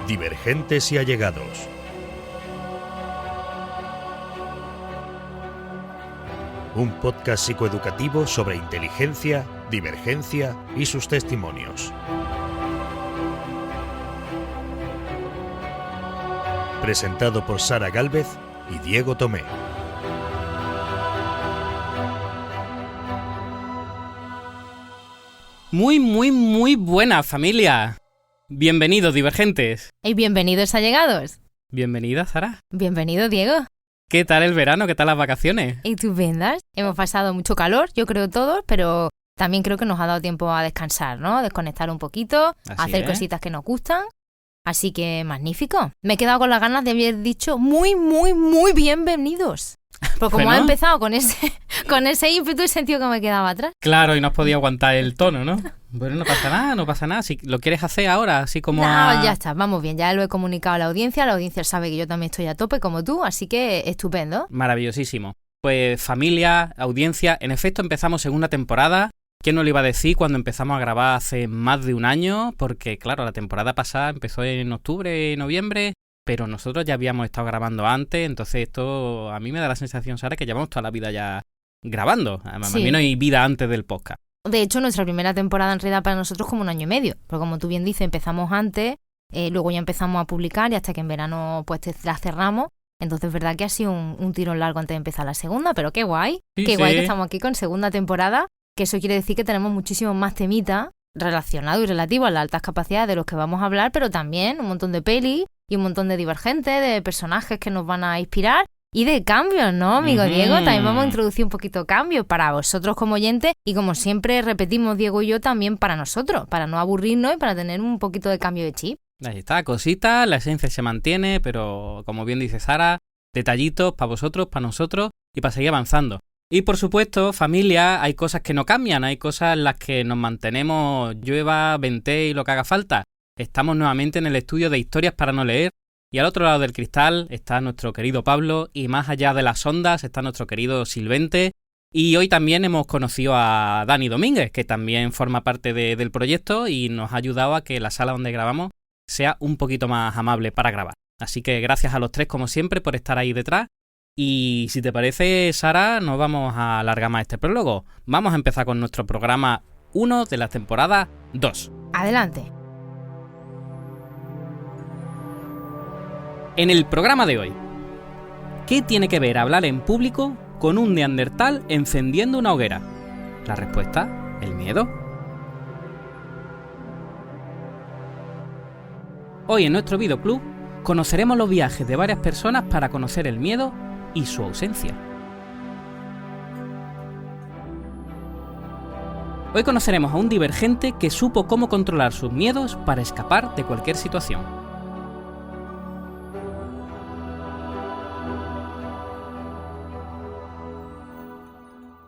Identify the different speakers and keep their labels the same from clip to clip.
Speaker 1: Divergentes y allegados. Un podcast psicoeducativo sobre inteligencia, divergencia y sus testimonios. Presentado por Sara Gálvez y Diego Tomé.
Speaker 2: Muy buena, familia. Bienvenidos, divergentes.
Speaker 3: Y bienvenidos allegados.
Speaker 2: Bienvenida, Sara.
Speaker 3: Bienvenido, Diego.
Speaker 2: ¿Qué tal el verano? ¿Qué tal las vacaciones?
Speaker 3: Estupendas. Hemos pasado mucho calor, yo creo todos, pero también creo que nos ha dado tiempo a descansar, ¿no? Desconectar un poquito, hacer cositas que nos gustan. Así que magnífico. Me he quedado con las ganas de haber dicho muy bienvenidos. Porque como ha empezado con ese ímpetu, he sentido que me quedaba atrás.
Speaker 2: Claro, y no has podido aguantar el tono, ¿no? Bueno, no pasa nada. Si lo quieres hacer ahora, así como
Speaker 3: ya está, vamos bien. Ya lo he comunicado a la audiencia sabe que yo también estoy a tope como tú, así que estupendo.
Speaker 2: Maravillosísimo. Pues familia, audiencia, en efecto empezamos segunda temporada. ¿Quién nos lo iba a decir cuando empezamos a grabar hace más de un año? Porque claro, la temporada pasada empezó en octubre, noviembre, pero nosotros ya habíamos estado grabando antes, entonces esto a mí me da la sensación, Sara, que llevamos toda la vida ya grabando. Además, sí. A mí no hay vida antes del podcast.
Speaker 3: De hecho, nuestra primera temporada en realidad para nosotros como 1 año y medio, porque como tú bien dices, empezamos antes, luego ya empezamos a publicar y hasta que en verano pues la cerramos. Entonces es verdad que ha sido un tirón largo antes de empezar la segunda, pero qué guay,
Speaker 2: sí,
Speaker 3: guay que estamos aquí con segunda temporada, que eso quiere decir que tenemos muchísimos más temitas relacionados y relativos a las altas capacidades de los que vamos a hablar, pero también un montón de pelis y un montón de divergentes, de personajes que nos van a inspirar y de cambios, ¿no, amigo Diego? También vamos a introducir un poquito cambios para vosotros como oyentes y como siempre repetimos Diego y yo también para nosotros, para no aburrirnos y para tener un poquito de cambio de chip.
Speaker 2: Ahí está, cositas, la esencia se mantiene, pero como bien dice Sara, detallitos para vosotros, para nosotros y para seguir avanzando. Y por supuesto, familia, hay cosas que no cambian, hay cosas en las que nos mantenemos llueva, vente y lo que haga falta. Estamos nuevamente en el estudio de Historias para no leer y al otro lado del cristal está nuestro querido Pablo y más allá de las ondas está nuestro querido Silvente. Y hoy también hemos conocido a Dani Domínguez, que también forma parte del proyecto y nos ha ayudado a que la sala donde grabamos sea un poquito más amable para grabar. Así que gracias a los tres, como siempre, por estar ahí detrás. Y si te parece, Sara, no vamos a alargar más este prólogo. Vamos a empezar con nuestro programa 1 de la temporada 2.
Speaker 3: Adelante.
Speaker 2: En el programa de hoy, ¿qué tiene que ver hablar en público con un neandertal encendiendo una hoguera? La respuesta, el miedo. Hoy en nuestro videoclub conoceremos los viajes de varias personas para conocer el miedo y su ausencia. Hoy conoceremos a un divergente que supo cómo controlar sus miedos para escapar de cualquier situación.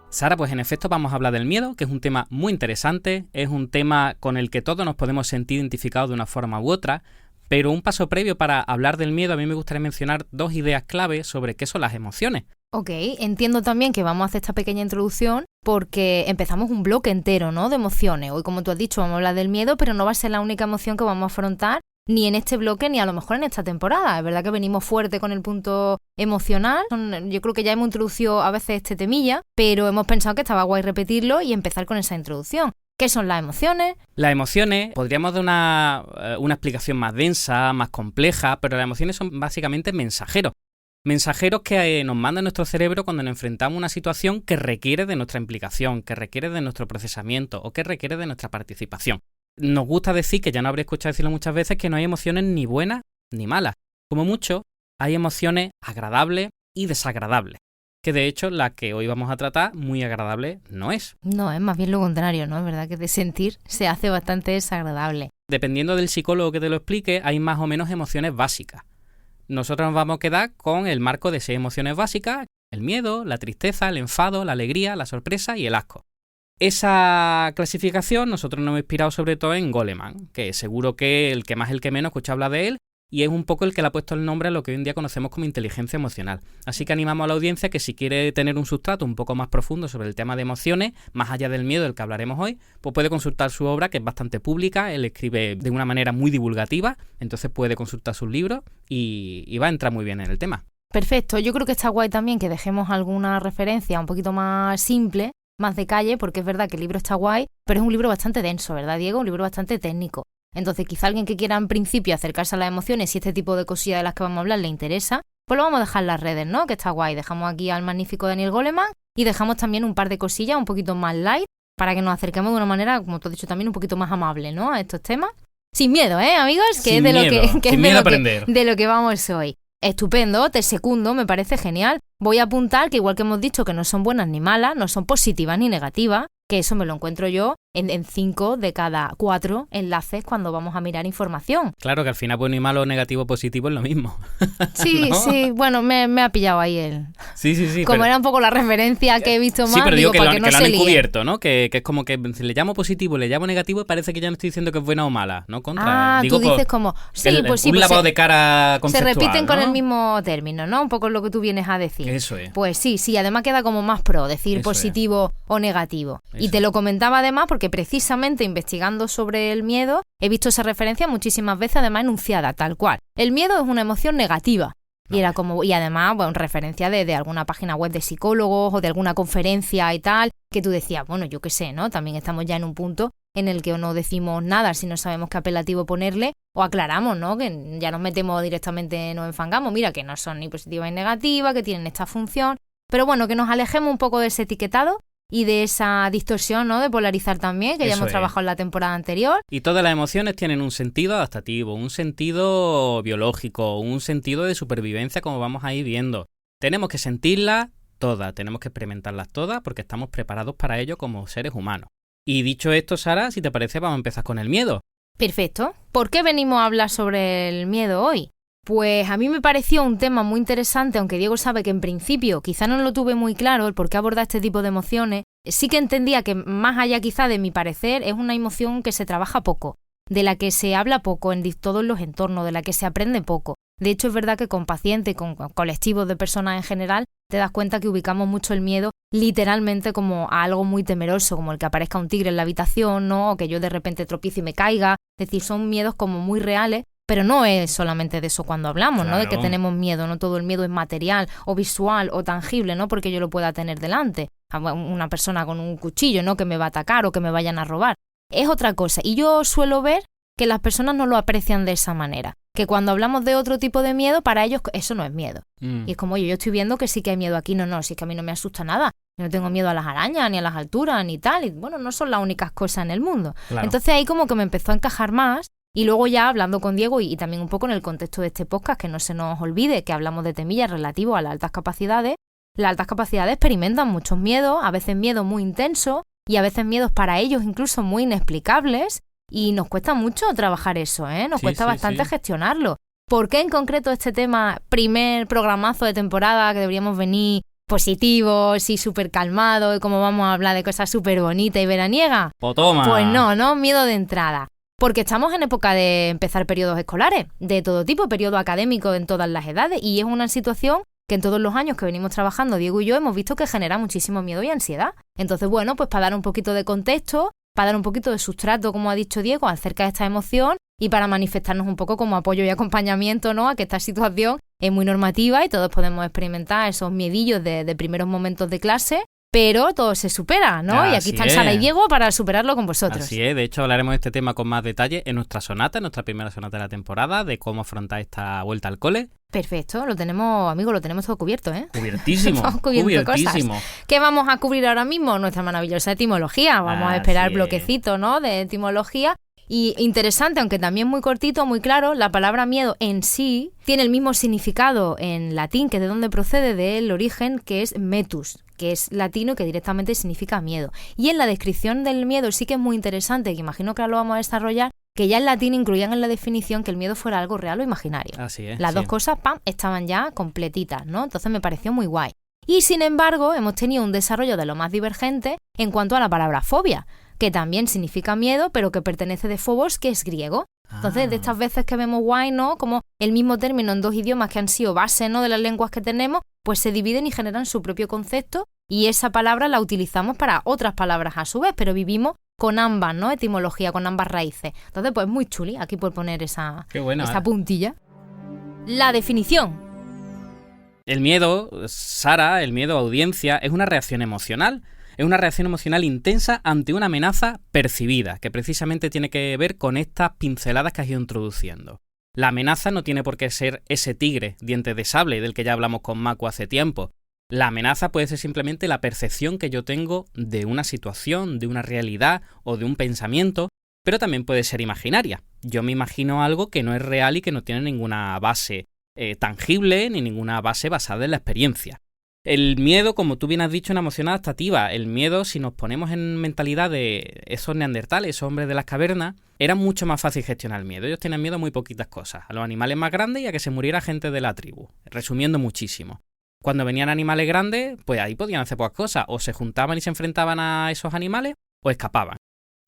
Speaker 2: Sara, pues en efecto vamos a hablar del miedo, que es un tema muy interesante, es un tema con el que todos nos podemos sentir identificados de una forma u otra, pero un paso previo para hablar del miedo, a mí me gustaría mencionar 2 ideas clave sobre qué son las emociones.
Speaker 3: Ok, entiendo también que vamos a hacer esta pequeña introducción porque empezamos un bloque entero, ¿no?, de emociones. Hoy, como tú has dicho, vamos a hablar del miedo, pero no va a ser la única emoción que vamos a afrontar ni en este bloque ni a lo mejor en esta temporada. Es verdad que venimos fuerte con el punto emocional. Yo creo que ya hemos introducido a veces este temilla, pero hemos pensado que estaba guay repetirlo y empezar con esa introducción. ¿Qué son las emociones?
Speaker 2: Las emociones, podríamos dar una explicación más densa, más compleja, pero las emociones son básicamente mensajeros. Mensajeros que nos manda nuestro cerebro cuando nos enfrentamos a una situación que requiere de nuestra implicación, que requiere de nuestro procesamiento o que requiere de nuestra participación. Nos gusta decir, que ya no habré escuchado decirlo muchas veces, que no hay emociones ni buenas ni malas. Como mucho, hay emociones agradables y desagradables. Que de hecho la que hoy vamos a tratar muy agradable no es.
Speaker 3: No, es más bien lo contrario, ¿no? Es verdad que de sentir se hace bastante desagradable.
Speaker 2: Dependiendo del psicólogo que te lo explique, hay más o menos emociones básicas. Nosotros nos vamos a quedar con el marco de 6 emociones básicas: el miedo, la tristeza, el enfado, la alegría, la sorpresa y el asco. Esa clasificación nosotros nos hemos inspirado sobre todo en Goleman, que seguro que el que más el que menos escucha hablar de él, y es un poco el que le ha puesto el nombre a lo que hoy en día conocemos como inteligencia emocional. Así que animamos a la audiencia que si quiere tener un sustrato un poco más profundo sobre el tema de emociones, más allá del miedo del que hablaremos hoy, pues puede consultar su obra, que es bastante pública. Él escribe de una manera muy divulgativa, entonces puede consultar sus libros y va a entrar muy bien en el tema.
Speaker 3: Perfecto, yo creo que está guay también que dejemos alguna referencia un poquito más simple, más de calle, porque es verdad que el libro está guay, pero es un libro bastante denso, ¿verdad, Diego? Un libro bastante técnico. Entonces, quizá alguien que quiera en principio acercarse a las emociones, si este tipo de cosillas de las que vamos a hablar le interesa, pues lo vamos a dejar en las redes, ¿no? Que está guay. Dejamos aquí al magnífico Daniel Goleman y dejamos también un par de cosillas un poquito más light para que nos acerquemos de una manera, como tú has dicho también, un poquito más amable, ¿no? A estos temas. Sin miedo, amigos? Que
Speaker 2: Sin
Speaker 3: es de
Speaker 2: miedo,
Speaker 3: lo que,
Speaker 2: sin miedo a aprender.
Speaker 3: de lo que vamos hoy. Estupendo, te secundo, me parece genial. Voy a apuntar que igual que hemos dicho que no son buenas ni malas, no son positivas ni negativas, que eso me lo encuentro yo en 5 de cada 4 enlaces cuando vamos a mirar información.
Speaker 2: Claro que al final bueno y malo, negativo, positivo es lo mismo.
Speaker 3: Sí,
Speaker 2: ¿no?
Speaker 3: sí, bueno, me ha pillado ahí él.
Speaker 2: Sí.
Speaker 3: Como
Speaker 2: pero,
Speaker 3: era un poco la referencia que he visto más,
Speaker 2: sí, pero digo que,
Speaker 3: para que
Speaker 2: lo,
Speaker 3: no
Speaker 2: que lo
Speaker 3: se
Speaker 2: han
Speaker 3: líe.
Speaker 2: encubierto, ¿no? Que es como que si le llamo positivo, le llamo negativo, parece que ya no estoy diciendo que es buena o mala, ¿no? Contra.
Speaker 3: Ah,
Speaker 2: digo,
Speaker 3: tú dices como... Sí, pues sí,
Speaker 2: un
Speaker 3: pues
Speaker 2: lavado de cara
Speaker 3: se
Speaker 2: conceptual,
Speaker 3: repiten con
Speaker 2: ¿no?
Speaker 3: el mismo término, ¿no? Un poco lo que tú vienes a decir.
Speaker 2: Eso es.
Speaker 3: Pues sí, además queda como más pro, decir
Speaker 2: Eso
Speaker 3: positivo o negativo. Y
Speaker 2: Eso
Speaker 3: te lo comentaba además porque precisamente investigando sobre el miedo he visto esa referencia muchísimas veces, además enunciada tal cual. El miedo es una emoción negativa. Y era como, y además, bueno, referencia de alguna página web de psicólogos o de alguna conferencia y tal, que tú decías, bueno, yo qué sé, ¿no? También estamos ya en un punto en el que o no decimos nada si no sabemos qué apelativo ponerle, o aclaramos, ¿no? Que ya nos metemos directamente, nos enfangamos, mira, que no son ni positivas ni negativas, que tienen esta función. Pero bueno, que nos alejemos un poco de ese etiquetado y de esa distorsión, ¿no? De polarizar también, que ya hemos trabajado en la temporada anterior.
Speaker 2: Y todas las emociones tienen un sentido adaptativo, un sentido biológico, un sentido de supervivencia, como vamos a ir viendo. Tenemos que sentirlas todas, tenemos que experimentarlas todas, porque estamos preparados para ello como seres humanos. Y dicho esto, Sara, si te parece, vamos a empezar con el miedo.
Speaker 3: Perfecto. ¿Por qué venimos a hablar sobre el miedo hoy? Pues a mí me pareció un tema muy interesante, aunque Diego sabe que en principio quizá no lo tuve muy claro el por qué abordar este tipo de emociones. Sí que entendía que más allá quizá de mi parecer es una emoción que se trabaja poco, de la que se habla poco en todos los entornos, de la que se aprende poco. De hecho es verdad que con pacientes, con colectivos de personas en general, te das cuenta que ubicamos mucho el miedo literalmente como a algo muy temeroso, como el que aparezca un tigre en la habitación, ¿no? O que yo de repente tropiece y me caiga. Es decir, son miedos como muy reales. Pero no es solamente de eso cuando hablamos,
Speaker 2: Claro.
Speaker 3: ¿no? De que tenemos miedo, no todo el miedo es material o visual o tangible, ¿no? Porque yo lo pueda tener delante. Una persona con un cuchillo, ¿no? Que me va a atacar o que me vayan a robar. Es otra cosa. Y yo suelo ver que las personas no lo aprecian de esa manera. Que cuando hablamos de otro tipo de miedo, para ellos eso no es miedo. Y es como, oye, yo estoy viendo que sí que hay miedo aquí. No, si es que a mí no me asusta nada. Yo no tengo miedo a las arañas, ni a las alturas, ni tal. Y bueno, no son las únicas cosas en el mundo.
Speaker 2: Claro.
Speaker 3: Entonces ahí como que me empezó a encajar más. Y luego ya hablando con Diego y también un poco en el contexto de este podcast, que no se nos olvide que hablamos de temillas relativos a las altas capacidades experimentan muchos miedos, a veces miedos muy intensos y a veces miedos para ellos incluso muy inexplicables y nos cuesta mucho trabajar eso, nos cuesta bastante gestionarlo. ¿Por qué en concreto este tema, primer programazo de temporada que deberíamos venir positivos y súper calmados y como vamos a hablar de cosas súper bonitas y veraniegas?
Speaker 2: ¡O toma!
Speaker 3: Pues no, miedo de entrada. Porque estamos en época de empezar periodos escolares, de todo tipo, periodo académico en todas las edades, y es una situación que en todos los años que venimos trabajando, Diego y yo, hemos visto que genera muchísimo miedo y ansiedad. Entonces, bueno, pues para dar un poquito de contexto, para dar un poquito de sustrato, como ha dicho Diego, acerca de esta emoción y para manifestarnos un poco como apoyo y acompañamiento, ¿no? A que esta situación es muy normativa y todos podemos experimentar esos miedillos de primeros momentos de clase. Pero todo se supera, ¿no?
Speaker 2: Así
Speaker 3: y aquí están
Speaker 2: es.
Speaker 3: Sara y Diego para superarlo con vosotros.
Speaker 2: Así es, de hecho hablaremos de este tema con más detalle en nuestra sonata, en nuestra primera sonata de la temporada, de cómo afrontar esta vuelta al cole.
Speaker 3: Perfecto, lo tenemos todo cubierto, ¿eh?
Speaker 2: Cubiertísimo,
Speaker 3: Hemos cubierto
Speaker 2: cubiertísimo.
Speaker 3: cosas. ¿Qué vamos a cubrir ahora mismo? Nuestra maravillosa etimología. Vamos a esperar
Speaker 2: Así es.
Speaker 3: bloquecito, ¿no? De etimología. Y interesante, aunque también muy cortito, muy claro, la palabra miedo en sí tiene el mismo significado en latín, que de donde procede del origen, que es metus, que es latino y que directamente significa miedo. Y en la descripción del miedo sí que es muy interesante, que imagino que ahora lo vamos a desarrollar, que ya en latín incluían en la definición que el miedo fuera algo real o imaginario.
Speaker 2: Así es.
Speaker 3: Las
Speaker 2: sí.
Speaker 3: dos cosas, estaban ya completitas, ¿no? Entonces me pareció muy guay. Y sin embargo, hemos tenido un desarrollo de lo más divergente en cuanto a la palabra fobia, que también significa miedo, pero que pertenece de phobos, que es griego. Entonces, de estas veces que vemos guay, ¿no? Como el mismo término en dos idiomas que han sido base, ¿no?, de las lenguas que tenemos, pues se dividen y generan su propio concepto y esa palabra la utilizamos para otras palabras a su vez, pero vivimos con ambas, ¿no?, etimología, con ambas raíces. Entonces, pues muy chuli, aquí por poner esa puntilla. La definición.
Speaker 2: El miedo, Sara, el miedo, audiencia, es una reacción emocional. Es una reacción emocional intensa ante una amenaza percibida, que precisamente tiene que ver con estas pinceladas que has ido introduciendo. La amenaza no tiene por qué ser ese tigre, dientes de sable, del que ya hablamos con Maku hace tiempo. La amenaza puede ser simplemente la percepción que yo tengo de una situación, de una realidad o de un pensamiento, pero también puede ser imaginaria. Yo me imagino algo que no es real y que no tiene ninguna base tangible ni ninguna base basada en la experiencia. El miedo, como tú bien has dicho, es una emoción adaptativa. El miedo, si nos ponemos en mentalidad de esos neandertales, esos hombres de las cavernas, era mucho más fácil gestionar el miedo. Ellos tenían miedo a muy poquitas cosas. A los animales más grandes y a que se muriera gente de la tribu. Resumiendo muchísimo. Cuando venían animales grandes, pues ahí podían hacer pocas cosas. O se juntaban y se enfrentaban a esos animales, o escapaban.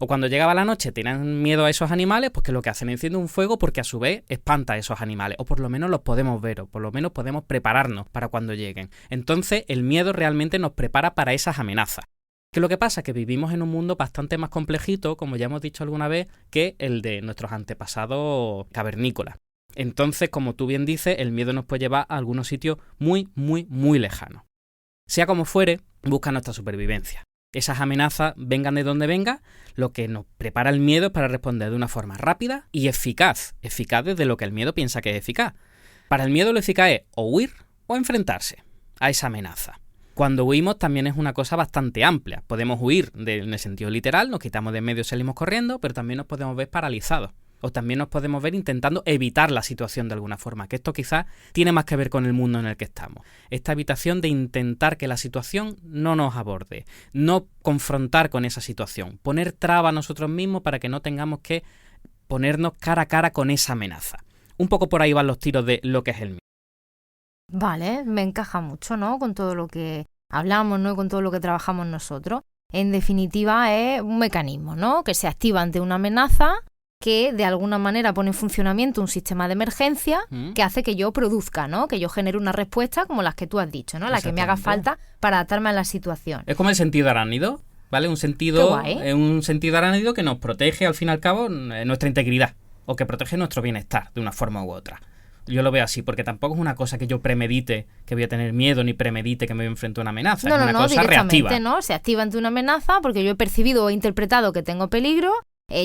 Speaker 2: O cuando llegaba la noche tenían miedo a esos animales, pues que lo que hacen es encienden un fuego porque a su vez espanta a esos animales. O por lo menos los podemos ver, o por lo menos podemos prepararnos para cuando lleguen. Entonces el miedo realmente nos prepara para esas amenazas. Que lo que pasa es que vivimos en un mundo bastante más complejito, como ya hemos dicho alguna vez, que el de nuestros antepasados cavernícolas. Entonces, como tú bien dices, el miedo nos puede llevar a algunos sitios muy, muy, muy lejanos. Sea como fuere, busca nuestra supervivencia. Esas amenazas, vengan de donde vengan, lo que nos prepara el miedo es para responder de una forma rápida y eficaz. Eficaz desde lo que el miedo piensa que es eficaz. Para el miedo lo eficaz es o huir o enfrentarse a esa amenaza. Cuando huimos también es una cosa bastante amplia. Podemos huir en el sentido literal, nos quitamos de en medio y salimos corriendo, pero también nos podemos ver paralizados. O también nos podemos ver intentando evitar la situación de alguna forma, que esto quizás tiene más que ver con el mundo en el que estamos. Esta evitación de intentar que la situación no nos aborde, no confrontar con esa situación, poner traba a nosotros mismos para que no tengamos que ponernos cara a cara con esa amenaza. Un poco por ahí van los tiros de lo que es el miedo.
Speaker 3: Vale, me encaja mucho, ¿no?, con todo lo que hablamos, ¿no?, y con todo lo que trabajamos nosotros. En definitiva es un mecanismo, ¿no?, que se activa ante una amenaza, que de alguna manera pone en funcionamiento un sistema de emergencia que hace que yo produzca, ¿no?, que yo genere una respuesta como las que tú has dicho, ¿no?, la que me haga falta para adaptarme a la situación.
Speaker 2: Es como el sentido arácnido, ¿vale? Un sentido arácnido que nos protege al fin y al cabo nuestra integridad o que protege nuestro bienestar de una forma u otra. Yo lo veo así, porque tampoco es una cosa que yo premedite que voy a tener miedo ni premedite que me voy a enfrentar a una amenaza. Es una cosa reactiva.
Speaker 3: No, se activa ante una amenaza porque yo he percibido o interpretado que tengo peligro,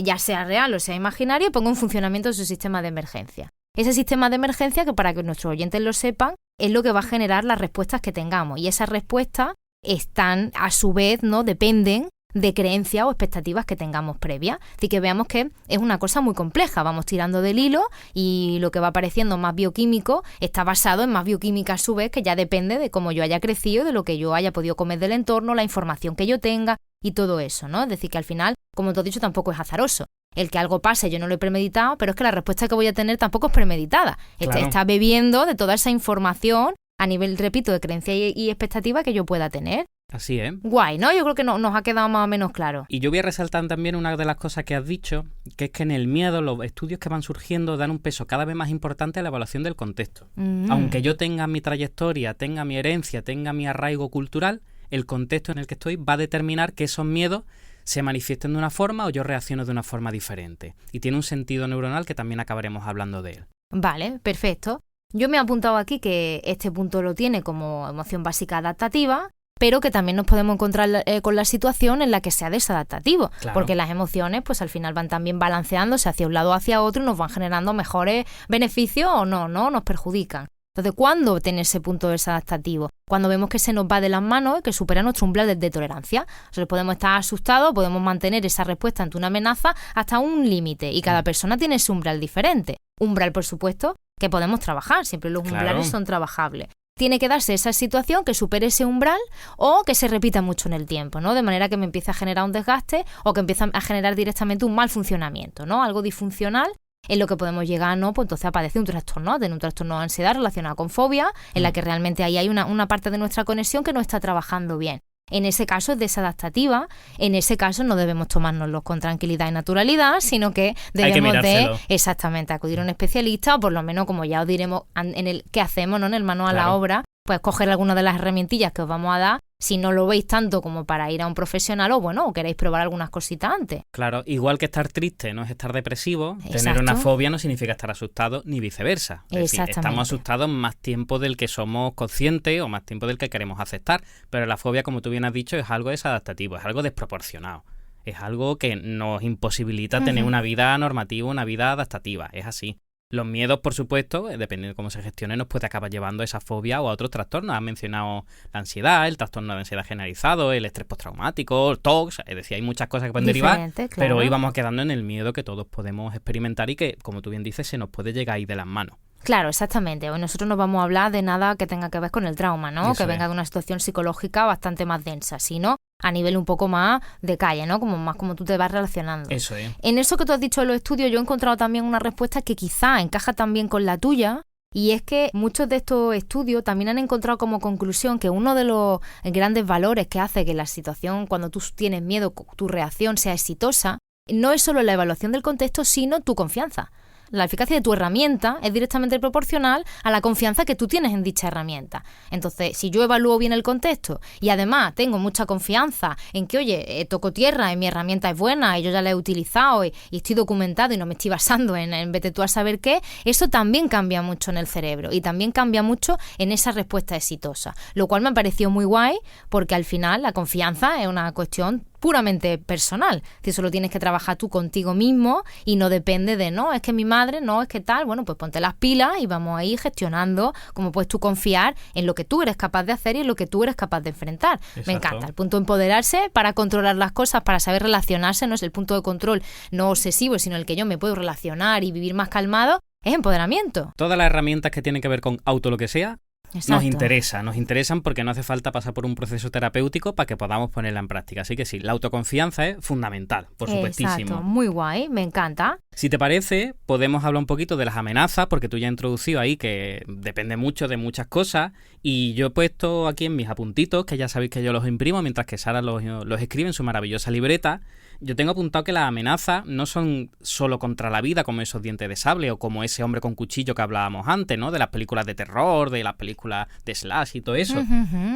Speaker 3: ya sea real o sea imaginario, y pongo en funcionamiento su sistema de emergencia. Ese sistema de emergencia, que para que nuestros oyentes lo sepan, es lo que va a generar las respuestas que tengamos. Y esas respuestas están, a su vez, ¿no?, dependen de creencias o expectativas que tengamos previas. Así que veamos que es una cosa muy compleja. Vamos tirando del hilo y lo que va apareciendo más bioquímico está basado en más bioquímica a su vez, que ya depende de cómo yo haya crecido, de lo que yo haya podido comer del entorno, la información que yo tenga y todo eso, ¿no? Es decir, que al final, como tú has dicho, tampoco es azaroso. El que algo pase yo no lo he premeditado, pero es que la respuesta que voy a tener tampoco es premeditada. Claro. Está bebiendo de toda esa información a nivel, repito, de creencia y expectativa que yo pueda tener.
Speaker 2: Así es.
Speaker 3: Guay, ¿no? Yo creo que nos ha quedado más o menos claro.
Speaker 2: Y yo voy a resaltar también una de las cosas que has dicho, que es que en el miedo los estudios que van surgiendo dan un peso cada vez más importante a la evaluación del contexto. Aunque yo tenga mi trayectoria, tenga mi herencia, tenga mi arraigo cultural, el contexto en el que estoy va a determinar que esos miedos se manifiesten de una forma o yo reacciono de una forma diferente. Y tiene un sentido neuronal que también acabaremos hablando de él. Vale, perfecto.
Speaker 3: Yo me he apuntado aquí que este punto lo tiene como emoción básica adaptativa, pero que también nos podemos encontrar con la situación en la que sea desadaptativo, claro. Porque las emociones pues al final van también balanceándose hacia un lado o hacia otro y nos van generando mejores beneficios o no nos perjudican. Entonces, ¿cuándo tener ese punto desadaptativo? Cuando vemos que se nos va de las manos y que supera nuestro umbral de tolerancia. O sea, podemos estar asustados, podemos mantener esa respuesta ante una amenaza hasta un límite y cada persona tiene ese umbral diferente. Umbral, por supuesto, que podemos trabajar, siempre los umbrales son trabajables. Tiene que darse esa situación que supere ese umbral o que se repita mucho en el tiempo, ¿no? De manera que me empiece a generar un desgaste o que empiece a generar directamente un mal funcionamiento, ¿no? Algo disfuncional en lo que podemos llegar, ¿no? Pues entonces a padecer un trastorno, a tener un trastorno de ansiedad relacionado con fobia, en la que realmente ahí hay una parte de nuestra conexión que no está trabajando bien. En ese caso es desadaptativa, en ese caso no debemos tomárnoslo con tranquilidad y naturalidad, sino que debemos exactamente acudir a un especialista o por lo menos, como ya os diremos en el qué hacemos, ¿no? En el manual a la obra, pues coger alguna de las herramientillas que os vamos a dar si no lo veis tanto como para ir a un profesional o queréis probar algunas cositas antes.
Speaker 2: Claro, igual que estar triste no es estar depresivo,
Speaker 3: Exacto.
Speaker 2: Tener una fobia no significa estar asustado ni viceversa. Es decir, estamos asustados más tiempo del que somos conscientes o más tiempo del que queremos aceptar, pero la fobia, como tú bien has dicho, es algo desadaptativo, es algo desproporcionado. Es algo que nos imposibilita tener una vida normativa, una vida adaptativa, es así. Los miedos, por supuesto, dependiendo de cómo se gestione, nos puede acabar llevando a esa fobia o a otros trastornos. Has mencionado la ansiedad, el trastorno de ansiedad generalizado, el estrés postraumático, el TOC, es decir, hay muchas cosas que pueden derivar, claro. Pero hoy vamos quedando en el miedo que todos podemos experimentar y que, como tú bien dices, se nos puede llegar ahí de las manos.
Speaker 3: Claro, exactamente. Hoy nosotros no vamos a hablar de nada que tenga que ver con el trauma, ¿no? Que venga de una situación psicológica bastante más densa, sino a nivel un poco más de calle, ¿no? Como más como tú te vas relacionando.
Speaker 2: Eso es.
Speaker 3: En eso que tú has dicho de los estudios, yo he encontrado también una respuesta que quizá encaja también con la tuya, y es que muchos de estos estudios también han encontrado como conclusión que uno de los grandes valores que hace que la situación, cuando tú tienes miedo, tu reacción sea exitosa, no es solo la evaluación del contexto, sino tu confianza. La eficacia de tu herramienta es directamente proporcional a la confianza que tú tienes en dicha herramienta. Entonces, si yo evalúo bien el contexto y además tengo mucha confianza en que, oye, toco tierra y mi herramienta es buena y yo ya la he utilizado y estoy documentado y no me estoy basando en vete tú a saber qué, eso también cambia mucho en el cerebro y también cambia mucho en esa respuesta exitosa. Lo cual me ha parecido muy guay porque al final la confianza es una cuestión puramente personal, que solo tienes que trabajar tú contigo mismo y no depende de, no, es que mi madre, no, es que tal, bueno, pues ponte las pilas y vamos a ir gestionando cómo puedes tú confiar en lo que tú eres capaz de hacer y en lo que tú eres capaz de enfrentar. Exacto. Me encanta, el punto de empoderarse para controlar las cosas, para saber relacionarse, no es el punto de control no obsesivo, sino el que yo me puedo relacionar y vivir más calmado, es empoderamiento.
Speaker 2: Todas las herramientas que tienen que ver con auto lo que sea, nos interesan porque no hace falta pasar por un proceso terapéutico para que podamos ponerla en práctica. Así que sí, la autoconfianza es fundamental, por supuestísimo.
Speaker 3: Exacto, muy guay, me encanta.
Speaker 2: Si te parece, podemos hablar un poquito de las amenazas, porque tú ya has introducido ahí que depende mucho de muchas cosas, y yo he puesto aquí en mis apuntitos, que ya sabéis que yo los imprimo, mientras que Sara los escribe en su maravillosa libreta. Yo tengo apuntado que las amenazas no son solo contra la vida, como esos dientes de sable o como ese hombre con cuchillo que hablábamos antes, ¿no? De las películas de terror, de las películas de slash y todo eso.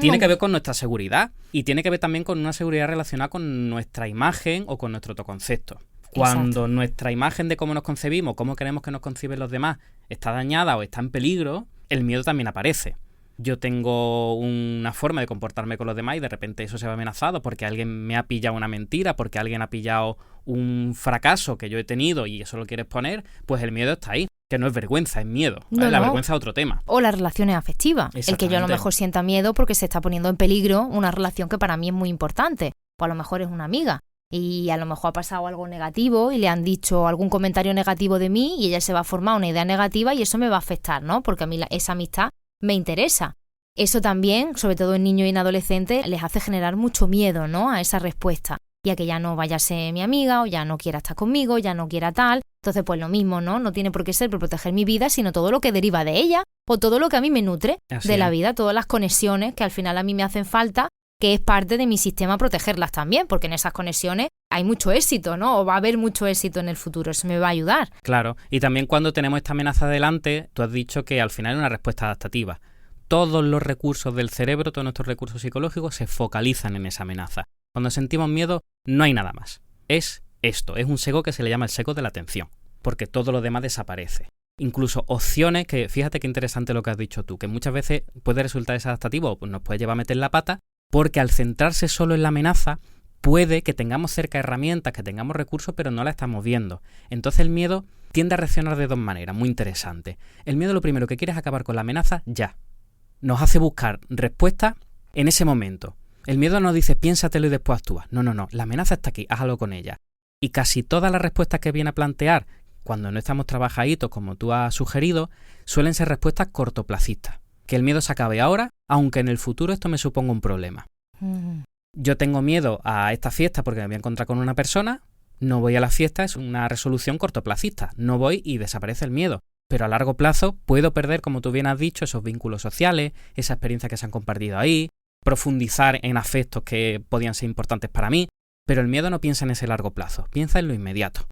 Speaker 2: Tiene que ver con nuestra seguridad y tiene que ver también con una seguridad relacionada con nuestra imagen o con nuestro autoconcepto. Cuando nuestra imagen de cómo nos concebimos, cómo queremos que nos conciben los demás, está dañada o está en peligro, el miedo también aparece. Yo tengo una forma de comportarme con los demás y de repente eso se ve amenazado porque alguien me ha pillado una mentira, porque alguien ha pillado un fracaso que yo he tenido y eso lo quiere exponer, pues el miedo está ahí. Que no es vergüenza, es miedo. La vergüenza es otro tema.
Speaker 3: O las relaciones afectivas. El que yo a lo mejor sienta miedo porque se está poniendo en peligro una relación que para mí es muy importante. O a lo mejor es una amiga. Y a lo mejor ha pasado algo negativo y le han dicho algún comentario negativo de mí y ella se va a formar una idea negativa y eso me va a afectar, ¿no? Porque a mí esa amistad me interesa. Eso también, sobre todo en niños y en adolescentes, les hace generar mucho miedo, ¿no? A esa respuesta. Y a que ya no vaya a ser mi amiga o ya no quiera estar conmigo, ya no quiera tal. Entonces, pues lo mismo, ¿no? No tiene por qué ser por proteger mi vida, sino todo lo que deriva de ella o todo lo que a mí me nutre de la vida, todas las conexiones que al final a mí me hacen falta, que es parte de mi sistema protegerlas también, porque en esas conexiones hay mucho éxito, ¿no? O va a haber mucho éxito en el futuro, eso me va a ayudar.
Speaker 2: Claro, y también cuando tenemos esta amenaza delante, tú has dicho que al final es una respuesta adaptativa. Todos los recursos del cerebro, todos nuestros recursos psicológicos se focalizan en esa amenaza. Cuando sentimos miedo, no hay nada más. Es esto, es un sesgo que se le llama el sesgo de la atención, porque todo lo demás desaparece. Incluso opciones que, fíjate qué interesante lo que has dicho tú, que muchas veces puede resultar desadaptativo, pues nos puede llevar a meter la pata, porque al centrarse solo en la amenaza, puede que tengamos cerca herramientas, que tengamos recursos, pero no la estamos viendo. Entonces el miedo tiende a reaccionar de dos maneras, muy interesantes. El miedo lo primero que quiere es acabar con la amenaza ya. Nos hace buscar respuestas en ese momento. El miedo nos dice piénsatelo y después actúa. No, la amenaza está aquí, hazlo con ella. Y casi todas las respuestas que viene a plantear cuando no estamos trabajaditos, como tú has sugerido, suelen ser respuestas cortoplacistas. Que el miedo se acabe ahora, aunque en el futuro esto me suponga un problema. Yo tengo miedo a esta fiesta porque me voy a encontrar con una persona, no voy a la fiesta, es una resolución cortoplacista. No voy y desaparece el miedo. Pero a largo plazo puedo perder, como tú bien has dicho, esos vínculos sociales, esa experiencia que se han compartido ahí, profundizar en afectos que podían ser importantes para mí, pero el miedo no piensa en ese largo plazo, piensa en lo inmediato.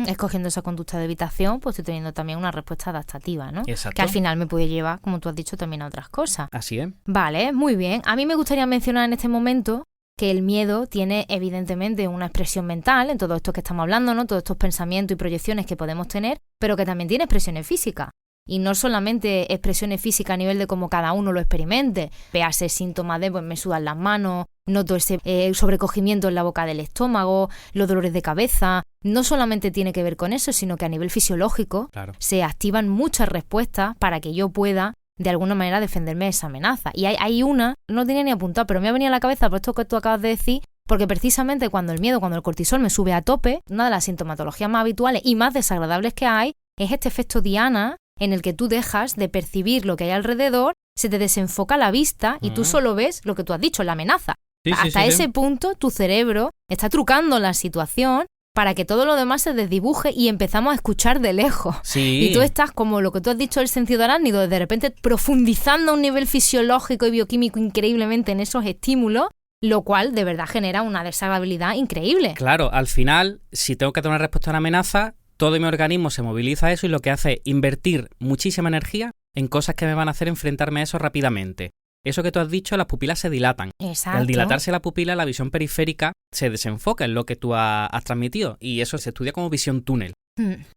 Speaker 3: Escogiendo esa conducta de evitación, pues estoy teniendo también una respuesta adaptativa, ¿no?
Speaker 2: Exacto.
Speaker 3: Que al final me puede llevar, como tú has dicho, también a otras cosas.
Speaker 2: Así es.
Speaker 3: Vale, muy bien. A mí me gustaría mencionar en este momento que el miedo tiene evidentemente una expresión mental en todo esto que estamos hablando, ¿no? Todos estos pensamientos y proyecciones que podemos tener, pero que también tiene expresiones físicas. Y no solamente expresiones físicas a nivel de cómo cada uno lo experimente. Véase síntomas de, pues me sudan las manos, noto ese sobrecogimiento en la boca del estómago, los dolores de cabeza. No solamente tiene que ver con eso, sino que a nivel fisiológico se activan muchas respuestas para que yo pueda de alguna manera defenderme de esa amenaza. Y hay una, no tenía ni apuntado, pero me ha venido a la cabeza por esto que tú acabas de decir, porque precisamente cuando el cortisol me sube a tope, una de las sintomatologías más habituales y más desagradables que hay es este efecto Diana, en el que tú dejas de percibir lo que hay alrededor, se te desenfoca la vista y tú solo ves lo que tú has dicho, la amenaza. Hasta ese punto tu cerebro está trucando la situación para que todo lo demás se desdibuje y empezamos a escuchar de lejos.
Speaker 2: Sí.
Speaker 3: Y tú estás como lo que tú has dicho, el sentido arácnido, de repente profundizando a un nivel fisiológico y bioquímico increíblemente en esos estímulos, lo cual de verdad genera una desagradabilidad increíble.
Speaker 2: Claro, al final, si tengo que dar una respuesta a una amenaza, todo mi organismo se moviliza a eso y lo que hace es invertir muchísima energía en cosas que me van a hacer enfrentarme a eso rápidamente. Eso que tú has dicho, las pupilas se dilatan.
Speaker 3: Exacto.
Speaker 2: Y al dilatarse la pupila, la visión periférica se desenfoca en lo que tú has transmitido. Y eso se estudia como visión túnel.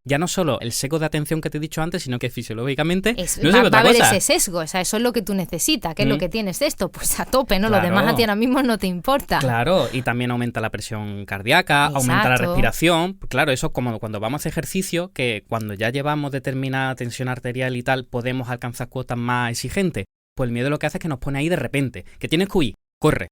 Speaker 2: Ya no solo el sesgo de atención que te he dicho antes, sino que fisiológicamente
Speaker 3: va a haber ese sesgo, o sea, eso es lo que tú necesitas. ¿Qué es lo que tienes esto? Pues a tope, ¿no? Claro. Lo demás a ti ahora mismo no te importa.
Speaker 2: Claro, y también aumenta la presión cardíaca, aumenta la respiración. Claro, eso es como cuando vamos a hacer ejercicio, que cuando ya llevamos determinada tensión arterial y tal, podemos alcanzar cuotas más exigentes. Pues el miedo lo que hace es que nos pone ahí de repente. Que tienes que huir, corre,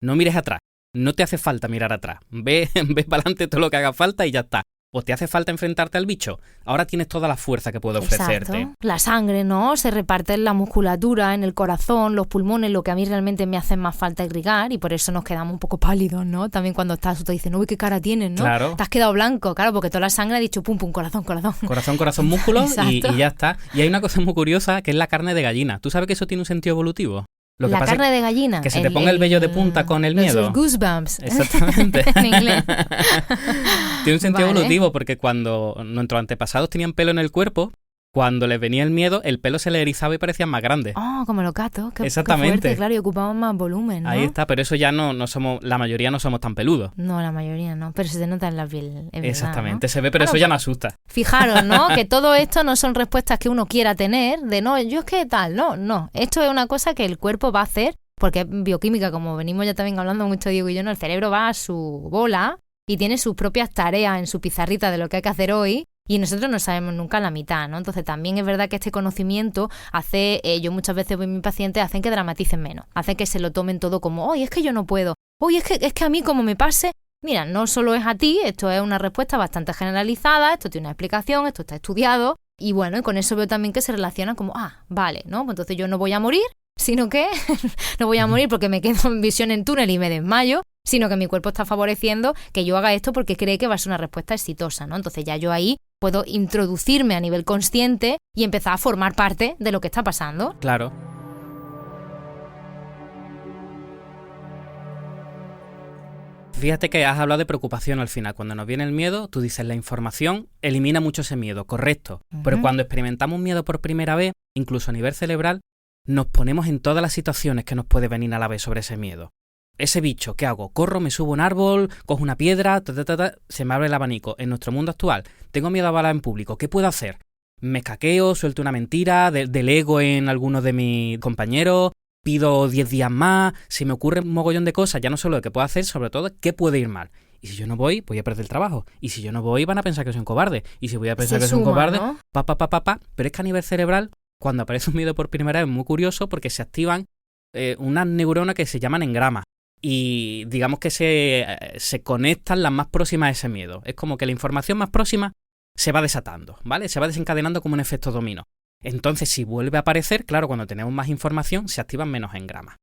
Speaker 2: no mires atrás. No te hace falta mirar atrás. Ve para adelante todo lo que haga falta y ya está. O te hace falta enfrentarte al bicho, ahora tienes toda la fuerza que puede ofrecerte.
Speaker 3: Exacto. La sangre, ¿no? Se reparte en la musculatura, en el corazón, los pulmones, lo que a mí realmente me hace más falta irrigar y por eso nos quedamos un poco pálidos, ¿no? También cuando estás, te dicen, uy, qué cara tienes, ¿no?
Speaker 2: Claro.
Speaker 3: Te has quedado blanco, claro, porque toda la sangre ha dicho pum, pum, corazón.
Speaker 2: Corazón, músculos y ya está. Y hay una cosa muy curiosa que es la carne de gallina. ¿Tú sabes que eso tiene un sentido evolutivo?
Speaker 3: La carne de gallina.
Speaker 2: Que se te ponga el vello de punta con el miedo.
Speaker 3: Los goosebumps.
Speaker 2: Exactamente.
Speaker 3: En inglés.
Speaker 2: Tiene un sentido evolutivo porque cuando nuestros antepasados tenían pelo en el cuerpo, cuando les venía el miedo, el pelo se les erizaba y parecían más grandes.
Speaker 3: Oh, como los gatos.
Speaker 2: Exactamente.
Speaker 3: Qué fuerte, claro, y ocupamos más volumen, ¿no?
Speaker 2: Ahí está, pero eso ya no somos, la mayoría no somos tan peludos.
Speaker 3: No, la mayoría no, pero se te nota en la piel.
Speaker 2: Exactamente,
Speaker 3: ¿no?
Speaker 2: Se ve, pero eso ya me asusta.
Speaker 3: Fijaros, ¿no? Que todo esto no son respuestas que uno quiera tener, de no, yo es que tal, no. Esto es una cosa que el cuerpo va a hacer, porque es bioquímica, como venimos ya también hablando mucho Diego y yo, ¿no? El cerebro va a su bola y tiene sus propias tareas en su pizarrita de lo que hay que hacer hoy. Y nosotros no sabemos nunca la mitad, ¿no? Entonces también es verdad que este conocimiento hace, yo muchas veces veo a mis pacientes, hacen que dramaticen menos, hacen que se lo tomen todo como, oye, es que yo no puedo, oye, es que a mí como me pase, mira, no solo es a ti, esto es una respuesta bastante generalizada, esto tiene una explicación, esto está estudiado, y bueno, y con eso veo también que se relaciona como, vale, ¿no? Pues entonces yo no voy a morir, sino que no voy a morir porque me quedo en visión en túnel y me desmayo, sino que mi cuerpo está favoreciendo que yo haga esto porque cree que va a ser una respuesta exitosa, ¿no? Entonces ya yo ahí puedo introducirme a nivel consciente y empezar a formar parte de lo que está pasando.
Speaker 2: Claro. Fíjate que has hablado de preocupación al final. Cuando nos viene el miedo, tú dices la información elimina mucho ese miedo, correcto. Pero cuando experimentamos miedo por primera vez, incluso a nivel cerebral, nos ponemos en todas las situaciones que nos puede venir a la vez sobre ese miedo. Ese bicho, ¿qué hago? Corro, me subo a un árbol, cojo una piedra, se me abre el abanico. En nuestro mundo actual, tengo miedo a hablar en público, ¿qué puedo hacer? Me escaqueo, suelto una mentira, delego en algunos de mis compañeros, pido 10 días más, se me ocurre un mogollón de cosas, ya no solo de qué puedo hacer, sobre todo qué puede ir mal. Y si yo no voy a perder el trabajo. Y si yo no voy, van a pensar que soy un cobarde. Y si voy a pensar que soy un cobarde, ¿no? Pero es que a nivel cerebral, cuando aparece un miedo por primera vez, es muy curioso porque se activan unas neuronas que se llaman engramas. Y digamos que se conectan las más próximas a ese miedo. Es como que la información más próxima se va desatando, ¿vale? Se va desencadenando como un efecto dominó. Entonces, si vuelve a aparecer, claro, cuando tenemos más información, se activan menos engramas.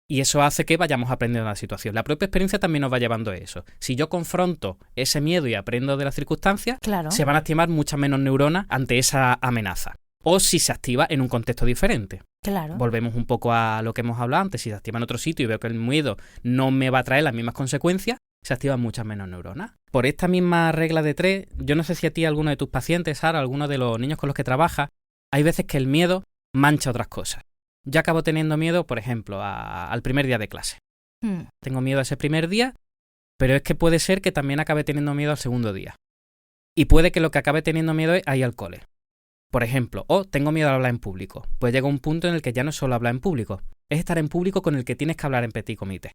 Speaker 2: Y eso hace que vayamos aprendiendo la situación. La propia experiencia también nos va llevando a eso. Si yo confronto ese miedo y aprendo de las circunstancias,
Speaker 3: claro,
Speaker 2: se van a activar muchas menos neuronas ante esa amenaza. o si se activa en un contexto diferente.
Speaker 3: Claro.
Speaker 2: Volvemos un poco a lo que hemos hablado antes. Si se activa en otro sitio y veo que el miedo no me va a traer las mismas consecuencias, se activan muchas menos neuronas. Por esta misma regla de 3, yo no sé si a ti, alguno de tus pacientes, Sara, alguno de los niños con los que trabajas, hay veces que el miedo mancha otras cosas. Yo acabo teniendo miedo, por ejemplo, al primer día de clase. Tengo miedo a ese primer día, pero es que puede ser que también acabe teniendo miedo al segundo día. Y puede que lo que acabe teniendo miedo es ir al cole. Por ejemplo, tengo miedo a hablar en público. Pues llega un punto en el que ya no es solo hablar en público, es estar en público con el que tienes que hablar en petit comité.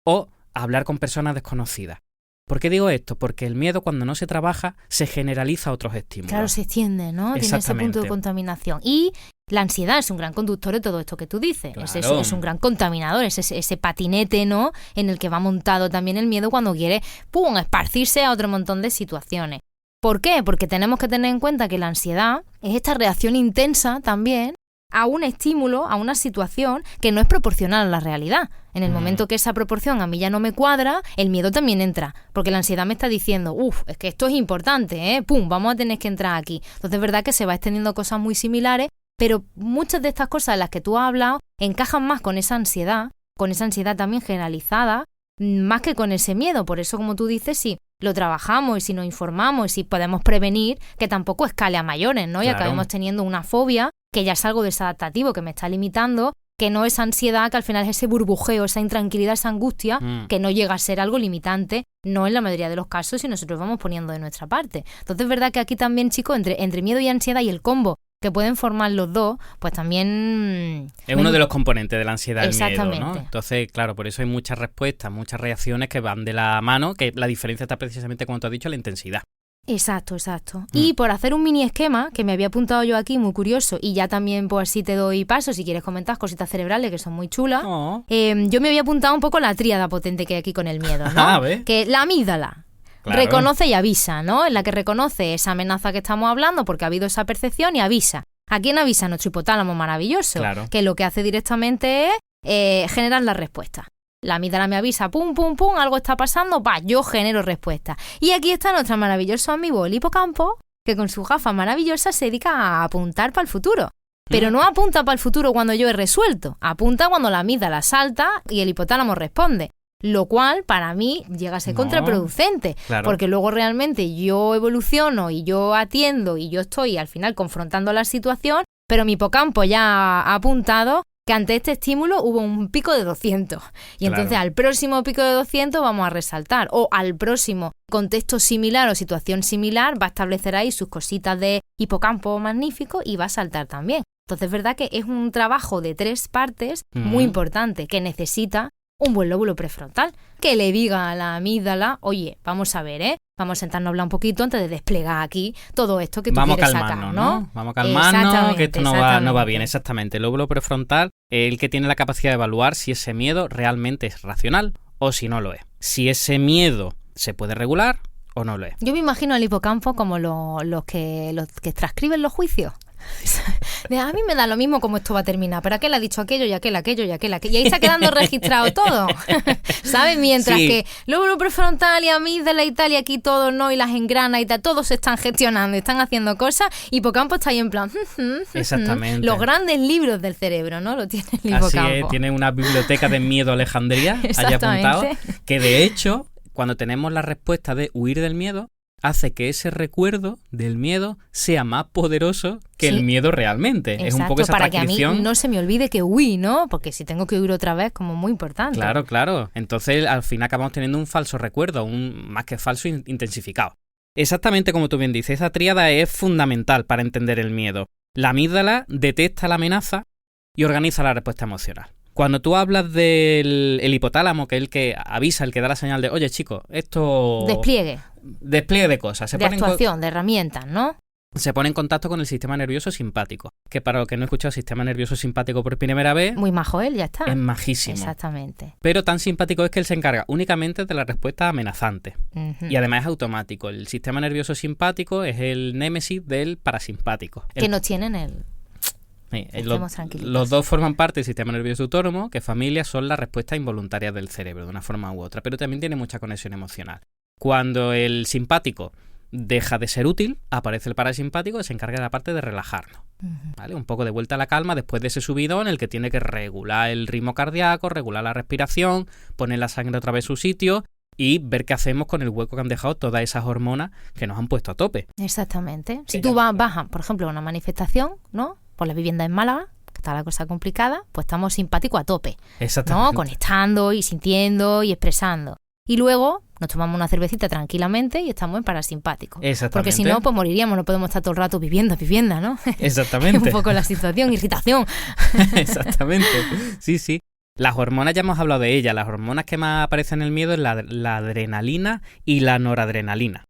Speaker 2: O hablar con personas desconocidas. ¿Por qué digo esto? Porque el miedo, cuando no se trabaja, se generaliza a otros estímulos.
Speaker 3: Claro, se extiende, ¿no? Tiene ese punto de contaminación. Y la ansiedad es un gran conductor de todo esto que tú dices.
Speaker 2: Claro.
Speaker 3: Es un gran contaminador, es ese patinete, ¿no? En el que va montado también el miedo cuando quiere, ¡pum!, esparcirse a otro montón de situaciones. ¿Por qué? Porque tenemos que tener en cuenta que la ansiedad es esta reacción intensa también a un estímulo, a una situación que no es proporcional a la realidad. En el momento que esa proporción a mí ya no me cuadra, el miedo también entra, porque la ansiedad me está diciendo, es que esto es importante, ¡pum!, vamos a tener que entrar aquí. Entonces es verdad que se va extendiendo cosas muy similares, pero muchas de estas cosas de las que tú has hablado encajan más con esa ansiedad también generalizada, más que con ese miedo. Por eso, como tú dices, si lo trabajamos y si nos informamos y si podemos prevenir, que tampoco escale a mayores, ¿no? Y acabemos teniendo una fobia que ya es algo desadaptativo, que me está limitando, que no es ansiedad, que al final es ese burbujeo, esa intranquilidad, esa angustia, que no llega a ser algo limitante, no en la mayoría de los casos, si nosotros vamos poniendo de nuestra parte. Entonces es verdad que aquí también, chicos, entre miedo y ansiedad y el combo que pueden formar los dos, pues también...
Speaker 2: Es uno de los componentes de la ansiedad, el miedo, ¿no?
Speaker 3: Exactamente.
Speaker 2: Entonces, claro, por eso hay muchas respuestas, muchas reacciones que van de la mano, que la diferencia está precisamente, como tú has dicho, en la intensidad.
Speaker 3: Exacto. Y por hacer un mini esquema, que me había apuntado yo aquí, muy curioso, y ya también pues así te doy paso, si quieres comentar cositas cerebrales que son muy chulas, yo me había apuntado un poco la tríada potente que hay aquí con el miedo, ¿no? Que la amígdala. Claro. Reconoce y avisa, ¿no? En la que reconoce esa amenaza que estamos hablando porque ha habido esa percepción y avisa. ¿A quién avisa? Nuestro hipotálamo maravilloso, que lo que hace directamente es generar la respuesta. La amígdala me avisa, pum, pum, pum, algo está pasando, yo genero respuesta. Y aquí está nuestro maravilloso amigo el hipocampo, que con su gafa maravillosa se dedica a apuntar para el futuro. Pero no apunta para el futuro cuando yo he resuelto, apunta cuando la amígdala salta y el hipotálamo responde. Lo cual, para mí, llega a ser contraproducente, porque luego realmente yo evoluciono y yo atiendo y yo estoy al final confrontando la situación, pero mi hipocampo ya ha apuntado que ante este estímulo hubo un pico de 200. Y entonces al próximo pico de 200 vamos a resaltar, o al próximo contexto similar o situación similar va a establecer ahí sus cositas de hipocampo magnífico y va a saltar también. Entonces es verdad que es un trabajo de 3 partes muy importante que necesita un buen lóbulo prefrontal que le diga a la amígdala, oye, vamos a ver, vamos a sentarnos a hablar un poquito antes de desplegar aquí todo esto que tú quieres sacar, ¿no?
Speaker 2: Vamos a calmarnos, que esto no va bien, exactamente. El lóbulo prefrontal es el que tiene la capacidad de evaluar si ese miedo realmente es racional o si no lo es. Si ese miedo se puede regular o no lo es.
Speaker 3: Yo me imagino al hipocampo como los que transcriben los juicios. A mí me da lo mismo cómo esto va a terminar, pero aquel ha dicho aquello y aquel, y ahí está quedando registrado todo. ¿Sabes? Mientras que lóbulo prefrontal y amígdala y tal, y aquí todos, ¿no? Y las engranas y tal, todos se están gestionando, están haciendo cosas, y hipocampo está ahí en plan.
Speaker 2: Exactamente.
Speaker 3: Los grandes libros del cerebro, ¿no? Lo tiene el hipocampo.
Speaker 2: Así es, tiene una biblioteca de miedo Alejandría allá apuntado, que de hecho, cuando tenemos la respuesta de huir del miedo, hace que ese recuerdo del miedo sea más poderoso que el miedo realmente.
Speaker 3: Exacto,
Speaker 2: es un poco esa
Speaker 3: para
Speaker 2: transcripción.
Speaker 3: Que a mí no se me olvide que huí, ¿no? Porque si tengo que huir otra vez, como muy importante.
Speaker 2: Claro. Entonces, al final acabamos teniendo un falso recuerdo, un más que falso intensificado. Exactamente como tú bien dices, esa tríada es fundamental para entender el miedo. La amígdala detecta la amenaza y organiza la respuesta emocional. Cuando tú hablas del
Speaker 3: hipotálamo,
Speaker 2: que es el que avisa, el que da la señal de, oye, chicos, esto... Despliegue de cosas.
Speaker 3: De actuación, de herramientas, ¿no?
Speaker 2: Se pone en contacto con el sistema nervioso simpático, que para los que no he escuchado sistema nervioso simpático por primera vez...
Speaker 3: Muy majo él, ya está.
Speaker 2: Es majísimo.
Speaker 3: Exactamente.
Speaker 2: Pero tan simpático es que él se encarga únicamente de la respuesta amenazante. Y además es automático. El sistema nervioso simpático es el némesis del parasimpático.
Speaker 3: Que no tienen el...
Speaker 2: Los dos forman parte del sistema nervioso autónomo, que familias son las respuestas involuntarias del cerebro, de una forma u otra, pero también tiene mucha conexión emocional. Cuando el simpático deja de ser útil, aparece el parasimpático que se encarga de la parte de relajarnos. ¿Vale? Un poco de vuelta a la calma después de ese subidón en el que tiene que regular el ritmo cardíaco, regular la respiración, poner la sangre otra vez en su sitio y ver qué hacemos con el hueco que han dejado todas esas hormonas que nos han puesto a tope.
Speaker 3: Exactamente. Si tú vas, por ejemplo, a una manifestación, ¿no? Por la vivienda en Málaga, que está la cosa complicada, pues estamos simpáticos a tope.
Speaker 2: Exactamente.
Speaker 3: ¿No? Conectando y sintiendo y expresando. Y luego nos tomamos una cervecita tranquilamente y estamos en parasimpático.
Speaker 2: Exactamente.
Speaker 3: Porque si no, pues moriríamos, no podemos estar todo el rato vivienda, ¿no?
Speaker 2: Exactamente.
Speaker 3: Un poco la situación, irritación.
Speaker 2: Exactamente. Sí. Las hormonas ya hemos hablado de ellas. Las hormonas que más aparecen en el miedo es la adrenalina y la noradrenalina,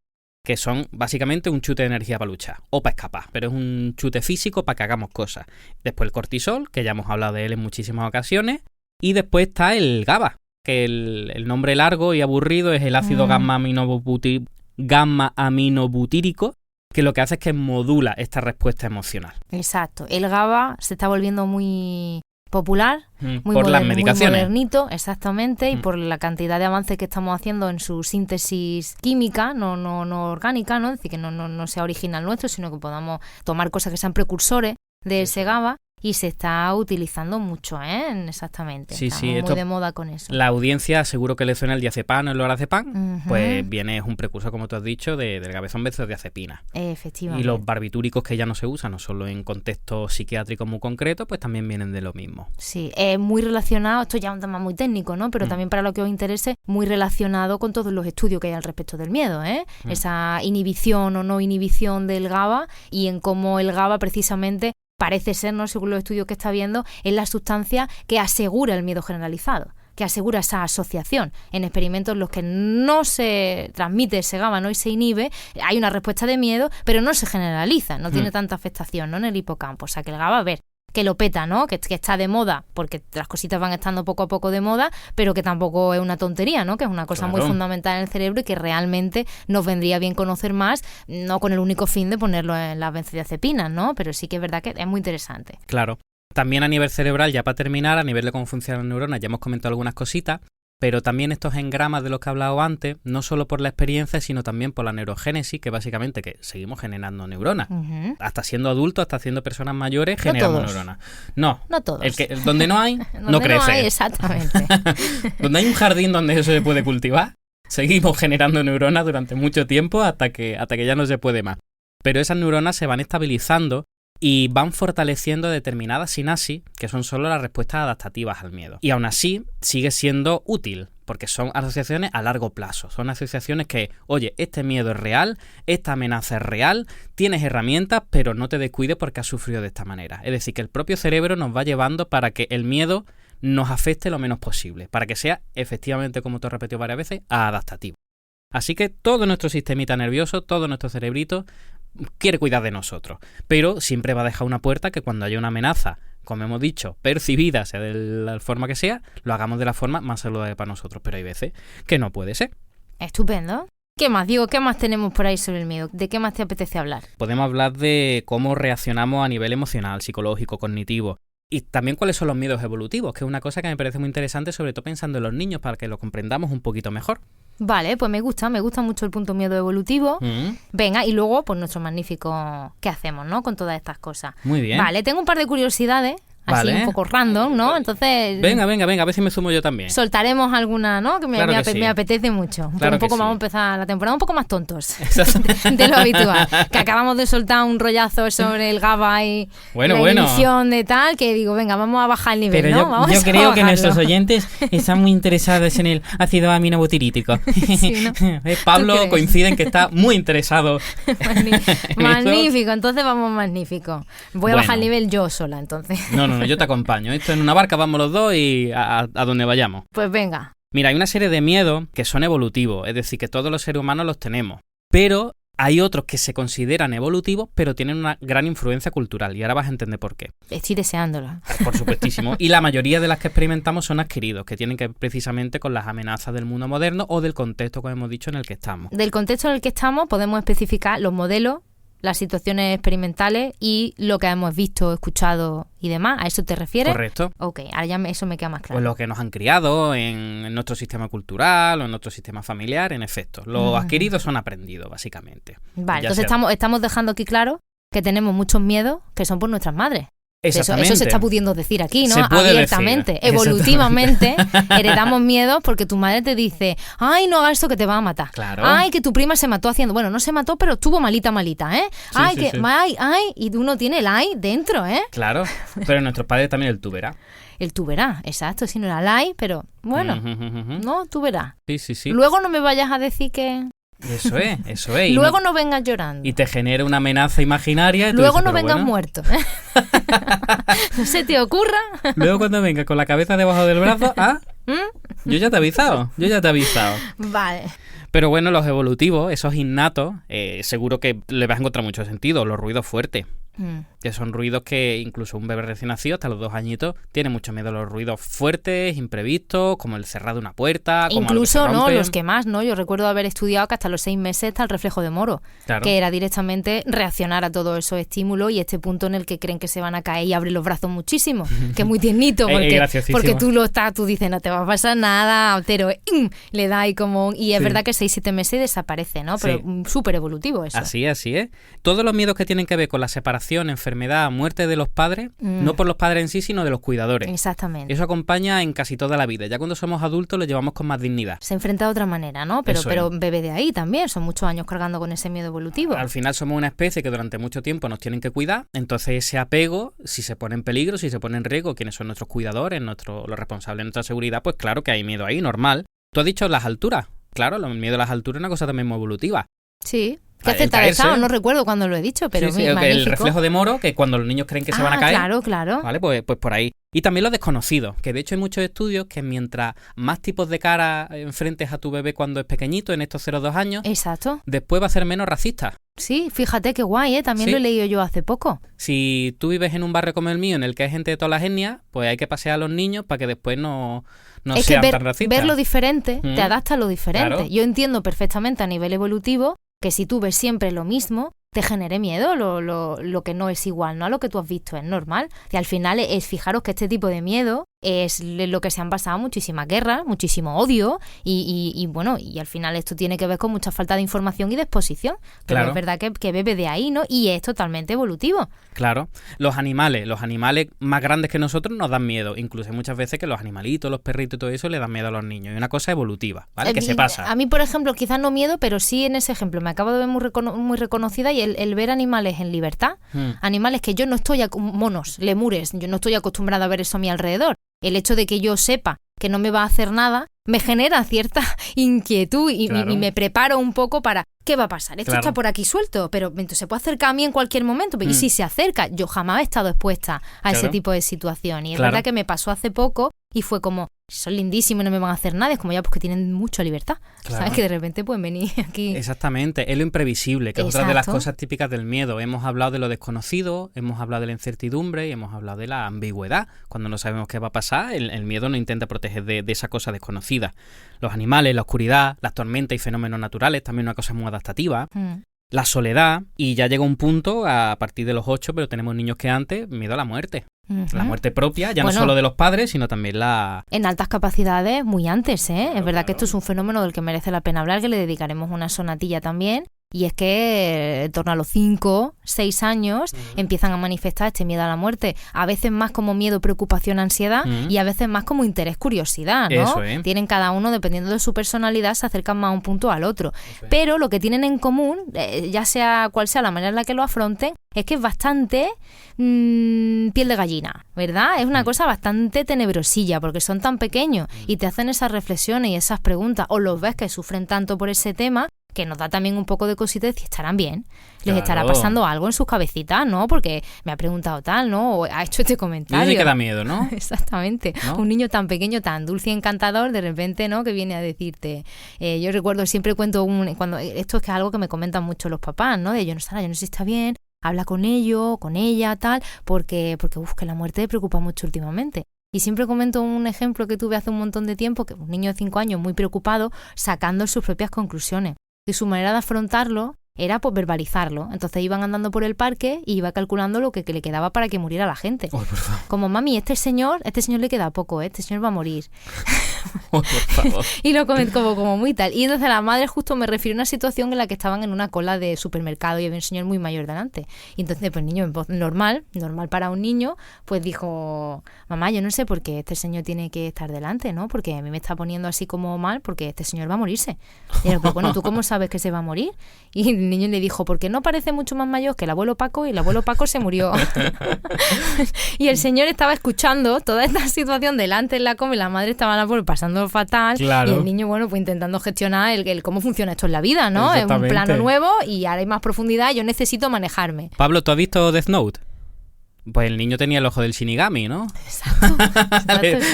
Speaker 2: que son básicamente un chute de energía para luchar o para escapar, pero es un chute físico para que hagamos cosas. Después el cortisol, que ya hemos hablado de él en muchísimas ocasiones, y después está el GABA, que el nombre largo y aburrido es el ácido gamma-aminobutírico, que lo que hace es que modula esta respuesta emocional.
Speaker 3: Exacto. El GABA se está volviendo muy popular, muy
Speaker 2: por las medicaciones.
Speaker 3: Muy modernito, exactamente, y por la cantidad de avances que estamos haciendo en su síntesis química, no orgánica, ¿no? Es decir, que no sea original nuestro, sino que podamos tomar cosas que sean precursores de ese GABA. Y se está utilizando mucho, exactamente.
Speaker 2: Sí,
Speaker 3: Estamos muy de moda con eso.
Speaker 2: La audiencia seguro que le suena el diazepam o el lorazepam, pues es un precursor, como tú has dicho, del gabezón benzodiazepina.
Speaker 3: Efectivamente.
Speaker 2: Y los barbitúricos que ya no se usan, no solo en contextos psiquiátricos muy concretos, pues también vienen de lo mismo.
Speaker 3: Sí, muy relacionado, esto ya es un tema muy técnico, ¿no? Pero también para lo que os interese, muy relacionado con todos los estudios que hay al respecto del miedo, Esa inhibición o no inhibición del GABA y en cómo el GABA precisamente parece ser, ¿no?, según los estudios que está viendo, es la sustancia que asegura el miedo generalizado, que asegura esa asociación. En experimentos en los que no se transmite ese GABA, ¿no?, y se inhibe, hay una respuesta de miedo, pero no se generaliza, no tiene tanta afectación, ¿no?, en el hipocampo. O sea, que el GABA, a ver, que lo peta, ¿no?, que está de moda, porque las cositas van estando poco a poco de moda, pero que tampoco es una tontería, ¿no?, que es una cosa muy fundamental en el cerebro y que realmente nos vendría bien conocer más, no con el único fin de ponerlo en las benzodiazepinas, ¿no?, pero sí que es verdad que es muy interesante.
Speaker 2: Claro. También a nivel cerebral, ya para terminar, a nivel de cómo funcionan las neuronas, ya hemos comentado algunas cositas, pero también estos engramas de los que he hablado antes, no solo por la experiencia, sino también por la neurogénesis, que básicamente que seguimos generando neuronas. Hasta siendo adultos, hasta siendo personas mayores, generamos neuronas. No todos. Donde no hay, no crece.
Speaker 3: No hay, exactamente.
Speaker 2: Donde hay un jardín donde eso se puede cultivar, seguimos generando neuronas durante mucho tiempo hasta que ya no se puede más. Pero esas neuronas se van estabilizando y van fortaleciendo determinadas sinapsis que son solo las respuestas adaptativas al miedo. Y aún así sigue siendo útil, porque son asociaciones a largo plazo. Son asociaciones que, oye, este miedo es real, esta amenaza es real, tienes herramientas, pero no te descuides porque has sufrido de esta manera. Es decir, que el propio cerebro nos va llevando para que el miedo nos afecte lo menos posible, para que sea efectivamente, como te he repetido varias veces, adaptativo. Así que todo nuestro sistemita nervioso, todo nuestro cerebrito quiere cuidar de nosotros, pero siempre va a dejar una puerta que cuando haya una amenaza, como hemos dicho, percibida, sea de la forma que sea, lo hagamos de la forma más saludable para nosotros, pero hay veces que no puede ser.
Speaker 3: Estupendo. ¿Qué más, Diego? ¿Qué más tenemos por ahí sobre el miedo? ¿De qué más te apetece hablar?
Speaker 2: Podemos hablar de cómo reaccionamos a nivel emocional, psicológico, cognitivo. Y también cuáles son los miedos evolutivos, que es una cosa que me parece muy interesante, sobre todo pensando en los niños, para que lo comprendamos un poquito mejor.
Speaker 3: Vale, pues me gusta mucho el punto miedo evolutivo. Venga, y luego, pues nuestro magnífico ¿qué hacemos, no?, con todas estas cosas.
Speaker 2: Muy bien.
Speaker 3: Vale, tengo un par de curiosidades, así un poco random, ¿no? Entonces...
Speaker 2: Venga, a ver si me sumo yo también.
Speaker 3: Soltaremos alguna, ¿no?, que me apetece mucho.
Speaker 2: Claro
Speaker 3: un poco
Speaker 2: sí.
Speaker 3: Vamos a empezar la temporada un poco más tontos de lo habitual. Que acabamos de soltar un rollazo sobre el GABA y la inhibición de tal, que digo, venga, vamos a bajar el nivel,
Speaker 4: pero
Speaker 3: ¿no?
Speaker 4: yo creo que nuestros oyentes están muy interesados en el ácido aminobutírico.
Speaker 3: Sí, ¿no?
Speaker 2: Pablo coincide en que está muy interesado.
Speaker 3: Magnífico, entonces vamos magnífico. Voy a bajar el nivel yo sola, entonces.
Speaker 2: No, yo te acompaño. Esto en una barca vamos los dos y a donde vayamos.
Speaker 3: Pues venga.
Speaker 2: Mira, hay una serie de miedos que son evolutivos, es decir, que todos los seres humanos los tenemos, pero hay otros que se consideran evolutivos, pero tienen una gran influencia cultural, y ahora vas a entender por qué.
Speaker 3: Estoy deseándolo.
Speaker 2: Por supuestísimo. Y la mayoría de las que experimentamos son adquiridos, que tienen que ver precisamente con las amenazas del mundo moderno o del contexto, como hemos dicho, en el que estamos.
Speaker 3: Del contexto en el que estamos podemos especificar los modelos las situaciones experimentales y lo que hemos visto, escuchado y demás. ¿A eso te refieres?
Speaker 2: Correcto.
Speaker 3: Ok, ahora ya eso me queda más claro.
Speaker 2: Pues lo que nos han criado en nuestro sistema cultural o en nuestro sistema familiar, en efecto. Los adquiridos son aprendidos, básicamente.
Speaker 3: Vale,
Speaker 2: Ya
Speaker 3: entonces estamos dejando aquí claro que tenemos muchos miedos que son por nuestras madres. Eso se está pudiendo decir aquí, ¿no?
Speaker 2: Se puede
Speaker 3: abiertamente,
Speaker 2: decir.
Speaker 3: Evolutivamente, heredamos miedos porque tu madre te dice, ay, no hagas esto que te va a matar.
Speaker 2: Claro.
Speaker 3: Ay, que tu prima se mató haciendo... Bueno, no se mató, pero estuvo malita, ¿eh?
Speaker 2: Sí.
Speaker 3: Ay, y uno tiene el ay dentro, ¿eh?
Speaker 2: Claro, pero nuestros padres también el tú verás.
Speaker 3: El tú verás, exacto, si no era el ay, pero bueno, no, tú verás.
Speaker 2: Sí.
Speaker 3: Luego no me vayas a decir que...
Speaker 2: Eso es.
Speaker 3: Luego no vengas llorando.
Speaker 2: Y te genera una amenaza imaginaria. Y tú
Speaker 3: Luego
Speaker 2: dices,
Speaker 3: no
Speaker 2: pero
Speaker 3: vengas
Speaker 2: bueno.
Speaker 3: muerto. No se te ocurra.
Speaker 2: Luego cuando vengas con la cabeza debajo del brazo, yo ya te he avisado.
Speaker 3: Vale.
Speaker 2: Pero bueno, los evolutivos, esos innatos, seguro que le vas a encontrar mucho sentido. Los ruidos fuertes. Que son ruidos que incluso un bebé recién nacido, hasta los 2 añitos, tiene mucho miedo a los ruidos fuertes, imprevistos, como el cerrar de una puerta, como
Speaker 3: incluso,
Speaker 2: algo que se rompe.
Speaker 3: los que más, ¿no? Yo recuerdo haber estudiado que hasta los 6 meses está el reflejo de Moro,
Speaker 2: Claro.
Speaker 3: que era directamente reaccionar a todos esos estímulos y este punto en el que creen que se van a caer y abren los brazos muchísimo, que es muy tiernito, porque tú dices, no te va a pasar nada, pero le da ahí como... Y es verdad que 6-7 meses desaparece, ¿no? Pero súper evolutivo eso.
Speaker 2: Así es. Todos los miedos que tienen que ver con la separación, enfermedad, muerte de los padres, no por los padres en sí, sino de los cuidadores.
Speaker 3: Exactamente.
Speaker 2: Eso acompaña en casi toda la vida. Ya cuando somos adultos lo llevamos con más dignidad.
Speaker 3: Se enfrenta de otra manera, ¿no? Pero bebe de ahí también, son muchos años cargando con ese miedo evolutivo.
Speaker 2: Al final somos una especie que durante mucho tiempo nos tienen que cuidar, entonces ese apego, si se pone en peligro, si se pone en riesgo, quienes son nuestros cuidadores, los responsables de nuestra seguridad, pues claro que hay miedo ahí, normal. Tú has dicho las alturas. Claro, el miedo a las alturas es una cosa también muy evolutiva.
Speaker 3: Sí. ¿Qué acertado he estado? No recuerdo cuando lo he dicho, pero
Speaker 2: sí,
Speaker 3: magnífico.
Speaker 2: El reflejo de Moro, que cuando los niños creen que se van a caer.
Speaker 3: Claro.
Speaker 2: Vale, pues por ahí. Y también los desconocidos, que de hecho hay muchos estudios que mientras más tipos de cara enfrentes a tu bebé cuando es pequeñito, en estos 0-2 años,
Speaker 3: exacto,
Speaker 2: después va a ser menos racista.
Speaker 3: Sí, fíjate qué guay, ¿eh? También lo he leído yo hace poco.
Speaker 2: Si tú vives en un barrio como el mío, en el que hay gente de todas las etnias, pues hay que pasear a los niños para que después no sean tan racistas.
Speaker 3: Ver lo diferente te adapta a lo diferente.
Speaker 2: Claro.
Speaker 3: Yo entiendo perfectamente a nivel evolutivo que si tú ves siempre lo mismo, te genere miedo lo que no es igual, ¿no? A lo que tú has visto, es normal. Y al final fijaros que este tipo de miedo es lo que se han basado muchísimas guerras, muchísimo odio y bueno, y al final esto tiene que ver con mucha falta de información y de exposición. Pero
Speaker 2: claro.
Speaker 3: Es verdad que bebe de ahí, ¿no? Y es totalmente evolutivo.
Speaker 2: Claro. Los animales más grandes que nosotros nos dan miedo. Incluso muchas veces que los animalitos, los perritos y todo eso le dan miedo a los niños. Y una cosa evolutiva, ¿vale? Que se pasa.
Speaker 3: A mí, por ejemplo, quizás no miedo, pero sí en ese ejemplo me acabo de ver muy reconocida y el ver animales en libertad, animales que yo no estoy, monos, lemures, yo no estoy acostumbrada a ver eso a mi alrededor. El hecho de que yo sepa que no me va a hacer nada me genera cierta inquietud y me preparo un poco para ¿qué va a pasar? Esto está por aquí suelto, pero se puede acercar a mí en cualquier momento. Pero ¿y si se acerca? Yo jamás he estado expuesta a ese tipo de situación. Y es verdad que me pasó hace poco y fue como, son lindísimos y no me van a hacer nada. Es como ya porque tienen mucha libertad.
Speaker 2: Claro.
Speaker 3: ¿Sabes? Que de repente pueden venir aquí.
Speaker 2: Exactamente, es lo imprevisible, que es otra de las cosas típicas del miedo. Hemos hablado de lo desconocido, hemos hablado de la incertidumbre y hemos hablado de la ambigüedad. Cuando no sabemos qué va a pasar, el miedo nos intenta proteger de esa cosa desconocida. Los animales, la oscuridad, las tormentas y fenómenos naturales, también una cosa muy adaptativa. La soledad, y ya llega un punto a partir de los 8, pero tenemos niños que antes, miedo a la muerte. La muerte propia, ya no solo de los padres, sino también
Speaker 3: en altas capacidades muy antes, ¿eh? Es verdad que esto es un fenómeno del que merece la pena hablar, que le dedicaremos una sonatilla también. Y es que en torno a los 5, 6 años empiezan a manifestar este miedo a la muerte. A veces más como miedo, preocupación, ansiedad y a veces más como interés, curiosidad, ¿no?
Speaker 2: Eso, ¿eh?
Speaker 3: Tienen cada uno, dependiendo de su personalidad, se acercan más a un punto al otro. Pero lo que tienen en común, ya sea cual sea la manera en la que lo afronten, es que es bastante piel de gallina, ¿verdad? Es una cosa bastante tenebrosilla porque son tan pequeños y te hacen esas reflexiones y esas preguntas, o los ves que sufren tanto por ese tema, que nos da también un poco de cosita de si estarán bien, les estará pasando algo en sus cabecitas, ¿no? Porque me ha preguntado tal, ¿no? O ha hecho este comentario.
Speaker 2: Dice que da miedo, ¿no?
Speaker 3: Exactamente. ¿No? Un niño tan pequeño, tan dulce y encantador, de repente, ¿no? Que viene a decirte. Yo recuerdo, siempre cuento cuando esto es que es algo que me comentan mucho los papás, ¿no? De yo no sé si está bien, habla con ellos, con ella, tal, porque que la muerte me preocupa mucho últimamente. Y siempre comento un ejemplo que tuve hace un montón de tiempo, que un niño de 5 años muy preocupado, sacando sus propias conclusiones. Y su manera de afrontarlo era pues verbalizarlo. Entonces iban andando por el parque y iba calculando lo que le quedaba para que muriera la gente.
Speaker 2: Oh, por favor.
Speaker 3: Como, mami, este señor le queda poco, este señor va a morir.
Speaker 2: Oh, por favor.
Speaker 3: Y lo comentó como muy tal. Y entonces la madre justo me refirió a una situación en la que estaban en una cola de supermercado y había un señor muy mayor delante. Y entonces pues el niño en voz normal para un niño, pues dijo, mamá, yo no sé por qué este señor tiene que estar delante, ¿no? Porque a mí me está poniendo así como mal porque este señor va a morirse. Y yo, pues bueno, ¿tú cómo sabes que se va a morir? Y el niño le dijo, porque no parece mucho más mayor que el abuelo Paco y el abuelo Paco se murió. Y el señor estaba escuchando toda esta situación delante en la coma y la madre estaba pasando fatal.
Speaker 2: Claro.
Speaker 3: Y el niño, bueno, pues intentando gestionar el cómo funciona esto en la vida, ¿no? Es un plano nuevo y ahora hay más profundidad, yo necesito manejarme.
Speaker 2: Pablo, ¿tú has visto Death Note? Pues el niño tenía el ojo del Shinigami, ¿no?
Speaker 3: Exacto.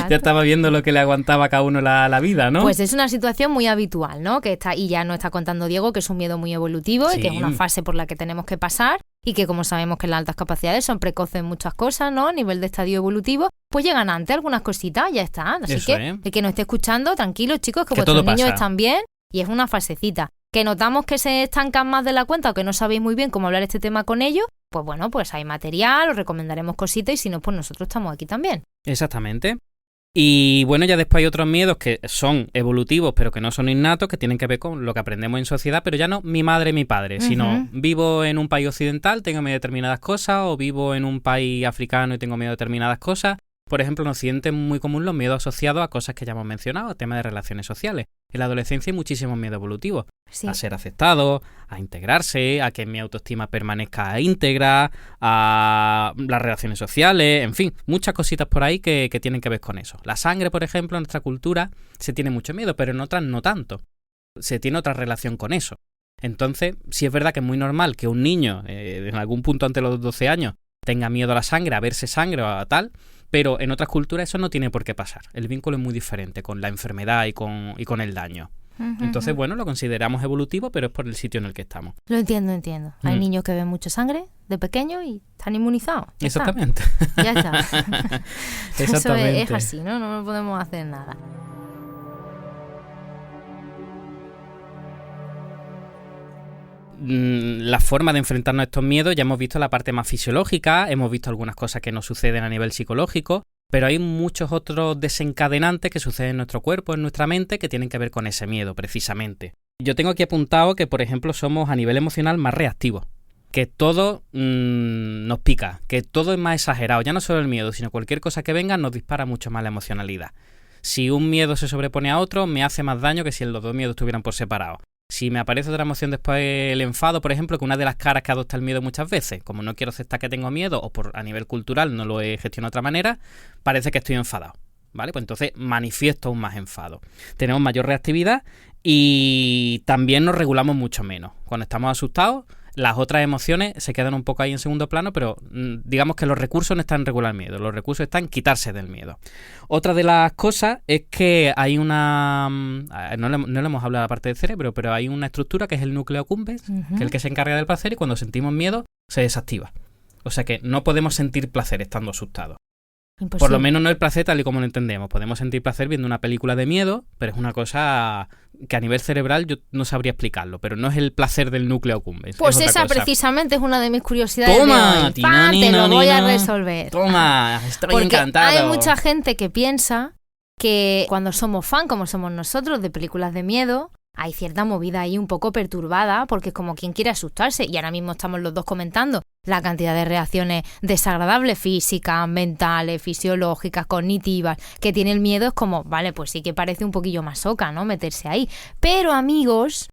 Speaker 2: Ya estaba viendo lo que le aguantaba a cada uno la vida, ¿no?
Speaker 3: Pues es una situación muy habitual, ¿no? Que está, y ya nos está contando Diego que es un miedo muy evolutivo
Speaker 2: Sí.
Speaker 3: y que es una fase por la que tenemos que pasar y que como sabemos que las altas capacidades son precoces en muchas cosas, ¿no? A nivel de estadio evolutivo, pues llegan antes algunas cositas, ya está. Así
Speaker 2: Eso
Speaker 3: que
Speaker 2: es.
Speaker 3: el que nos esté escuchando, tranquilos chicos, que
Speaker 2: Que
Speaker 3: vuestros
Speaker 2: todo
Speaker 3: niños
Speaker 2: pasa.
Speaker 3: están bien y es una fasecita. Que notamos que se estancan más de la cuenta o que no sabéis muy bien cómo hablar este tema con ellos, pues bueno, pues hay material, os recomendaremos cositas y si no, pues nosotros estamos aquí también.
Speaker 2: Exactamente. Y bueno, ya después hay otros miedos que son evolutivos, pero que no son innatos, que tienen que ver con lo que aprendemos en sociedad, pero ya no mi madre, mi padre, sino vivo en un país occidental, tengo miedo de determinadas cosas, o vivo en un país africano y tengo miedo de determinadas cosas. Por ejemplo, en Occidente es muy común los miedos asociados a cosas que ya hemos mencionado, a temas de relaciones sociales. En la adolescencia hay muchísimos miedos evolutivos.
Speaker 3: Sí.
Speaker 2: A ser aceptado, a integrarse, a que mi autoestima permanezca íntegra, a las relaciones sociales, en fin, muchas cositas por ahí que tienen que ver con eso. La sangre, por ejemplo, en nuestra cultura se tiene mucho miedo, pero en otras no tanto. Se tiene otra relación con eso. Entonces, sí es verdad que es muy normal que un niño, en algún punto antes de los 12 años, tenga miedo a la sangre, a verse sangre o a tal, pero en otras culturas eso no tiene por qué pasar. El vínculo es muy diferente con la enfermedad y con el daño. Entonces, bueno, lo consideramos evolutivo, pero es por el sitio en el que estamos.
Speaker 3: Lo entiendo. Hay niños que ven mucha sangre de pequeño y están inmunizados. Ya
Speaker 2: Exactamente.
Speaker 3: está. Ya está. Eso
Speaker 2: Exactamente.
Speaker 3: es así, ¿no? No podemos hacer nada.
Speaker 2: La forma de enfrentarnos a estos miedos, ya hemos visto la parte más fisiológica, hemos visto algunas cosas que nos suceden a nivel psicológico, pero hay muchos otros desencadenantes que suceden en nuestro cuerpo, en nuestra mente, que tienen que ver con ese miedo, precisamente. Yo tengo aquí apuntado que, por ejemplo, somos a nivel emocional más reactivos, que todo nos pica, que todo es más exagerado, ya no solo el miedo, sino cualquier cosa que venga nos dispara mucho más la emocionalidad. Si un miedo se sobrepone a otro, me hace más daño que si los dos miedos estuvieran por separado. Si me aparece otra emoción después el enfado, por ejemplo, que una de las caras que adopta el miedo muchas veces, como no quiero aceptar que tengo miedo o a nivel cultural no lo he gestionado de otra manera, parece que estoy enfadado, ¿vale? Pues entonces manifiesto aún más enfado. Tenemos mayor reactividad y también nos regulamos mucho menos. Cuando estamos asustados, las otras emociones se quedan un poco ahí en segundo plano, pero digamos que los recursos no están en regular el miedo, los recursos están en quitarse del miedo. Otra de las cosas es que hay una... No le hemos hablado de la parte del cerebro, pero hay una estructura que es el núcleo accumbens, que es el que se encarga del placer y cuando sentimos miedo se desactiva. O sea que no podemos sentir placer estando asustados.
Speaker 3: Imposible.
Speaker 2: Por lo menos no el placer tal y como lo entendemos. Podemos sentir placer viendo una película de miedo, pero es una cosa que a nivel cerebral yo no sabría explicarlo, pero no es el placer del núcleo accumbens.
Speaker 3: Pues
Speaker 2: es otra
Speaker 3: esa
Speaker 2: cosa.
Speaker 3: precisamente es una de mis curiosidades.
Speaker 2: ¡Toma!
Speaker 3: de hoy.
Speaker 2: Tino,
Speaker 3: ¡Pam! Te
Speaker 2: nino,
Speaker 3: lo voy a
Speaker 2: nino.
Speaker 3: resolver.
Speaker 2: Toma, estoy
Speaker 3: Porque
Speaker 2: encantado.
Speaker 3: hay mucha gente que piensa que cuando somos fan, como somos nosotros, de películas de miedo, hay cierta movida ahí un poco perturbada, porque es como quien quiere asustarse. Y ahora mismo estamos los dos comentando la cantidad de reacciones desagradables físicas, mentales, fisiológicas, cognitivas, que tiene el miedo. Es como, vale, pues sí que parece un poquillo masoca, ¿no? Meterse ahí. Pero, amigos,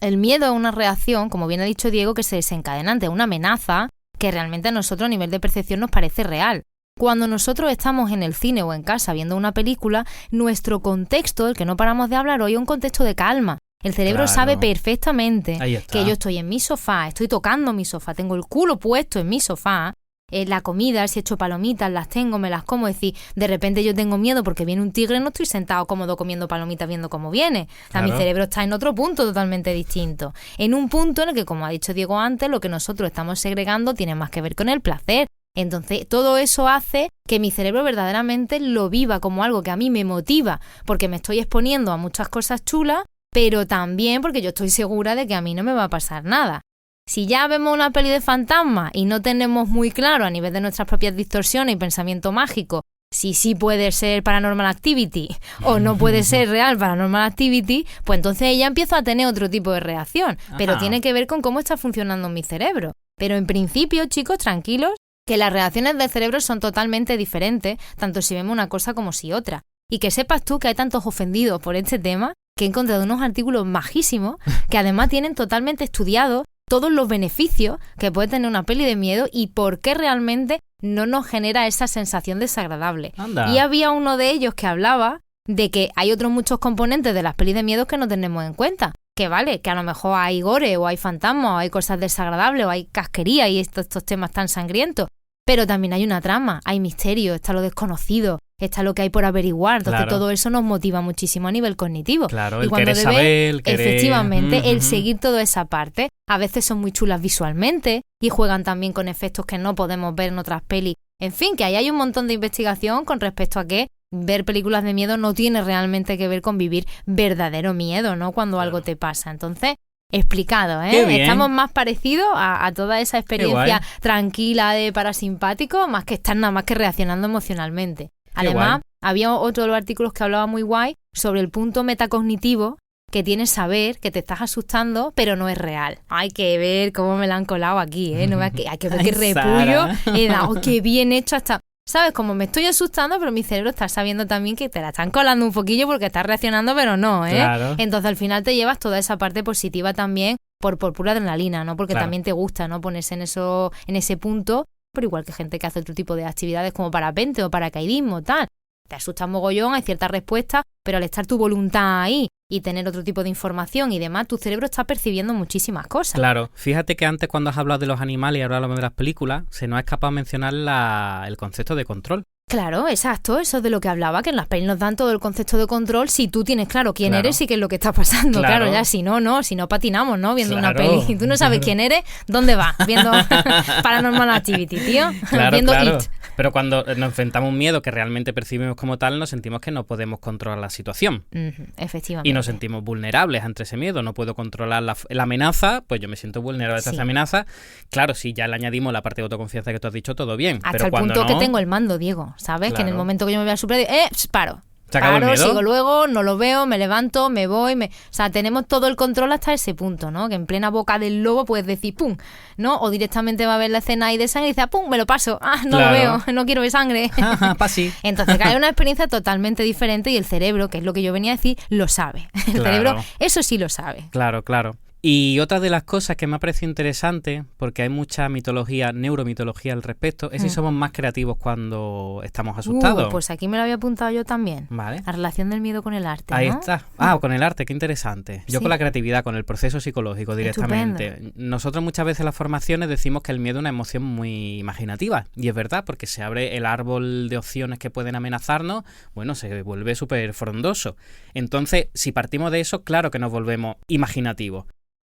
Speaker 3: el miedo es una reacción, como bien ha dicho Diego, que se desencadena ante una amenaza que realmente a nosotros a nivel de percepción nos parece real. Cuando nosotros estamos en el cine o en casa viendo una película, nuestro contexto, el que no paramos de hablar hoy, es un contexto de calma. El cerebro
Speaker 2: Claro.
Speaker 3: sabe perfectamente
Speaker 2: Ahí está.
Speaker 3: que yo estoy en mi sofá, estoy tocando mi sofá, tengo el culo puesto en mi sofá, la comida, si he hecho palomitas, las tengo, me las como. Es decir, de repente yo tengo miedo porque viene un tigre, no estoy sentado cómodo comiendo palomitas viendo cómo viene. O sea,
Speaker 2: Claro.
Speaker 3: mi cerebro está en otro punto totalmente distinto. En un punto en el que, como ha dicho Diego antes, lo que nosotros estamos segregando tiene más que ver con el placer. Entonces, todo eso hace que mi cerebro verdaderamente lo viva como algo que a mí me motiva, porque me estoy exponiendo a muchas cosas chulas, pero también porque yo estoy segura de que a mí no me va a pasar nada. Si ya vemos una peli de fantasmas y no tenemos muy claro a nivel de nuestras propias distorsiones y pensamiento mágico si sí puede ser Paranormal Activity o no puede ser real Paranormal Activity, pues entonces ella empieza a tener otro tipo de reacción. Pero tiene que ver con cómo está funcionando mi cerebro. Pero en principio, chicos, tranquilos, que las reacciones del cerebro son totalmente diferentes, tanto si vemos una cosa como si otra. Y que sepas tú que hay tantos ofendidos por este tema que he encontrado unos artículos majísimos que además tienen totalmente estudiados todos los beneficios que puede tener una peli de miedo y por qué realmente no nos genera esa sensación desagradable.
Speaker 2: Anda.
Speaker 3: Y había uno de ellos que hablaba de que hay otros muchos componentes de las pelis de miedo que no tenemos en cuenta. Que vale, que a lo mejor hay gore o hay fantasmas o hay cosas desagradables o hay casquería y estos temas tan sangrientos. Pero también hay una trama, hay misterio, está lo desconocido, está lo que hay por averiguar. Entonces todo eso nos motiva muchísimo a nivel cognitivo.
Speaker 2: Claro,
Speaker 3: y
Speaker 2: el
Speaker 3: cuando
Speaker 2: querer saber, el querer...
Speaker 3: efectivamente, el seguir toda esa parte, a veces son muy chulas visualmente y juegan también con efectos que no podemos ver en otras pelis. En fin, que ahí hay un montón de investigación con respecto a que ver películas de miedo no tiene realmente que ver con vivir verdadero miedo, ¿no? Cuando algo te pasa. Entonces, explicado, ¿eh?
Speaker 2: Qué bien.
Speaker 3: Estamos más parecidos a toda esa experiencia
Speaker 2: guay.
Speaker 3: tranquila de parasimpático, más que estar nada más que reaccionando emocionalmente. Además, había otro de los artículos que hablaba muy guay sobre el punto metacognitivo que tienes saber que te estás asustando, pero no es real. Hay que ver cómo me la han colado aquí, ¿eh? No, hay que ver qué repullo he dado, qué bien hecho hasta... ¿Sabes? Como me estoy asustando, pero mi cerebro está sabiendo también que te la están colando un poquillo porque estás reaccionando, pero no, ¿eh?
Speaker 2: Claro.
Speaker 3: Entonces al final te llevas toda esa parte positiva también por pura adrenalina, ¿no? Porque también te gusta, ¿no? Ponerse en ese punto, pero igual que gente que hace otro tipo de actividades como parapente o paracaidismo, tal. Te asustas mogollón, hay ciertas respuestas, pero al estar tu voluntad ahí y tener otro tipo de información y demás, tu cerebro está percibiendo muchísimas cosas.
Speaker 2: Claro, fíjate que antes cuando has hablado de los animales y ahora hablamos de las películas, se nos ha escapado mencionar el concepto de control.
Speaker 3: Claro, exacto, eso es de lo que hablaba, que en las pelis nos dan todo el concepto de control si tú tienes claro quién eres y qué es lo que está pasando. Claro, ya si no patinamos, ¿no? Viendo una peli y tú no sabes quién eres, ¿dónde vas? Viendo Paranormal Activity, tío. Viendo It.
Speaker 2: Pero cuando nos enfrentamos a un miedo que realmente percibimos como tal, nos sentimos que no podemos controlar la situación.
Speaker 3: Efectivamente.
Speaker 2: Y nos sentimos vulnerables ante ese miedo. No puedo controlar la amenaza, pues yo me siento vulnerable ante esa amenaza. Claro, si ya le añadimos la parte de autoconfianza que tú has dicho, todo bien.
Speaker 3: Hasta
Speaker 2: pero
Speaker 3: el
Speaker 2: cuando
Speaker 3: punto
Speaker 2: no,
Speaker 3: que tengo el mando, Diego, ¿sabes?
Speaker 2: Claro.
Speaker 3: Que en el momento que yo me vea superar, paro.
Speaker 2: ¿Se acabó el miedo?
Speaker 3: Sigo luego, no lo veo, me levanto, me voy. O sea, tenemos todo el control hasta ese punto, ¿no? Que en plena boca del lobo puedes decir ¡pum! ¿No? O directamente va a ver la escena ahí de sangre y dice ¡pum! Me lo paso. No lo veo, no quiero ver sangre.
Speaker 2: Pasi.
Speaker 3: Entonces, hay una experiencia totalmente diferente y el cerebro, que es lo que yo venía a decir, lo sabe. El cerebro, eso sí lo sabe.
Speaker 2: Claro. Y otra de las cosas que me ha parecido interesante, porque hay mucha mitología, neuromitología al respecto, es si somos más creativos cuando estamos asustados.
Speaker 3: Pues aquí me lo había apuntado yo también.
Speaker 2: Vale.
Speaker 3: La relación del miedo con el arte,
Speaker 2: Ahí
Speaker 3: ¿no?
Speaker 2: está. Con el arte, qué interesante. Yo con la creatividad, con el proceso psicológico directamente.
Speaker 3: Estupendo.
Speaker 2: Nosotros muchas veces en las formaciones decimos que el miedo es una emoción muy imaginativa. Y es verdad, porque se abre el árbol de opciones que pueden amenazarnos, bueno, se vuelve súper frondoso. Entonces, si partimos de eso, claro que nos volvemos imaginativos.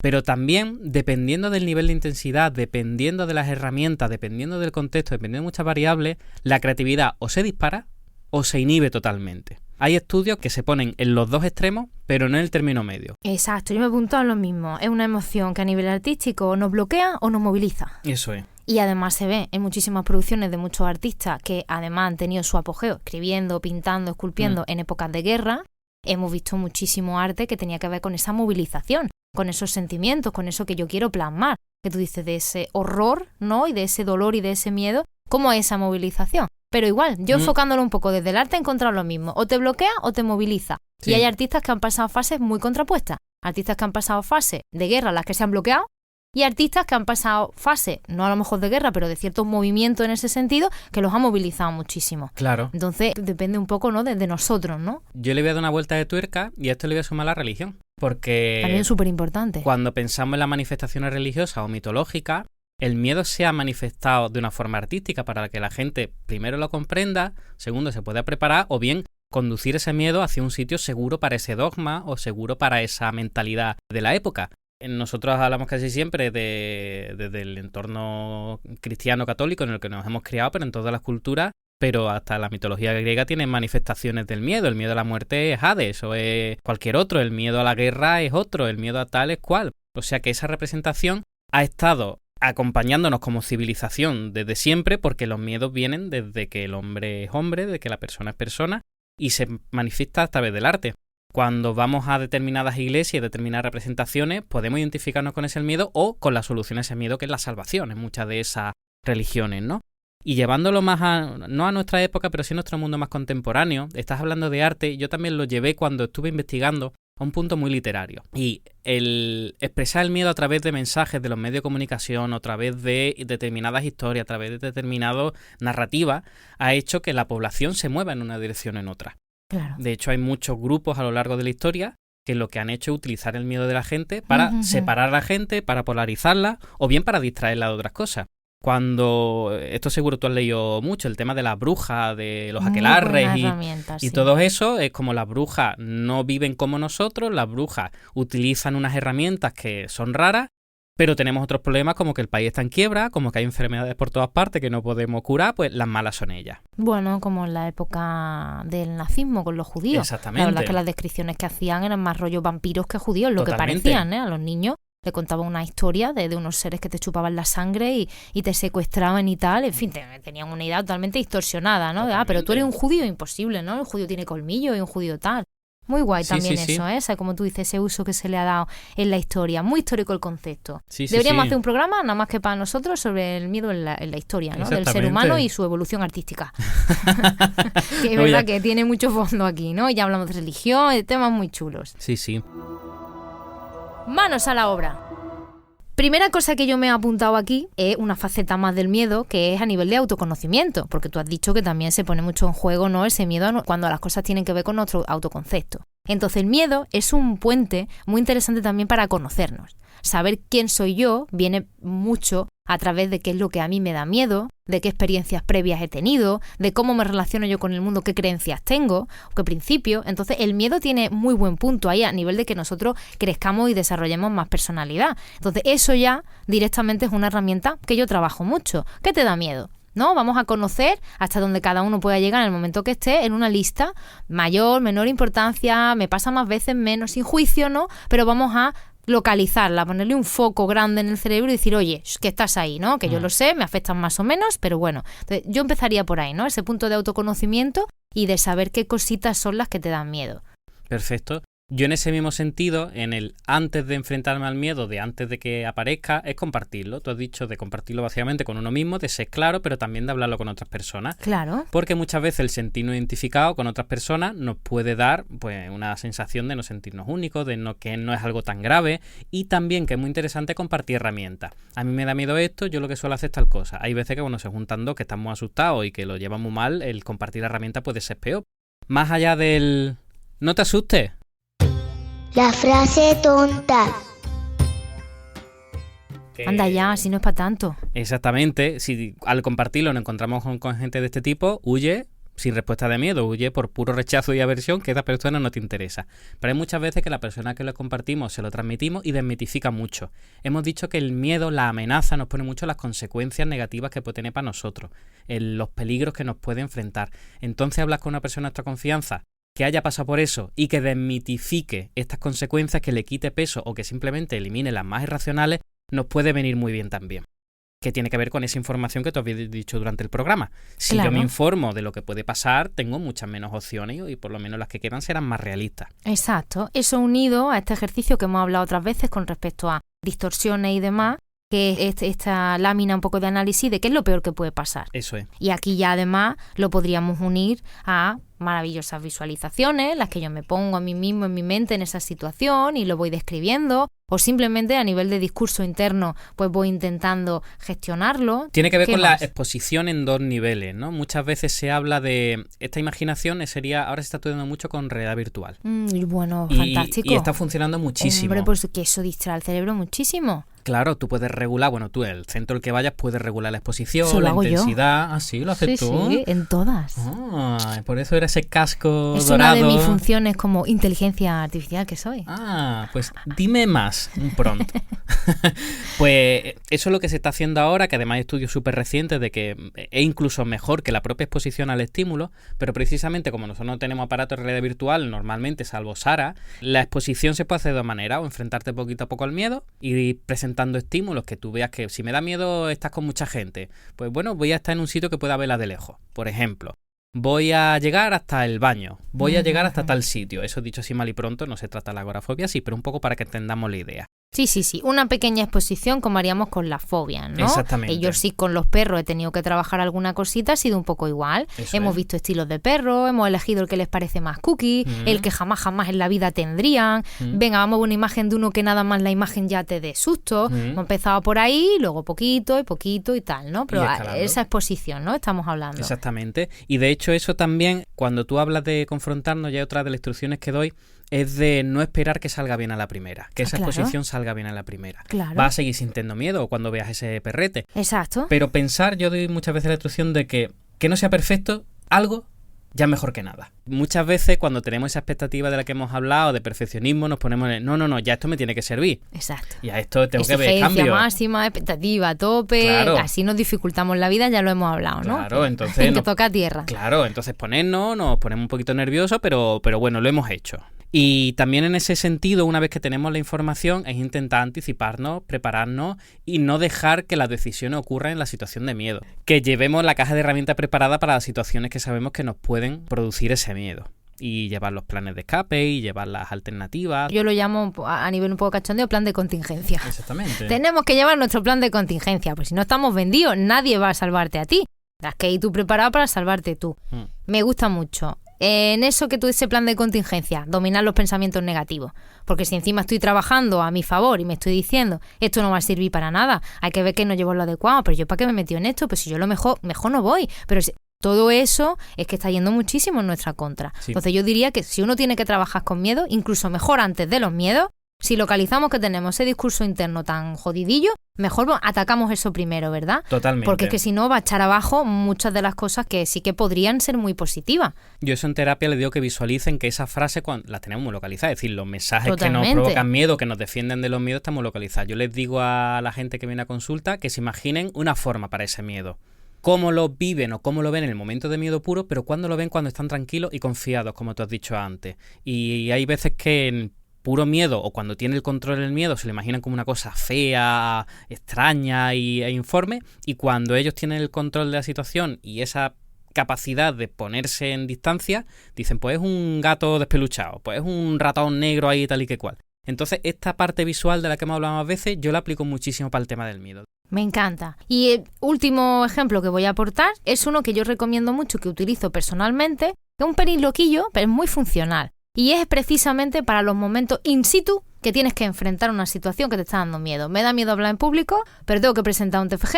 Speaker 2: Pero también, dependiendo del nivel de intensidad, dependiendo de las herramientas, dependiendo del contexto, dependiendo de muchas variables, la creatividad o se dispara o se inhibe totalmente. Hay estudios que se ponen en los dos extremos, pero no en el término medio.
Speaker 3: Exacto, yo me he apuntado a lo mismo. Es una emoción que a nivel artístico nos bloquea o nos moviliza.
Speaker 2: Eso es.
Speaker 3: Y además se ve en muchísimas producciones de muchos artistas que además han tenido su apogeo escribiendo, pintando, esculpiendo en épocas de guerra. Hemos visto muchísimo arte que tenía que ver con esa movilización, con esos sentimientos, con eso que yo quiero plasmar, que tú dices de ese horror, ¿no? Y de ese dolor y de ese miedo, como esa movilización. Pero igual, yo enfocándolo un poco desde el arte he encontrado lo mismo, o te bloquea o te moviliza. Sí. Y hay artistas que han pasado fases muy contrapuestas, artistas que han pasado fases de guerra, las que se han bloqueado, y artistas que han pasado fases, no a lo mejor de guerra, pero de ciertos movimientos en ese sentido, que los han movilizado muchísimo.
Speaker 2: Claro.
Speaker 3: Entonces, depende un poco, ¿no? de nosotros, ¿no?
Speaker 2: Yo le voy a dar una vuelta de tuerca y a esto le voy a sumar la religión. Porque
Speaker 3: también es súper importante.
Speaker 2: Cuando pensamos en las manifestaciones religiosas o mitológicas, el miedo se ha manifestado de una forma artística para que la gente primero lo comprenda, segundo se pueda preparar o bien conducir ese miedo hacia un sitio seguro para ese dogma o seguro para esa mentalidad de la época. Nosotros hablamos casi siempre desde el entorno cristiano católico en el que nos hemos criado, pero en todas las culturas pero hasta la mitología griega tiene manifestaciones del miedo. El miedo a la muerte es Hades o es cualquier otro, el miedo a la guerra es otro, el miedo a tal es cual. O sea que esa representación ha estado acompañándonos como civilización desde siempre, porque los miedos vienen desde que el hombre es hombre, desde que la persona es persona, y se manifiesta a través del arte. Cuando vamos a determinadas iglesias y determinadas representaciones, podemos identificarnos con ese miedo o con la solución a ese miedo, que es la salvación en muchas de esas religiones, ¿no? Y llevándolo más no a nuestra época, pero sí a nuestro mundo más contemporáneo, estás hablando de arte, yo también lo llevé cuando estuve investigando a un punto muy literario. Y el expresar el miedo a través de mensajes de los medios de comunicación, a través de determinadas historias, a través de determinadas narrativas, ha hecho que la población se mueva en una dirección o en otra.
Speaker 3: Claro.
Speaker 2: De hecho, hay muchos grupos a lo largo de la historia que lo que han hecho es utilizar el miedo de la gente para separar a la gente, para polarizarla o bien para distraerla de otras cosas. Cuando, esto seguro tú has leído mucho, el tema de las brujas, de los aquelarres y
Speaker 3: sí.
Speaker 2: todo eso, es como las brujas no viven como nosotros, las brujas utilizan unas herramientas que son raras, pero tenemos otros problemas como que el país está en quiebra, como que hay enfermedades por todas partes que no podemos curar, pues las malas son ellas.
Speaker 3: Bueno, como en la época del nazismo con los judíos.
Speaker 2: Exactamente.
Speaker 3: La verdad es que las descripciones que hacían eran más rollo vampiros que judíos, lo
Speaker 2: Totalmente.
Speaker 3: que parecían, a los niños. Le contaban una historia de unos seres que te chupaban la sangre y te secuestraban y tal. En fin, tenían una idea totalmente distorsionada, ¿no?
Speaker 2: Totalmente.
Speaker 3: Pero tú eres un judío, imposible, ¿no? El judío tiene colmillo y un judío tal. Muy guay también
Speaker 2: sí.
Speaker 3: eso, ¿eh? O sea, como tú dices, ese uso que se le ha dado en la historia. Muy histórico el concepto.
Speaker 2: Sí,
Speaker 3: Deberíamos
Speaker 2: sí.
Speaker 3: hacer un programa, nada más que para nosotros, sobre el miedo en la historia, ¿no? Del ser
Speaker 2: Exactamente.
Speaker 3: humano y su evolución artística. Que es verdad que tiene mucho fondo aquí, ¿no? Ya hablamos de religión, de temas muy chulos.
Speaker 2: Sí.
Speaker 3: Manos a la obra. Primera cosa que yo me he apuntado aquí es una faceta más del miedo, que es a nivel de autoconocimiento, porque tú has dicho que también se pone mucho en juego, ¿no? Ese miedo cuando las cosas tienen que ver con nuestro autoconcepto. Entonces el miedo es un puente muy interesante también para conocernos. Saber quién soy yo viene mucho a través de qué es lo que a mí me da miedo, de qué experiencias previas he tenido, de cómo me relaciono yo con el mundo, qué creencias tengo, qué principios. Entonces el miedo tiene muy buen punto ahí a nivel de que nosotros crezcamos y desarrollemos más personalidad. Entonces eso ya directamente es una herramienta que yo trabajo mucho. ¿Qué te da miedo? ¿No? Vamos a conocer hasta donde cada uno pueda llegar en el momento que esté en una lista, mayor, menor importancia, me pasa más veces, menos, sin juicio, ¿no? Pero vamos a localizarla, ponerle un foco grande en el cerebro y decir, oye, que estás ahí, ¿no? Que yo lo sé, me afectan más o menos, pero bueno. Entonces, yo empezaría por ahí, ¿no? Ese punto de autoconocimiento y de saber qué cositas son las que te dan miedo.
Speaker 2: Perfecto. Yo en ese mismo sentido, en el antes de enfrentarme al miedo, de antes de que aparezca, es compartirlo. Tú has dicho de compartirlo básicamente con uno mismo, de ser claro, pero también de hablarlo con otras personas.
Speaker 3: Claro.
Speaker 2: Porque muchas veces el sentirnos identificados con otras personas nos puede dar pues una sensación de no sentirnos únicos, de que no es algo tan grave, y también que es muy interesante compartir herramientas. A mí me da miedo esto, yo lo que suelo hacer es tal cosa. Hay veces que cuando se juntan dos que estamos asustados y que lo llevamos mal, el compartir herramientas puede ser peor. Más allá del no te asustes.
Speaker 5: La frase tonta.
Speaker 3: Anda ya, si no es para tanto.
Speaker 2: Exactamente. Si al compartirlo nos encontramos con gente de este tipo, huye sin respuesta de miedo, huye por puro rechazo y aversión que esa persona no te interesa. Pero hay muchas veces que la persona que lo compartimos se lo transmitimos y desmitifica mucho. Hemos dicho que el miedo, la amenaza, nos pone mucho las consecuencias negativas que puede tener para nosotros, los peligros que nos puede enfrentar. Entonces hablas con una persona de nuestra confianza que haya pasado por eso y que desmitifique estas consecuencias, que le quite peso o que simplemente elimine las más irracionales, nos puede venir muy bien también. Que tiene que ver con esa información que tú habías dicho durante el programa. Si
Speaker 3: Claro.
Speaker 2: yo me informo de lo que puede pasar, tengo muchas menos opciones y por lo menos las que quedan serán más realistas.
Speaker 3: Exacto. Eso unido a este ejercicio que hemos hablado otras veces con respecto a distorsiones y demás, que es esta lámina un poco de análisis de qué es lo peor que puede pasar.
Speaker 2: Eso es.
Speaker 3: Y aquí ya además lo podríamos unir a maravillosas visualizaciones, las que yo me pongo a mí mismo en mi mente en esa situación y lo voy describiendo, o simplemente a nivel de discurso interno pues voy intentando gestionarlo.
Speaker 2: Tiene que ver
Speaker 3: ¿Qué
Speaker 2: con
Speaker 3: más?
Speaker 2: la exposición en dos niveles, ¿no? Muchas veces se habla de esta imaginación, sería, ahora se está estudiando mucho con realidad virtual.
Speaker 3: Bueno,
Speaker 2: Y
Speaker 3: fantástico.
Speaker 2: está funcionando muchísimo.
Speaker 3: Hombre, pues que eso distrae el cerebro muchísimo.
Speaker 2: Claro, tú puedes regular, bueno, tú, el centro al que vayas, puedes regular la exposición,
Speaker 3: Eso lo
Speaker 2: la
Speaker 3: hago yo.
Speaker 2: intensidad. Ah, sí, lo haces tú.
Speaker 3: Sí, en todas.
Speaker 2: Ah, por eso era ese casco
Speaker 3: Es
Speaker 2: dorado.
Speaker 3: una de mis funciones como inteligencia artificial que soy.
Speaker 2: Ah, pues dime más pronto. Pues eso es lo que se está haciendo ahora, que además hay estudios súper recientes de que es incluso mejor que la propia exposición al estímulo, pero precisamente como nosotros no tenemos aparatos de realidad virtual normalmente, salvo Sara, la exposición se puede hacer de dos maneras, o enfrentarte poquito a poco al miedo y ir presentando estímulos que tú veas que si me da miedo estás con mucha gente, pues bueno, voy a estar en un sitio que pueda verla de lejos, por ejemplo. Voy a llegar hasta el baño, voy a llegar hasta tal sitio. Eso dicho así mal y pronto, no se trata de la agorafobia, sí, pero un poco para que entendamos la idea.
Speaker 3: Sí. Una pequeña exposición como haríamos con las fobias, ¿no?
Speaker 2: Exactamente.
Speaker 3: Yo sí con los perros he tenido que trabajar alguna cosita, ha sido un poco igual. Hemos visto estilos de perros, hemos elegido el que les parece más cookie, el que jamás en la vida tendrían. Venga, vamos a ver una imagen de uno que nada más la imagen ya te dé susto. Hemos empezado por ahí, luego poquito y tal, ¿no? Pero esa exposición, ¿no? Estamos hablando.
Speaker 2: Exactamente. Y de hecho eso también, cuando tú hablas de confrontarnos, ya otra de las instrucciones que doy es de no esperar que salga bien a la primera, que esa exposición salga bien a la primera.
Speaker 3: Claro.
Speaker 2: Vas a seguir sintiendo miedo cuando veas ese perrete.
Speaker 3: Exacto.
Speaker 2: Pero pensar, yo doy muchas veces la instrucción de que no sea perfecto, algo ya mejor que nada. Muchas veces cuando tenemos esa expectativa de la que hemos hablado, de perfeccionismo, nos ponemos en no, ya esto me tiene que servir.
Speaker 3: Exacto.
Speaker 2: Y a esto tengo que ver cambio.
Speaker 3: Exigencia máxima, expectativa a tope,
Speaker 2: claro.
Speaker 3: Así nos dificultamos la vida, ya lo hemos hablado, ¿no?
Speaker 2: Claro, entonces...
Speaker 3: que toca tierra.
Speaker 2: Claro, entonces nos ponemos un poquito nerviosos, pero bueno, lo hemos hecho. Y también en ese sentido, una vez que tenemos la información, es intentar anticiparnos, prepararnos y no dejar que las decisiones ocurran en la situación de miedo. Que llevemos la caja de herramientas preparada para las situaciones que sabemos que nos pueden producir ese miedo. Y llevar los planes de escape y llevar las alternativas.
Speaker 3: Yo lo llamo a nivel un poco cachondeo plan de contingencia.
Speaker 2: Exactamente.
Speaker 3: Tenemos que llevar nuestro plan de contingencia, pues si no estamos vendidos, nadie va a salvarte a ti. Tendrás que ir tú preparado para salvarte tú. Me gusta mucho. En eso que tú ese plan de contingencia, dominar los pensamientos negativos. Porque si encima estoy trabajando a mi favor y me estoy diciendo, esto no va a servir para nada, hay que ver que no llevo lo adecuado, pero yo ¿para qué me he metido en esto? Pues si yo lo mejor no voy. Pero todo eso es que está yendo muchísimo en nuestra contra. Sí. Entonces yo diría que si uno tiene que trabajar con miedo, incluso mejor antes de los miedos, si localizamos que tenemos ese discurso interno tan jodidillo, mejor atacamos eso primero, ¿verdad?
Speaker 2: Totalmente.
Speaker 3: Porque es que si no va a echar abajo muchas de las cosas que sí que podrían ser muy positivas.
Speaker 2: Yo eso en terapia les digo que visualicen que esa frase las tenemos muy localizadas. Es decir, los mensajes
Speaker 3: Totalmente.
Speaker 2: que nos provocan miedo, que nos defienden de los miedos, estamos localizados. Yo les digo a la gente que viene a consulta que se imaginen una forma para ese miedo. Cómo lo viven o cómo lo ven en el momento de miedo puro, pero cuándo lo ven cuando están tranquilos y confiados, como tú has dicho antes. Y hay veces que en puro miedo o cuando tiene el control del miedo se lo imaginan como una cosa fea, extraña e informe, y cuando ellos tienen el control de la situación y esa capacidad de ponerse en distancia, dicen pues es un gato despeluchado, pues es un ratón negro ahí tal y que cual. Entonces esta parte visual de la que hemos hablado más veces yo la aplico muchísimo para el tema del miedo.
Speaker 3: Me encanta. Y el último ejemplo que voy a aportar es uno que yo recomiendo mucho, que utilizo personalmente, que es un pelín loquillo, pero es muy funcional. Y es precisamente para los momentos in situ que tienes que enfrentar una situación que te está dando miedo. Me da miedo hablar en público, pero tengo que presentar un TFG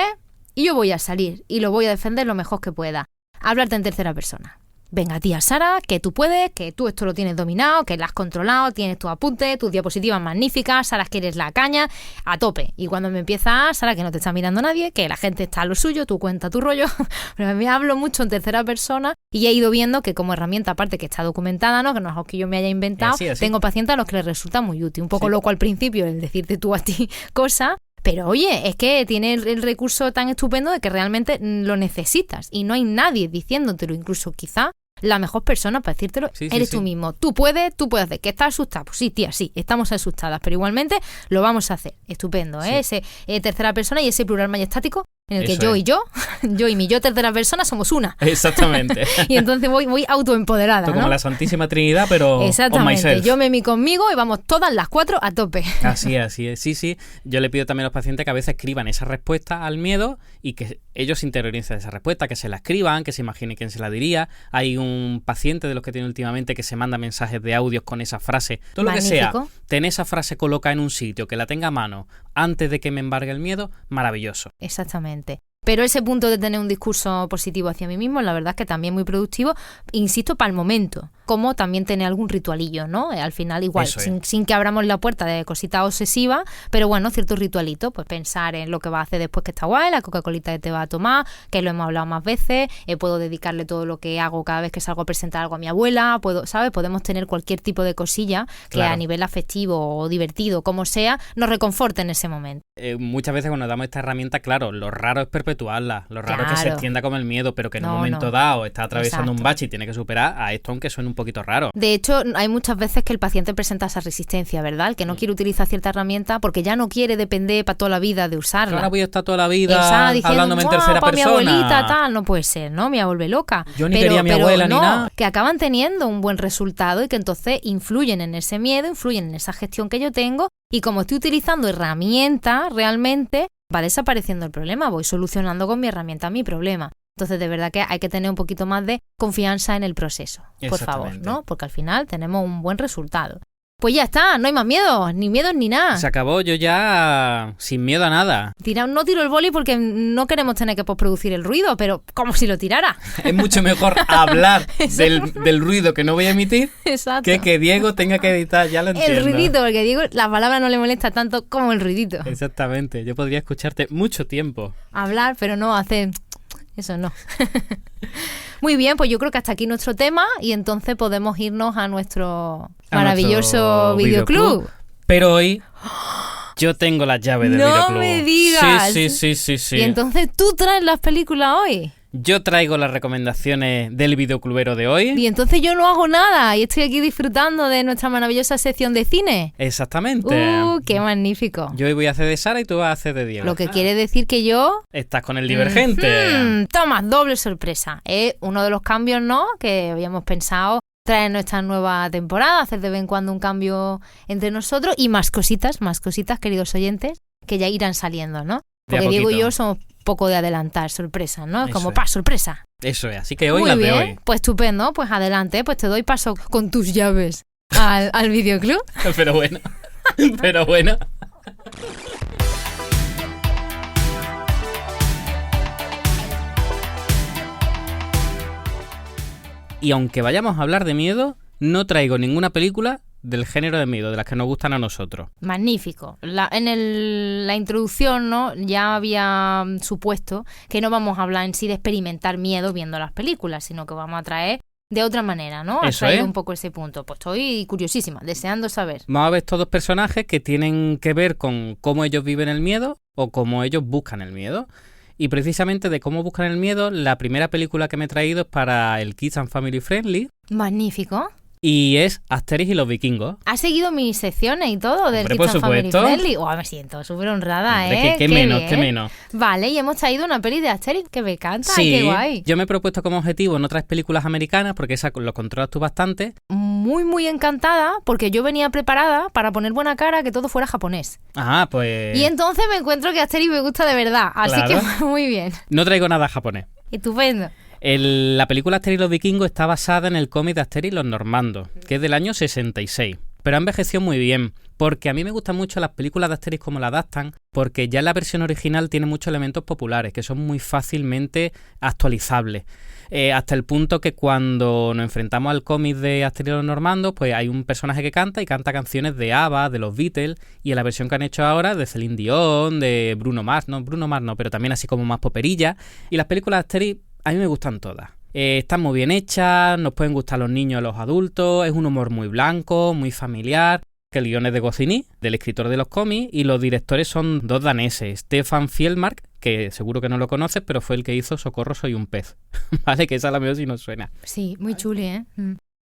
Speaker 3: y yo voy a salir y lo voy a defender lo mejor que pueda. Hablarte en tercera persona. Venga, tía Sara, que tú puedes, que tú esto lo tienes dominado, que lo has controlado, tienes tus apuntes, tus diapositivas magníficas, Sara, que eres la caña, a tope. Y cuando me empieza, Sara, que no te está mirando nadie, que la gente está a lo suyo, tú cuenta tu rollo. Pero me hablo mucho en tercera persona y he ido viendo que como herramienta, aparte que está documentada, ¿no? Que no es algo que yo me haya inventado, así. Tengo pacientes a los que les resulta muy útil. Un poco loco al principio el decirte tú a ti cosas. Pero oye, es que tiene el recurso tan estupendo de que realmente lo necesitas y no hay nadie diciéndotelo, incluso quizá la mejor persona para decírtelo eres tú mismo. Tú puedes hacer. ¿Que estás asustada? Pues sí, tía, sí, estamos asustadas, pero igualmente lo vamos a hacer. Estupendo, ¿eh? Sí. Ese tercera persona y ese plural majestático en el que yo y mi yo tercera persona somos una.
Speaker 2: Exactamente.
Speaker 3: Y entonces voy autoempoderada, ¿no?
Speaker 2: Como la Santísima Trinidad, pero
Speaker 3: exactamente. Yo me conmigo y vamos todas las 4 a tope.
Speaker 2: Así es. Sí. Yo le pido también a los pacientes que a veces escriban esa respuesta al miedo y que ellos interioricen esa respuesta, que se la escriban, que se imaginen quién se la diría. Hay un paciente de los que tiene últimamente que se manda mensajes de audios con esa frase. Todo
Speaker 3: magnífico.
Speaker 2: Lo que sea, tener esa frase colocada en un sitio, que la tenga a mano antes de que me embargue el miedo, maravilloso.
Speaker 3: Exactamente. Pero ese punto de tener un discurso positivo hacia mí mismo, la verdad es que también muy productivo, insisto, para el momento. como también tener algún ritualillo, ¿no? Al final igual,
Speaker 2: Eso es.
Speaker 3: sin que abramos la puerta de cositas obsesivas, pero bueno, ciertos ritualitos, pues pensar en lo que va a hacer después que está guay, la Coca-Colita que te va a tomar, que lo hemos hablado más veces, puedo dedicarle todo lo que hago cada vez que salgo a presentar algo a mi abuela, ¿sabes? Podemos tener cualquier tipo de cosilla que
Speaker 2: Claro.
Speaker 3: a nivel afectivo o divertido, como sea, nos reconforte en ese momento.
Speaker 2: Muchas veces cuando damos esta herramienta, claro, lo raro es perpetuarla, lo raro es que se
Speaker 3: Claro.
Speaker 2: extienda como el miedo, pero que en un
Speaker 3: No,
Speaker 2: momento
Speaker 3: no.
Speaker 2: dado está atravesando un
Speaker 3: Exacto.
Speaker 2: bache y tiene que superar a esto, aunque suene un poquito raro.
Speaker 3: De hecho, hay muchas veces que el paciente presenta esa resistencia, ¿verdad? El que no quiere utilizar cierta herramienta porque ya no quiere depender para toda la vida de usarla.
Speaker 2: Ahora voy a estar toda la vida
Speaker 3: Esa, diciendo,
Speaker 2: hablándome en
Speaker 3: "Buah,
Speaker 2: tercera
Speaker 3: pa'
Speaker 2: persona.
Speaker 3: mi abuelita, tal, no puede ser, ¿no? Me vuelve loca.
Speaker 2: Yo ni quería a mi abuela ni
Speaker 3: no,
Speaker 2: nada.
Speaker 3: que acaban teniendo un buen resultado y que entonces influyen en ese miedo, influyen en esa gestión que yo tengo y como estoy utilizando herramientas, realmente va desapareciendo el problema, voy solucionando con mi herramienta mi problema. Entonces, de verdad que hay que tener un poquito más de confianza en el proceso, por favor,
Speaker 2: Exactamente.
Speaker 3: ¿no? Porque al final tenemos un buen resultado. Pues ya está, no hay más miedos ni nada.
Speaker 2: Se acabó, yo ya sin miedo a nada.
Speaker 3: No tiro el boli porque no queremos tener que postproducir el ruido, pero como si lo tirara.
Speaker 2: Es mucho mejor hablar del ruido que no voy a emitir
Speaker 3: Exacto.
Speaker 2: que Diego tenga que editar, ya lo entiendo.
Speaker 3: El ruidito, porque digo, la palabra no le molesta tanto como el ruidito.
Speaker 2: Exactamente, yo podría escucharte mucho tiempo.
Speaker 3: Hablar, pero no hacer... Eso no. Muy bien, pues yo creo que hasta aquí nuestro tema y entonces podemos irnos a nuestro maravilloso
Speaker 2: nuestro
Speaker 3: videoclub.
Speaker 2: Pero hoy yo tengo las llaves del
Speaker 3: No
Speaker 2: videoclub.
Speaker 3: me digas.
Speaker 2: Sí.
Speaker 3: Y entonces tú traes las películas hoy.
Speaker 2: Yo traigo las recomendaciones del videoclubero de hoy.
Speaker 3: Y entonces yo no hago nada y estoy aquí disfrutando de nuestra maravillosa sección de cine.
Speaker 2: Exactamente.
Speaker 3: ¡Qué magnífico!
Speaker 2: Yo hoy voy a hacer de Sara y tú vas a hacer de Diego.
Speaker 3: Lo que quiere decir que yo...
Speaker 2: Estás con el divergente.
Speaker 3: Toma, doble sorpresa. Es uno de los cambios, ¿no?, que habíamos pensado traer en nuestra nueva temporada, hacer de vez en cuando un cambio entre nosotros y más cositas, queridos oyentes, que ya irán saliendo, ¿no?
Speaker 2: De a
Speaker 3: Porque Diego y
Speaker 2: poquito.
Speaker 3: yo somos poco de adelantar sorpresas, ¿no?
Speaker 2: Eso
Speaker 3: Como
Speaker 2: es.
Speaker 3: sorpresa.
Speaker 2: Eso es, así que hoy
Speaker 3: Muy
Speaker 2: las
Speaker 3: bien,
Speaker 2: de hoy.
Speaker 3: pues estupendo, pues adelante, pues te doy paso con tus llaves al videoclub.
Speaker 2: Pero bueno. Pero bueno. Y aunque vayamos a hablar de miedo, no traigo ninguna película del género de miedo, de las que nos gustan a nosotros.
Speaker 3: Magnífico. La introducción, ¿no?, ya había supuesto que no vamos a hablar en sí de experimentar miedo viendo las películas, sino que vamos a traer de otra manera, ¿no? Has
Speaker 2: Eso
Speaker 3: traído
Speaker 2: es.
Speaker 3: un poco ese punto. Pues estoy curiosísima, deseando saber.
Speaker 2: Vamos a ver estos dos personajes que tienen que ver con cómo ellos viven el miedo o cómo ellos buscan el miedo. Y precisamente de cómo buscan el miedo, la primera película que me he traído es para el Kids and Family Friendly
Speaker 3: Magnífico.
Speaker 2: y es Asterix y los vikingos.
Speaker 3: ¿Has seguido mis secciones y todo del
Speaker 2: Hombre,
Speaker 3: Kids
Speaker 2: por
Speaker 3: and Family
Speaker 2: supuesto.
Speaker 3: Friendly? Me siento súper honrada,
Speaker 2: Hombre,
Speaker 3: ¿eh?
Speaker 2: qué menos, qué menos.
Speaker 3: Vale, y hemos traído una peli de Asterix que me encanta.
Speaker 2: Sí,
Speaker 3: ¡Qué guay!
Speaker 2: yo me he propuesto como objetivo no otras películas americanas porque esa lo controlas tú bastante.
Speaker 3: Muy, muy encantada porque yo venía preparada para poner buena cara que todo fuera japonés.
Speaker 2: Ah, pues
Speaker 3: Y entonces me encuentro que Asterix me gusta de verdad. Así
Speaker 2: Claro.
Speaker 3: que muy bien.
Speaker 2: no traigo nada japonés.
Speaker 3: Estupendo.
Speaker 2: La película Asterix y los vikingos está basada en el cómic de Asterix y los normandos, que es del año 66. Pero ha envejecido muy bien, porque a mí me gustan mucho las películas de Asterix como la adaptan, porque ya en la versión original tiene muchos elementos populares, que son muy fácilmente actualizables. Hasta el punto que cuando nos enfrentamos al cómic de Asterix y los normandos, pues hay un personaje que canta y canta canciones de ABBA, de los Beatles, y en la versión que han hecho ahora de Celine Dion, de Bruno Mars no, pero también así como más poperilla. Y las películas de Asterix a mí me gustan todas. Están muy bien hechas, nos pueden gustar los niños y los adultos, es un humor muy blanco, muy familiar, que el guion es de Goscinny, del escritor de los cómics, y los directores son dos daneses, Stefan Fjeldmark, que seguro que no lo conoces, pero fue el que hizo Socorro, soy un pez, ¿vale? Que esa la veo si no suena.
Speaker 3: Sí, muy chuli, ¿eh?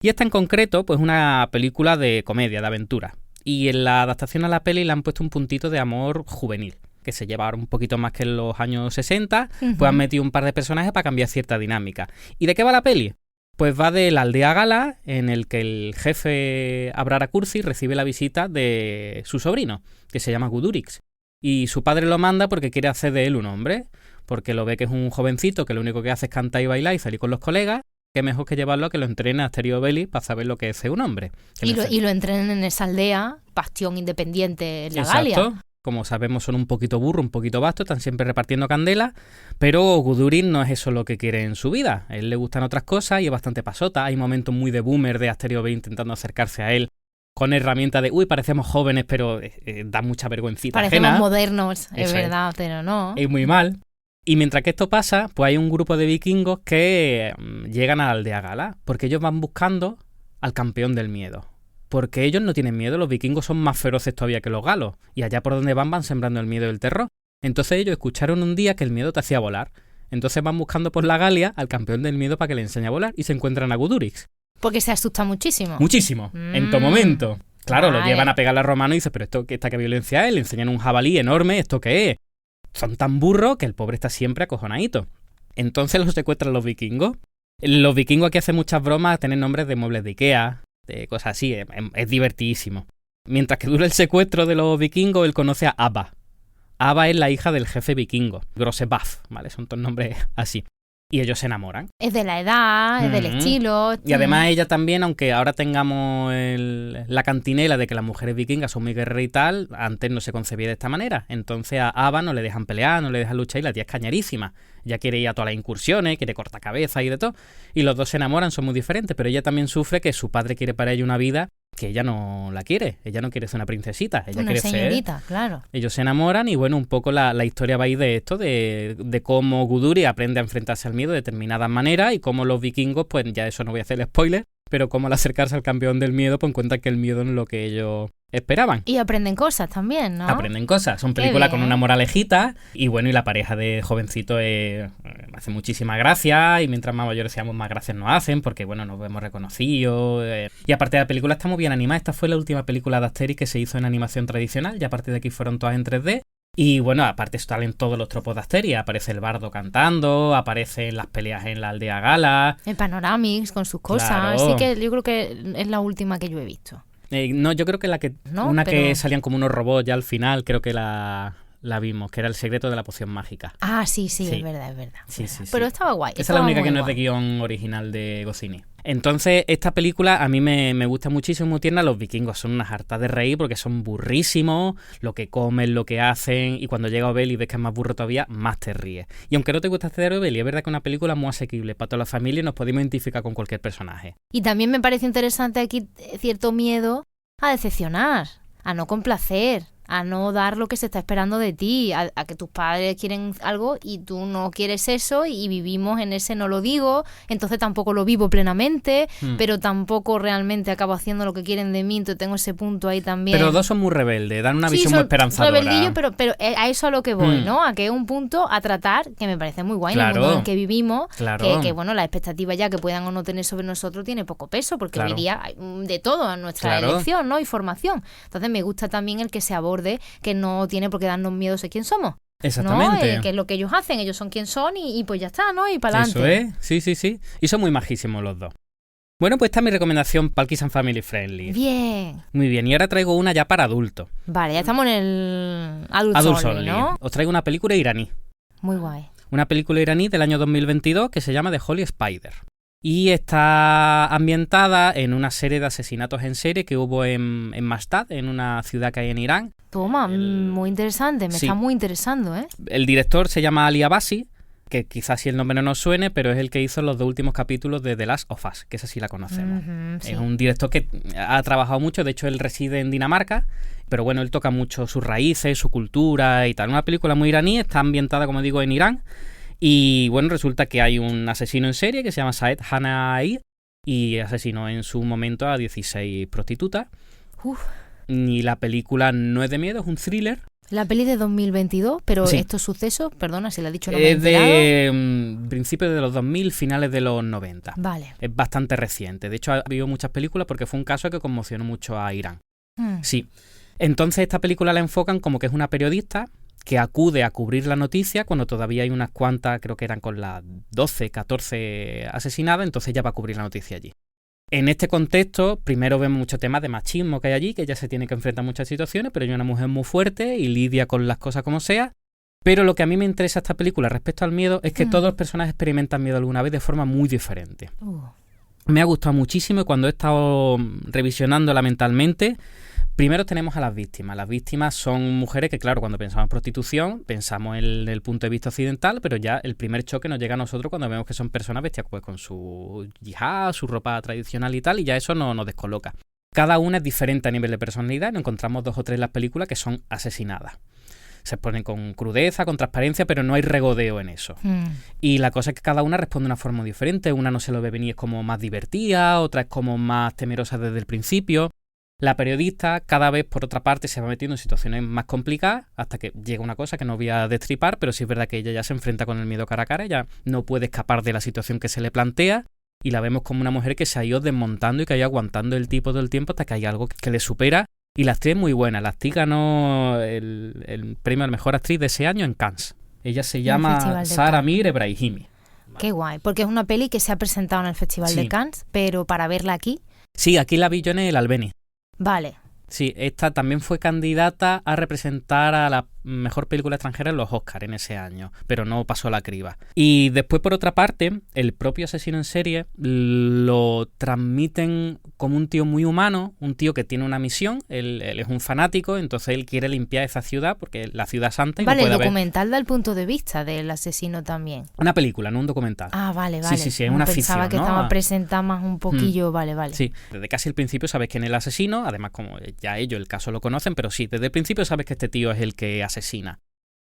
Speaker 2: Y esta en concreto, pues una película de comedia, de aventura, y en la adaptación a la peli le han puesto un puntito de amor juvenil, que se lleva ahora un poquito más que en los años 60, pues han metido un par de personajes para cambiar cierta dinámica. ¿Y de qué va la peli? Pues va de la aldea gala en el que el jefe Abrara Cursi recibe la visita de su sobrino, que se llama Gudurix. Y su padre lo manda porque quiere hacer de él un hombre, porque lo ve que es un jovencito que lo único que hace es cantar y bailar y salir con los colegas. Qué mejor que llevarlo a que lo entrene a Asterix Obelix para saber lo que es ser un hombre.
Speaker 3: Y lo entrenan en esa aldea, bastión independiente en la
Speaker 2: Exacto.
Speaker 3: Galia.
Speaker 2: como sabemos son un poquito burro, un poquito vasto, están siempre repartiendo candela, pero Guduriz no es eso lo que quiere en su vida. A él le gustan otras cosas y es bastante pasota. Hay momentos muy de boomer de Asterio B intentando acercarse a él con herramientas de, parecemos jóvenes, pero da mucha vergüencita
Speaker 3: Parecemos
Speaker 2: ajena.
Speaker 3: modernos, es
Speaker 2: Eso
Speaker 3: verdad, pero no.
Speaker 2: Es muy mal. Y mientras que esto pasa, pues hay un grupo de vikingos que llegan a la aldea gala, porque ellos van buscando al campeón del miedo. Porque ellos no tienen miedo, los vikingos son más feroces todavía que los galos, y allá por donde van sembrando el miedo y el terror. Entonces ellos escucharon un día que el miedo te hacía volar. Entonces van buscando por la Galia al campeón del miedo para que le enseñe a volar, y se encuentran a Gudurix.
Speaker 3: Porque se asusta muchísimo.
Speaker 2: Muchísimo, en todo momento. Claro, lo
Speaker 3: Vale.
Speaker 2: llevan a pegarle a Romano y dice, pero esto, ¿qué violencia es? Le enseñan un jabalí enorme, ¿esto qué es? Son tan burros que el pobre está siempre acojonadito. Entonces los secuestran los vikingos. Los vikingos aquí hacen muchas bromas, tienen nombres de muebles de Ikea, de cosas así, es divertidísimo. Mientras que dura el secuestro de los vikingos, él conoce a Ava. Ava es la hija del jefe vikingo, Grossebaf, ¿vale? Son todos nombres así. Y ellos se enamoran.
Speaker 3: Es de la edad, es del estilo.
Speaker 2: Y además ella también, aunque ahora tengamos la cantinela de que las mujeres vikingas son muy guerreras y tal, antes no se concebía de esta manera. Entonces a Ava no le dejan pelear, no le dejan luchar y la tía es cañerísima. Ella quiere ir a todas las incursiones, quiere cortar cabeza y de todo. Y los dos se enamoran, son muy diferentes, pero ella también sufre que su padre quiere para ella una vida que ella no la quiere. Ella no quiere ser una princesita, ella
Speaker 3: una
Speaker 2: quiere
Speaker 3: señorita, claro.
Speaker 2: Ellos se enamoran y bueno, un poco la historia va a ir de esto, de cómo Guduri aprende a enfrentarse al miedo de determinadas maneras y cómo los vikingos, pues ya eso no voy a hacer spoiler, pero cómo al acercarse al campeón del miedo, pues encuentran que el miedo no es lo que ellos esperaban.
Speaker 3: Y aprenden cosas también, ¿no?
Speaker 2: Aprenden cosas. Son
Speaker 3: Qué
Speaker 2: películas con
Speaker 3: bien.
Speaker 2: una moralejita y bueno, y la pareja de jovencito hace muchísima gracia y mientras más mayores seamos más gracias nos hacen porque bueno, nos vemos reconocidos. Y aparte de la película está muy bien animada. Esta fue la última película de Asterix que se hizo en animación tradicional y a partir de aquí fueron todas en 3D. Y bueno, aparte salen todos los tropos de Asterix. Aparece el bardo cantando, aparecen las peleas en la aldea gala.
Speaker 3: El Panoramix con sus cosas.
Speaker 2: Claro.
Speaker 3: Sí que yo creo que es la última que yo he visto.
Speaker 2: No, yo creo que
Speaker 3: No,
Speaker 2: una
Speaker 3: pero-
Speaker 2: que salían como unos robots ya al final, creo que la vimos, que era el secreto de la poción mágica.
Speaker 3: Ah, sí,
Speaker 2: Sí.
Speaker 3: es verdad, es verdad.
Speaker 2: Sí, sí, sí.
Speaker 3: Pero estaba guay.
Speaker 2: Esa es la
Speaker 3: estaba
Speaker 2: única
Speaker 3: muy
Speaker 2: que no es de
Speaker 3: guay.
Speaker 2: guión original de Goscinny. Entonces, esta película a mí me gusta muchísimo, muy tierna. Los vikingos son unas hartas de reír porque son burrísimos, lo que comen, lo que hacen, y cuando llega Obel y ves que es más burro todavía, más te ríes. Y aunque no te gusta hacer Obel, es verdad que es una película muy asequible para toda la familia y nos podemos identificar con cualquier personaje.
Speaker 3: Y también me parece interesante aquí cierto miedo a decepcionar, a no complacer, a no dar lo que se está esperando de ti, a que tus padres quieren algo y tú no quieres eso y vivimos en ese no lo digo, entonces tampoco lo vivo plenamente, pero tampoco realmente acabo haciendo lo que quieren de mí, entonces tengo ese punto ahí también.
Speaker 2: Pero los dos son muy rebeldes, dan una
Speaker 3: Sí,
Speaker 2: visión
Speaker 3: son
Speaker 2: muy esperanzadora.
Speaker 3: rebeldillos, pero a eso a lo que voy,
Speaker 2: Mm.
Speaker 3: ¿no? A que es un punto a tratar que me parece muy guay en
Speaker 2: Claro.
Speaker 3: el mundo en el que vivimos,
Speaker 2: Claro.
Speaker 3: que bueno, la expectativa ya que puedan o no tener sobre nosotros tiene poco peso, porque
Speaker 2: Claro.
Speaker 3: hoy día hay de todo en nuestra
Speaker 2: Claro.
Speaker 3: elección, ¿no? Y formación. Entonces me gusta también el que se aborde que no tiene por qué darnos miedo de quién somos.
Speaker 2: Exactamente.
Speaker 3: ¿No? Que es lo que ellos hacen, ellos son quien son y pues ya está, ¿no? Y para
Speaker 2: Eso
Speaker 3: adelante.
Speaker 2: es, sí. Y son muy majísimos los dos. Bueno, pues esta es mi recomendación para el Kids and Family Friendly.
Speaker 3: Bien.
Speaker 2: Muy bien, y ahora traigo una ya para adultos.
Speaker 3: Vale, ya estamos en el Adult
Speaker 2: Adults
Speaker 3: Only,
Speaker 2: Only.
Speaker 3: ¿no?
Speaker 2: Os traigo una película iraní.
Speaker 3: Muy guay.
Speaker 2: Una película iraní del año 2022 que se llama The Holy Spider. Y está ambientada en una serie de asesinatos en serie que hubo en Mashtad, en una ciudad que hay en Irán.
Speaker 3: Toma, muy interesante, me
Speaker 2: Sí.
Speaker 3: está muy interesando, ¿eh?
Speaker 2: El director se llama Ali Abbasi, que quizás si el nombre no nos suene, pero es el que hizo los dos últimos capítulos de The Last of Us, que esa sí la conocemos.
Speaker 3: Ujú, sí.
Speaker 2: Es un director que ha trabajado mucho, de hecho él reside en Dinamarca, pero bueno, él toca mucho sus raíces, su cultura y tal. Una película muy iraní, está ambientada, como digo, en Irán. Y bueno, resulta que hay un asesino en serie que se llama Saed Hanai y asesinó en su momento a 16 prostitutas.
Speaker 3: Uf.
Speaker 2: Y la película no es de miedo, es un thriller.
Speaker 3: La peli de 2022, pero
Speaker 2: Sí.
Speaker 3: estos sucesos, perdona si lo ha dicho, no me he
Speaker 2: Es
Speaker 3: enterado.
Speaker 2: de principios de los 2000, finales de los 90.
Speaker 3: Vale.
Speaker 2: Es bastante reciente. De hecho, ha habido muchas películas porque fue un caso que conmocionó mucho a Irán.
Speaker 3: Mm.
Speaker 2: Sí. Entonces esta película la enfocan como que es una periodista que acude a cubrir la noticia cuando todavía hay unas cuantas, creo que eran con las 12, 14 asesinadas, entonces ella va a cubrir la noticia allí. En este contexto, primero vemos muchos temas de machismo que hay allí, que ella se tiene que enfrentar a muchas situaciones, pero ella es una mujer muy fuerte y lidia con las cosas como sea. Pero lo que a mí me interesa esta película respecto al miedo es que todos los personajes experimentan miedo alguna vez de forma muy diferente. Me ha gustado muchísimo y cuando he estado revisionándola mentalmente, Primero tenemos a las víctimas. Las víctimas son mujeres que, claro, cuando pensamos en prostitución, pensamos en el punto de vista occidental, pero ya el primer choque nos llega a nosotros cuando vemos que son personas vestidas pues, con su yihad, su ropa tradicional y tal, y ya eso nos descoloca. Cada una es diferente a nivel de personalidad y nos encontramos 2 o 3 en las películas que son asesinadas. Se ponen con crudeza, con transparencia, pero no hay regodeo en eso. Y la cosa es que cada una responde de una forma diferente. Una no se lo ve venir, es como más divertida, otra es como más temerosa desde el principio. La periodista cada vez, por otra parte, se va metiendo en situaciones más complicadas hasta que llega una cosa que no voy a destripar, pero sí es verdad que ella ya se enfrenta con el miedo cara a cara, ella no puede escapar de la situación que se le plantea y la vemos como una mujer que se ha ido desmontando y que ha ido aguantando el tipo todo el tiempo hasta que hay algo que le supera. Y la actriz es muy buena. La actriz ganó el premio a la mejor actriz de ese año en Cannes. Ella se llama Sara Mir Ebrahimi.
Speaker 3: Qué guay, porque es una peli que se ha presentado en el Festival de Cannes, pero para verla aquí...
Speaker 2: Sí, aquí la vi yo en el Albéniz.
Speaker 3: Vale.
Speaker 2: Sí, esta también fue candidata a representar a la mejor película extranjera en los Oscars en ese año, pero no pasó la criba. Y después, por otra parte, el propio asesino en serie lo transmiten como un tío muy humano, un tío que tiene una misión, él es un fanático, entonces él quiere limpiar esa ciudad porque la ciudad es santa y
Speaker 3: vale,
Speaker 2: no puede
Speaker 3: el documental da el punto de vista del asesino también.
Speaker 2: Una película, no un documental.
Speaker 3: Ah, vale.
Speaker 2: Sí, es una ficción,
Speaker 3: pensaba que
Speaker 2: ¿no?
Speaker 3: estaba presentada más un poquillo, vale.
Speaker 2: Sí, desde casi el principio sabes quién es el asesino, además como ya ellos el caso lo conocen, pero sí, desde el principio sabes que este tío es el que asesina.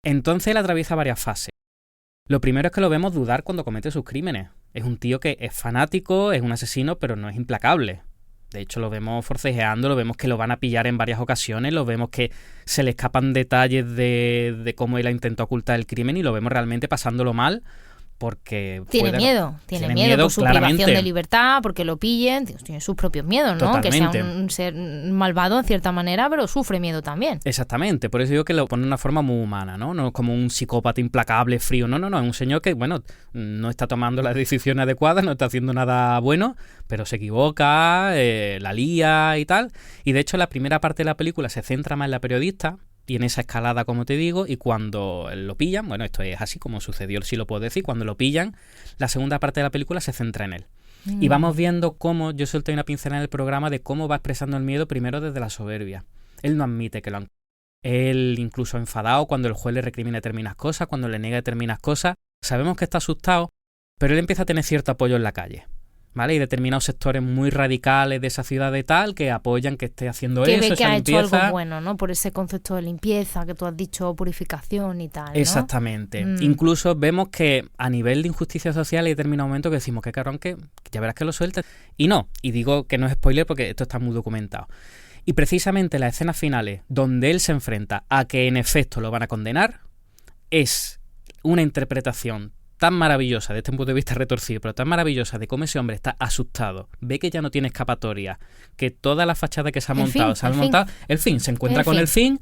Speaker 2: Entonces él atraviesa varias fases. Lo primero es que lo vemos dudar cuando comete sus crímenes. Es un tío que es fanático, es un asesino, pero no es implacable. De hecho, lo vemos forcejeando, lo vemos que lo van a pillar en varias ocasiones, lo vemos que se le escapan detalles de cómo él intentó ocultar el crimen y lo vemos realmente pasándolo mal. Porque
Speaker 3: tiene miedo por su privación de libertad, porque lo pillen, tiene sus propios miedos, ¿no?
Speaker 2: Totalmente.
Speaker 3: Que sea un ser malvado en cierta manera, pero sufre miedo también.
Speaker 2: Exactamente, por eso digo que lo pone de una forma muy humana, ¿no? No es como un psicópata implacable, frío, no, es un señor que, bueno, no está tomando las decisiones adecuadas, no está haciendo nada bueno, pero se equivoca, la lía y tal, y de hecho la primera parte de la película se centra más en la periodista, y en esa escalada, como te digo, y cuando lo pillan, bueno, esto es así como sucedió, si lo puedo decir, cuando lo pillan, la segunda parte de la película se centra en él. Y vamos viendo cómo, yo solté una pincelada en el programa de cómo va expresando el miedo primero desde la soberbia. Él no admite que lo han... Él incluso enfadado cuando el juez le recrimina determinadas cosas, cuando le niega determinadas cosas, sabemos que está asustado, pero él empieza a tener cierto apoyo en la calle. ¿Vale? Y determinados sectores muy radicales de esa ciudad de tal que apoyan que esté haciendo
Speaker 3: que
Speaker 2: eso,
Speaker 3: ve que
Speaker 2: esa
Speaker 3: ha
Speaker 2: limpieza.
Speaker 3: hecho algo bueno, ¿no? Por ese concepto de limpieza que tú has dicho, purificación y tal, ¿no?
Speaker 2: Exactamente. Incluso vemos que a nivel de injusticia social hay determinados momentos que decimos que cabrón, que ya verás que lo suelten. Y no, y digo que no es spoiler porque esto está muy documentado. Y precisamente las escenas finales donde él se enfrenta a que en efecto lo van a condenar es una interpretación tan maravillosa, desde este punto de vista retorcido, pero tan maravillosa de cómo ese hombre está asustado, ve que ya no tiene escapatoria, que toda la fachada que se ha montado, se encuentra con el fin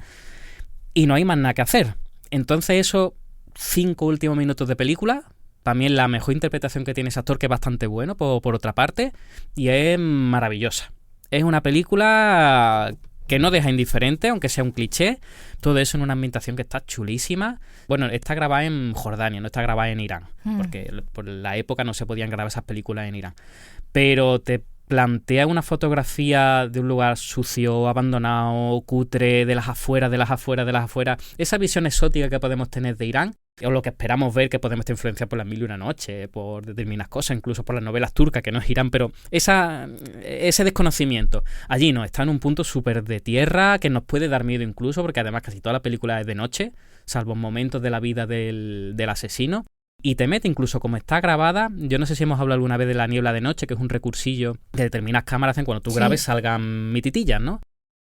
Speaker 2: y no hay más nada que hacer. Entonces esos 5 últimos minutos de película, para mí es la mejor interpretación que tiene ese actor, que es bastante bueno por otra parte, y es maravillosa. Es una película que no deja indiferente, aunque sea un cliché, todo eso en una ambientación que está chulísima. Bueno, está grabada en Jordania, no está grabada en Irán, porque por la época no se podían grabar esas películas en Irán. Pero te plantea una fotografía de un lugar sucio, abandonado, cutre, de las afueras, esa visión exótica que podemos tener de Irán, o lo que esperamos ver que podemos estar influenciados por las Mil y una noches, por determinadas cosas, incluso por las novelas turcas, que no es Irán, pero ese desconocimiento allí no, está en un punto súper de tierra que nos puede dar miedo incluso, porque además casi toda la película es de noche, salvo momentos de la vida del asesino. Y te mete incluso como está grabada. Yo no sé si hemos hablado alguna vez de la niebla de noche, que es un recursillo que determinadas cámaras hacen cuando tú grabes salgan mititillas, ¿no?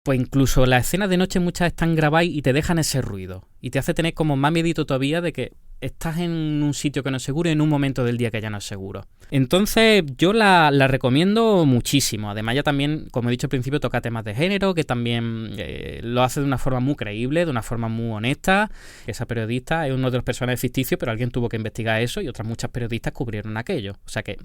Speaker 2: Pues incluso las escenas de noche muchas están grabadas y te dejan ese ruido. Y te hace tener como más miedito todavía de que estás en un sitio que no es seguro y en un momento del día que ya no es seguro. Entonces yo la recomiendo muchísimo. Además ya también, como he dicho al principio, toca temas de género, que también lo hace de una forma muy creíble, de una forma muy honesta. Esa periodista es uno de los personajes ficticios, pero alguien tuvo que investigar eso y otras muchas periodistas cubrieron aquello. O sea que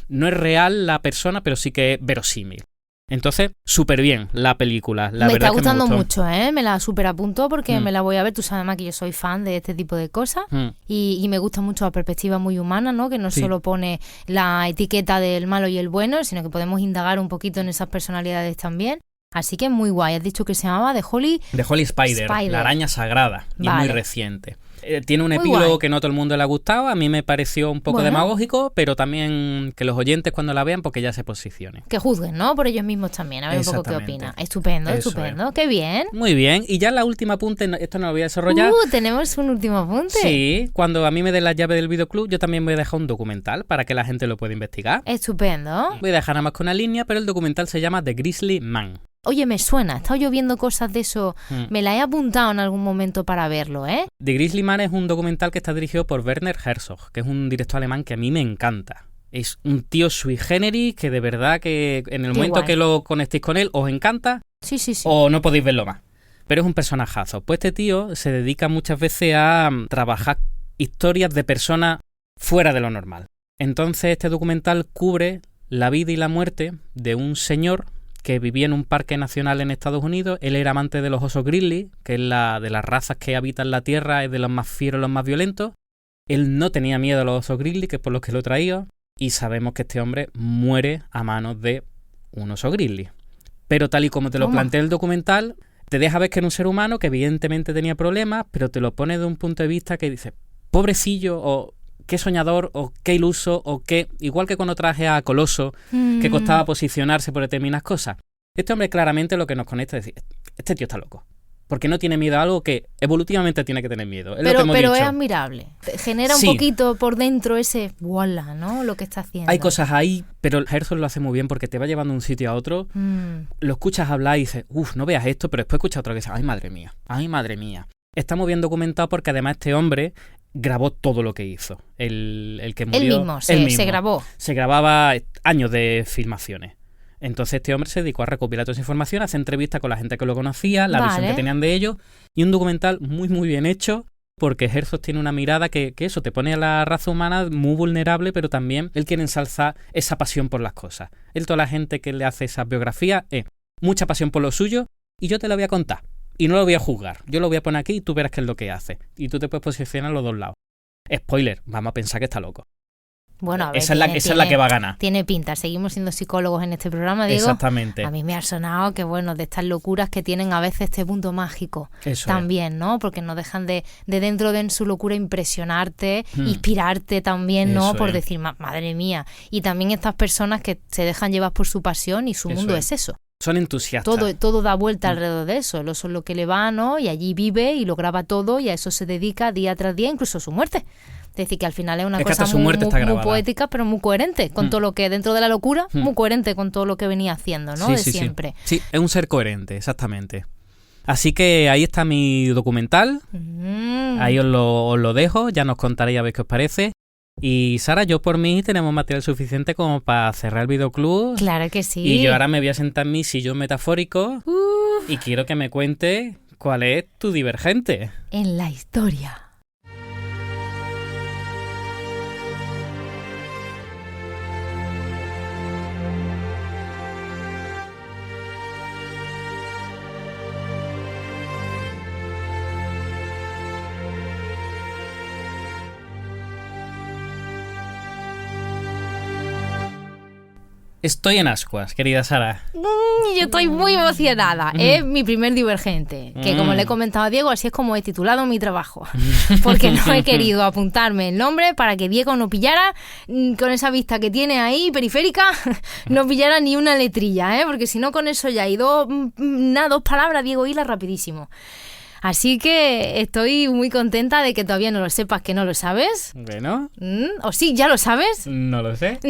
Speaker 2: no es real la persona, pero sí que es verosímil. Entonces, súper bien la película. La
Speaker 3: me
Speaker 2: verdad
Speaker 3: está gustando
Speaker 2: me
Speaker 3: mucho, ¿eh? Me la súper apunto porque me la voy a ver. Tú sabes más que yo soy fan de este tipo de cosas y me gusta mucho la perspectiva muy humana, ¿no? Que no solo pone la etiqueta del malo y el bueno, sino que podemos indagar un poquito en esas personalidades también. Así que muy guay. Has dicho que se llamaba The Holy
Speaker 2: Spider, la araña sagrada, y es muy
Speaker 3: Vale.
Speaker 2: reciente. Tiene un
Speaker 3: Muy
Speaker 2: epílogo
Speaker 3: guay.
Speaker 2: que no todo el mundo le ha gustado, a mí me pareció un poco
Speaker 3: Bueno.
Speaker 2: demagógico, pero también que los oyentes cuando la vean, porque ya se posicionen.
Speaker 3: Que juzguen, ¿no? Por ellos mismos también. A ver un poco qué
Speaker 2: Exactamente.
Speaker 3: opinan. Estupendo,
Speaker 2: Eso
Speaker 3: estupendo. Qué bien.
Speaker 2: Muy bien, y ya la última apunte, esto no lo voy a desarrollar.
Speaker 3: Tenemos un último apunte.
Speaker 2: Sí, cuando a mí me den la llave del videoclub, yo también voy a dejar un documental para que la gente lo pueda investigar.
Speaker 3: Estupendo.
Speaker 2: Voy a dejar nada más con una línea, pero el documental se llama The Grizzly Man.
Speaker 3: Oye, me suena. He estado yo viendo cosas de eso. Me la he apuntado en algún momento para verlo, ¿eh?
Speaker 2: The Grizzly Man es un documental que está dirigido por Werner Herzog, que es un director alemán que a mí me encanta. Es un tío sui generis que de verdad que en el
Speaker 3: Qué
Speaker 2: momento
Speaker 3: guay.
Speaker 2: que lo conectéis con él os encanta
Speaker 3: Sí.
Speaker 2: o no podéis verlo más. Pero es un personajazo. Pues este tío se dedica muchas veces a trabajar historias de personas fuera de lo normal. Entonces este documental cubre la vida y la muerte de un señor que vivía en un parque nacional en Estados Unidos. Él era amante de los osos grizzly, que es la de las razas que habitan la tierra, es de los más fieros, los más violentos. Él no tenía miedo a los osos grizzly, que es por los que lo traía, y sabemos que este hombre muere a manos de un oso grizzly. Pero tal y como te lo
Speaker 3: ¿Cómo?
Speaker 2: plantea el documental, te deja ver que era un ser humano que evidentemente tenía problemas, pero te lo pone de un punto de vista que dice, pobrecillo, o qué soñador, o qué iluso, o qué... Igual que cuando traje a Coloso, que costaba posicionarse por determinadas cosas. Este hombre claramente lo que nos conecta es decir, este tío está loco. Porque no tiene miedo a algo que evolutivamente tiene que tener miedo. Es lo que hemos
Speaker 3: Pero es
Speaker 2: dicho.
Speaker 3: admirable. Genera un
Speaker 2: Sí.
Speaker 3: poquito por dentro ese voilà, ¿no? Lo que está haciendo.
Speaker 2: Hay cosas ahí, pero Herzog lo hace muy bien porque te va llevando de un sitio a otro. Lo escuchas hablar y dices, no veas esto, pero después escuchas otro que dice, ay madre mía. Está muy bien documentado porque además este hombre grabó todo lo que hizo. El que murió.
Speaker 3: Él mismo, se grabó.
Speaker 2: Se grababa años de filmaciones. Entonces este hombre se dedicó a recopilar toda esa información, a hacer entrevistas con la gente que lo conocía, la visión que tenían de ellos, y un documental muy muy bien hecho, porque Herzog tiene una mirada que eso te pone a la raza humana muy vulnerable, pero también él quiere ensalzar esa pasión por las cosas. Él, toda la gente que le hace esa biografía, mucha pasión por lo suyo, y yo te lo voy a contar. Y no lo voy a juzgar. Yo lo voy a poner aquí y tú verás qué es lo que hace. Y tú te puedes posicionar a los dos lados. Spoiler, vamos a pensar que está loco.
Speaker 3: Bueno, a ver,
Speaker 2: Esa es la que va a ganar.
Speaker 3: Tiene pinta. Seguimos siendo psicólogos en este programa, Diego.
Speaker 2: Exactamente.
Speaker 3: A mí me ha sonado que, bueno, de estas locuras que tienen a veces este punto mágico.
Speaker 2: Eso
Speaker 3: también, ¿no? Porque no dejan de dentro de su locura impresionarte, inspirarte también, ¿no?
Speaker 2: Eso
Speaker 3: Por
Speaker 2: es.
Speaker 3: decir, madre mía. Y también estas personas que se dejan llevar por su pasión y su
Speaker 2: Eso
Speaker 3: mundo
Speaker 2: es.
Speaker 3: es eso.
Speaker 2: Son entusiastas.
Speaker 3: Todo da vuelta alrededor de eso. Eso es lo que le va, ¿no? Y allí vive y lo graba todo y a eso se dedica día tras día, incluso su muerte. Es decir, que al final es una
Speaker 2: Es que
Speaker 3: cosa
Speaker 2: hasta su
Speaker 3: muy,
Speaker 2: muerte está
Speaker 3: muy
Speaker 2: grabada.
Speaker 3: poética, pero muy coherente con todo lo que, dentro de la locura, muy coherente con todo lo que venía haciendo, ¿no?
Speaker 2: Sí,
Speaker 3: de
Speaker 2: sí,
Speaker 3: siempre.
Speaker 2: Sí, es un ser coherente, exactamente. Así que ahí está mi documental. Ahí os lo dejo, ya nos contaréis a ver qué os parece. Y Sara, yo por mí tenemos material suficiente como para cerrar el videoclub.
Speaker 3: Claro que sí.
Speaker 2: Y yo ahora me voy a sentar en mi sillón metafórico y quiero que me cuente cuál es tu divergente.
Speaker 3: En la historia.
Speaker 2: Estoy en ascuas, querida Sara.
Speaker 3: Yo estoy muy emocionada. Es mi primer divergente. Que como le he comentado a Diego, así es como he titulado mi trabajo. Porque no he querido apuntarme el nombre para que Diego no pillara, con esa vista que tiene ahí, periférica, no pillara ni una letrilla, ¿eh? Porque si no, con eso ya hay dos palabras, Diego hila rapidísimo. Así que estoy muy contenta de que todavía no lo sepas, que no lo sabes.
Speaker 2: Bueno,
Speaker 3: ¿O sí, ya lo sabes?
Speaker 2: no lo sé.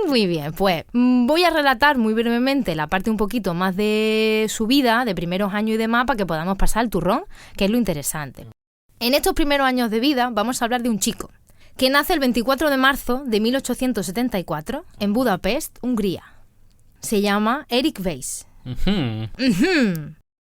Speaker 3: Muy bien, pues voy a relatar muy brevemente la parte un poquito más de su vida, de primeros años y demás, para que podamos pasar al turrón, que es lo interesante. En estos primeros años de vida vamos a hablar de un chico que nace el 24 de marzo de 1874 en Budapest, Hungría. Se llama Erich Weiss.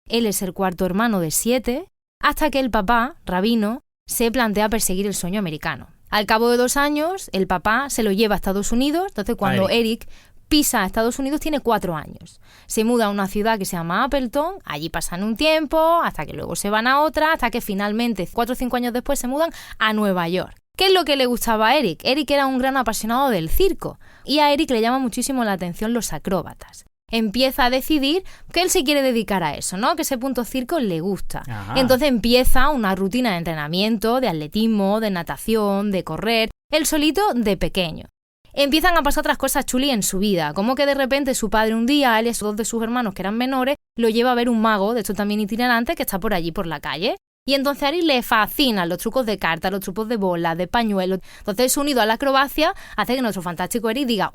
Speaker 3: Él es el cuarto hermano de 7, hasta que el papá, rabino, se plantea perseguir el sueño americano. Al cabo de 2 años, el papá se lo lleva a Estados Unidos, entonces cuando Erich pisa a Estados Unidos tiene 4 años. Se muda a una ciudad que se llama Appleton, allí pasan un tiempo, hasta que luego se van a otra, hasta que finalmente, 4 o 5 años después, se mudan a Nueva York. ¿Qué es lo que le gustaba a Erich? Erich era un gran apasionado del circo, y a Erich le llama muchísimo la atención los acróbatas. empieza a decidir que él se quiere dedicar a eso, ¿no? Que ese punto circo le gusta.
Speaker 2: Ajá.
Speaker 3: Entonces empieza una rutina de entrenamiento, de atletismo, de natación, de correr, él solito de pequeño. Empiezan a pasar otras cosas chulis en su vida, como que de repente su padre un día, él y dos de sus hermanos que eran menores, lo lleva a ver un mago, de hecho también itinerante, que está por allí por la calle. Y entonces a Eric le fascinan los trucos de cartas, los trucos de bolas, de pañuelos. Entonces, unido a la acrobacia, hace que nuestro fantástico Eric diga,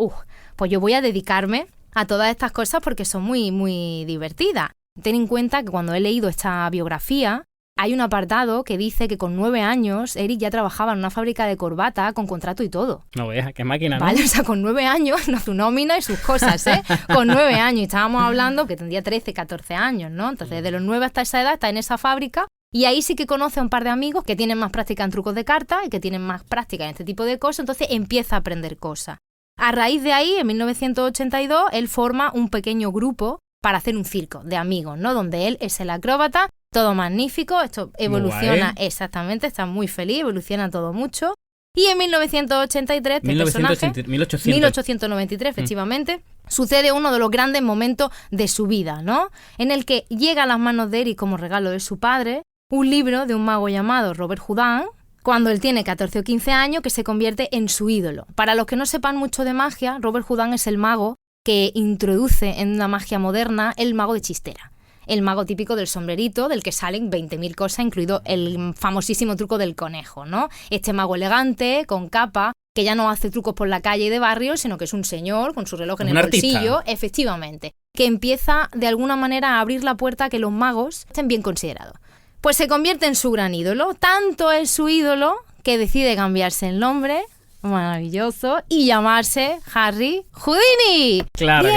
Speaker 3: pues yo voy a dedicarme a todas estas cosas porque son muy, muy divertidas. Ten en cuenta que cuando he leído esta biografía, hay un apartado que dice que con 9 años Eric ya trabajaba en una fábrica de corbata con contrato y todo.
Speaker 2: No veas, qué máquina, ¿no?
Speaker 3: Vale, o sea, con 9 años, no su nómina y sus cosas, ¿eh? Con 9 años, y estábamos hablando que tendría 13, 14 años, ¿no? Entonces, de los 9 hasta esa edad está en esa fábrica. Y ahí sí que conoce a un par de amigos que tienen más práctica en trucos de cartas y que tienen más práctica en este tipo de cosas, entonces empieza a aprender cosas. A raíz de ahí, en 1982, él forma un pequeño grupo para hacer un circo de amigos, ¿no? Donde él es el acróbata, todo magnífico, esto evoluciona exactamente, está muy feliz, evoluciona todo mucho. Y en 1983, 1893, efectivamente, sucede uno de los grandes momentos de su vida, ¿no? En el que llega a las manos de Eric como regalo de su padre un libro de un mago llamado Robert Houdin, cuando él tiene 14 o 15 años, que se convierte en su ídolo. Para los que no sepan mucho de magia, Robert Houdin es el mago que introduce en la magia moderna el mago de chistera. El mago típico del sombrerito, del que salen 20.000 cosas, incluido el famosísimo truco del conejo, ¿no? Este mago elegante, con capa, que ya no hace trucos por la calle y de barrio, sino que es un señor con su reloj en el bolsillo, efectivamente, que empieza de alguna manera a abrir la puerta a que los magos estén bien considerados. Pues se convierte en su gran ídolo, tanto es su ídolo que decide cambiarse el nombre, maravilloso, y llamarse Harry Houdini.
Speaker 2: Claro,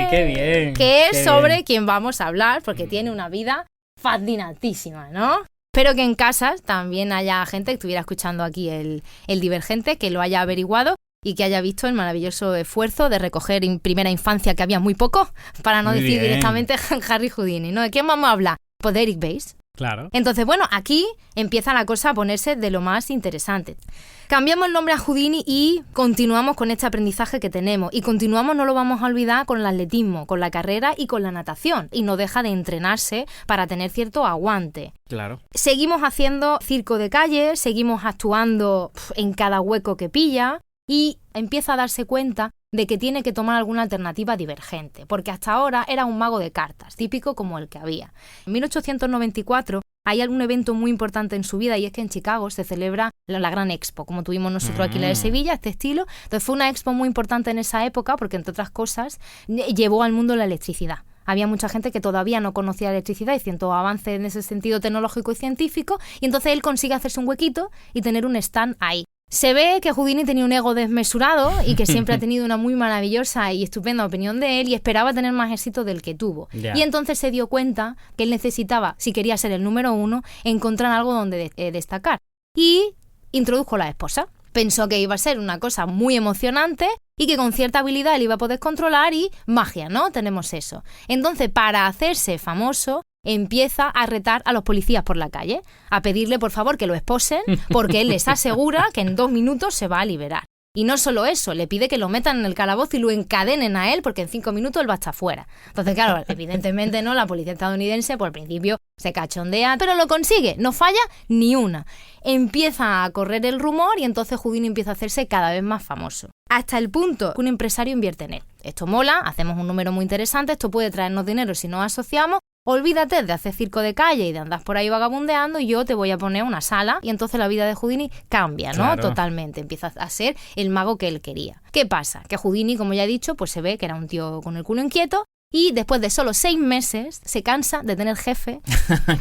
Speaker 2: qué bien.
Speaker 3: Que es sobre quien vamos a hablar, porque tiene una vida fascinantísima, ¿no? Espero que en casa también haya gente que estuviera escuchando aquí el Divergente, que lo haya averiguado y que haya visto el maravilloso esfuerzo de recoger en primera infancia, que había muy poco, para no
Speaker 2: Muy
Speaker 3: decir
Speaker 2: bien.
Speaker 3: directamente Harry Houdini, ¿no? ¿De quién vamos a hablar? Pues de Eric Bates.
Speaker 2: Claro.
Speaker 3: Entonces, bueno, aquí empieza la cosa a ponerse de lo más interesante. Cambiamos el nombre a Houdini y continuamos con este aprendizaje que tenemos. Y continuamos, no lo vamos a olvidar, con el atletismo, con la carrera y con la natación. Y no deja de entrenarse para tener cierto aguante.
Speaker 2: Claro.
Speaker 3: Seguimos haciendo circo de calle, seguimos actuando en cada hueco que pilla y empieza a darse cuenta de que tiene que tomar alguna alternativa divergente, porque hasta ahora era un mago de cartas, típico como el que había. En 1894 hay algún evento muy importante en su vida, y es que en Chicago se celebra la Gran Expo, como tuvimos nosotros aquí en la de Sevilla, este estilo. Entonces fue una expo muy importante en esa época porque, entre otras cosas, llevó al mundo la electricidad. Había mucha gente que todavía no conocía la electricidad y cierto avance en ese sentido tecnológico y científico, y entonces él consigue hacerse un huequito y tener un stand ahí. Se ve que Houdini tenía un ego desmesurado y que siempre ha tenido una muy maravillosa y estupenda opinión de él y esperaba tener más éxito del que tuvo.
Speaker 2: Ya.
Speaker 3: Y entonces se dio cuenta que él necesitaba, si quería ser el número 1, encontrar algo donde destacar. Y introdujo a la esposa. Pensó que iba a ser una cosa muy emocionante y que con cierta habilidad él iba a poder controlar, y magia, ¿no? Tenemos eso. Entonces, para hacerse famoso, empieza a retar a los policías por la calle, a pedirle por favor que lo esposen, porque él les asegura que en 2 minutos se va a liberar. Y no solo eso, le pide que lo metan en el calabozo y lo encadenen a él, porque en 5 minutos él va a estar fuera. Entonces, claro, evidentemente no, la policía estadounidense por principio se cachondea, pero lo consigue, no falla ni una. Empieza a correr el rumor y entonces Houdini empieza a hacerse cada vez más famoso. Hasta el punto que un empresario invierte en él. Esto mola, hacemos un número muy interesante, esto puede traernos dinero si nos asociamos. Olvídate de hacer circo de calle y de andar por ahí vagabundeando, y yo te voy a poner una sala, y entonces la vida de Houdini cambia, ¿no?
Speaker 2: Claro.
Speaker 3: Totalmente, empieza a ser el mago que él quería. ¿Qué pasa? Que Houdini, como ya he dicho, pues se ve que era un tío con el culo inquieto, y después de solo 6 meses se cansa de tener jefe,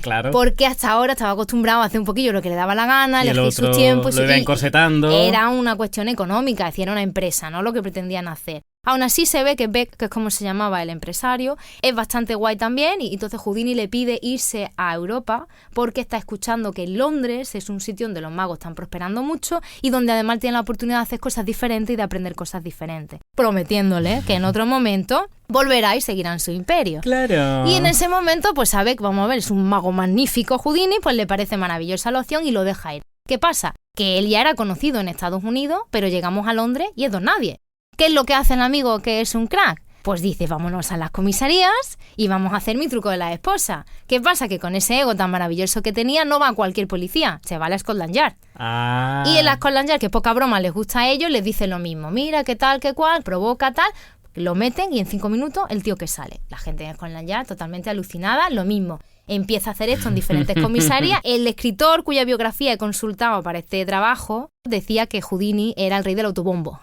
Speaker 2: Claro.
Speaker 3: porque hasta ahora estaba acostumbrado a hacer un poquillo lo que le daba la gana,
Speaker 2: Y el
Speaker 3: elegir sus
Speaker 2: otro
Speaker 3: tiempos.
Speaker 2: lo iba
Speaker 3: y
Speaker 2: encorsetando.
Speaker 3: era una cuestión económica, es decir, era una empresa, ¿no? Lo que pretendían hacer. Aún así se ve que Beck, que es como se llamaba el empresario, es bastante guay también, y entonces Houdini le pide irse a Europa porque está escuchando que Londres es un sitio donde los magos están prosperando mucho y donde además tienen la oportunidad de hacer cosas diferentes y de aprender cosas diferentes, prometiéndole que en otro momento volverá y seguirán su imperio.
Speaker 2: Claro.
Speaker 3: Y en ese momento, pues a Beck, vamos a ver, es un mago magnífico Houdini, pues le parece maravillosa la opción y lo deja ir. ¿Qué pasa? Que él ya era conocido en Estados Unidos, pero llegamos a Londres y es don nadie. ¿Qué es lo que hace el amigo que es un crack? Pues dice, vámonos a las comisarías y vamos a hacer mi truco de la esposa. ¿Qué pasa? Que con ese ego tan maravilloso que tenía no va a cualquier policía, se va a la Scotland Yard.
Speaker 2: Ah.
Speaker 3: Y en la Scotland Yard, que poca broma les gusta a ellos, les dice lo mismo. Mira, qué tal, qué cual, provoca tal. Lo meten y en 5 minutos el tío que sale. La gente en Scotland Yard totalmente alucinada, lo mismo. Empieza a hacer esto en diferentes comisarías. El escritor cuya biografía he consultado para este trabajo decía que Houdini era el rey del autobombo.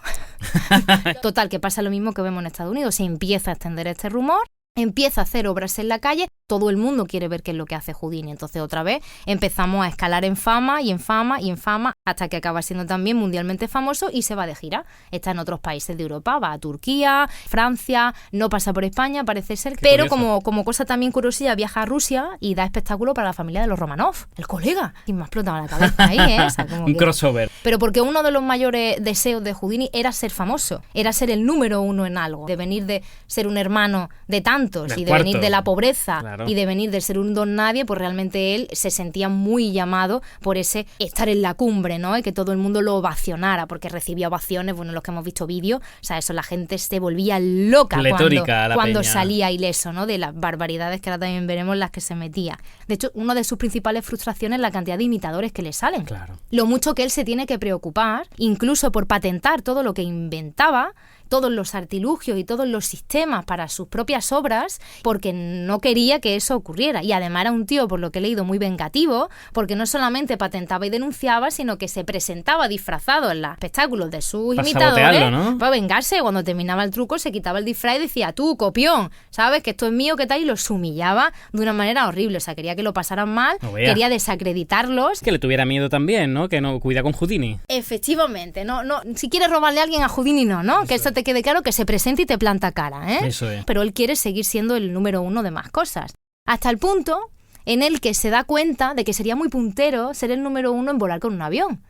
Speaker 3: Total, que pasa lo mismo que vemos en Estados Unidos. Se empieza a extender este rumor, empieza a hacer obras en la calle, todo el mundo quiere ver qué es lo que hace Houdini. Entonces otra vez empezamos a escalar en fama y en fama y en fama hasta que acaba siendo también mundialmente famoso y se va de gira. Está en otros países de Europa, va a Turquía, Francia, no pasa por España, parece ser. Pero como cosa también curiosa, viaja a Rusia y da espectáculo para la familia de los Romanov. El colega. Y me ha explotado la cabeza ahí, ¿eh? O sea, como
Speaker 2: Un crossover.
Speaker 3: Pero porque uno de los mayores deseos de Houdini era ser famoso, era ser el número uno en algo, de venir de ser un hermano de tantos y de
Speaker 2: cuarto.
Speaker 3: venir de la pobreza,
Speaker 2: Claro.
Speaker 3: y de venir de ser un don nadie, pues realmente él se sentía muy llamado por ese estar en la cumbre, ¿no? Y que todo el mundo lo ovacionara, porque recibía ovaciones, bueno, los que hemos visto vídeos, o sea, eso la gente se volvía loca
Speaker 2: Pletórica la
Speaker 3: cuando
Speaker 2: peña.
Speaker 3: salía ileso, ¿no? De las barbaridades que ahora también veremos las que se metía. De hecho, una de sus principales frustraciones es la cantidad de imitadores que le salen.
Speaker 2: Claro.
Speaker 3: Lo mucho que él se tiene que preocupar, incluso por patentar todo lo que inventaba, todos los artilugios y todos los sistemas para sus propias obras, porque no quería que eso ocurriera. Y además era un tío, por lo que he leído, muy vengativo, porque no solamente patentaba y denunciaba, sino que se presentaba disfrazado en los espectáculos de sus
Speaker 2: Para
Speaker 3: imitadores
Speaker 2: sabotearlo, ¿no?
Speaker 3: para vengarse. Cuando terminaba el truco se quitaba el disfraz y decía, tú, copión, ¿sabes? Que esto es mío, ¿qué tal? Y los humillaba de una manera horrible. O sea, quería que lo pasaran mal,
Speaker 2: No vea.
Speaker 3: quería desacreditarlos.
Speaker 2: Que le tuviera miedo también, ¿no? Que no cuida con Houdini.
Speaker 3: Efectivamente, no, si quieres robarle a alguien a Houdini no, que eso te quede claro, que se presente y te planta cara, ¿eh?
Speaker 2: Eso es.
Speaker 3: Pero él quiere seguir siendo el número uno de más cosas. Hasta el punto en el que se da cuenta de que sería muy puntero ser el número uno en volar con un avión.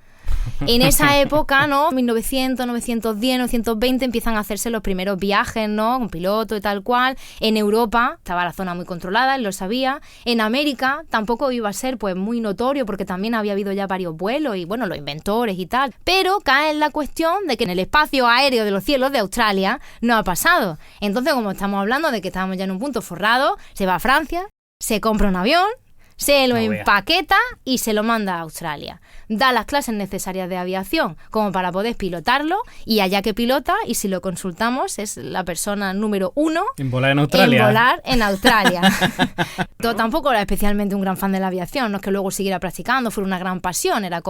Speaker 3: En esa época, ¿no? 1900, 910, 920 empiezan a hacerse los primeros viajes, ¿no? Con piloto y tal cual. En Europa estaba la zona muy controlada, él lo sabía. En América tampoco iba a ser pues muy notorio porque también había habido ya varios vuelos y bueno, los inventores y tal. Pero cae en la cuestión de que en el espacio aéreo de los cielos de Australia no ha pasado. Entonces, como estamos hablando de que estábamos ya en un punto forrado, se va a Francia, se compra un avión, se lo
Speaker 2: No vea.
Speaker 3: empaqueta y se lo manda a Australia. Da las clases necesarias de aviación como para poder pilotarlo y allá que pilota, y si lo consultamos, es la persona número uno
Speaker 2: En volar en Australia.
Speaker 3: en volar en Australia. Tampoco era especialmente un gran fan de la aviación, no es que luego siguiera practicando, fue una gran pasión, era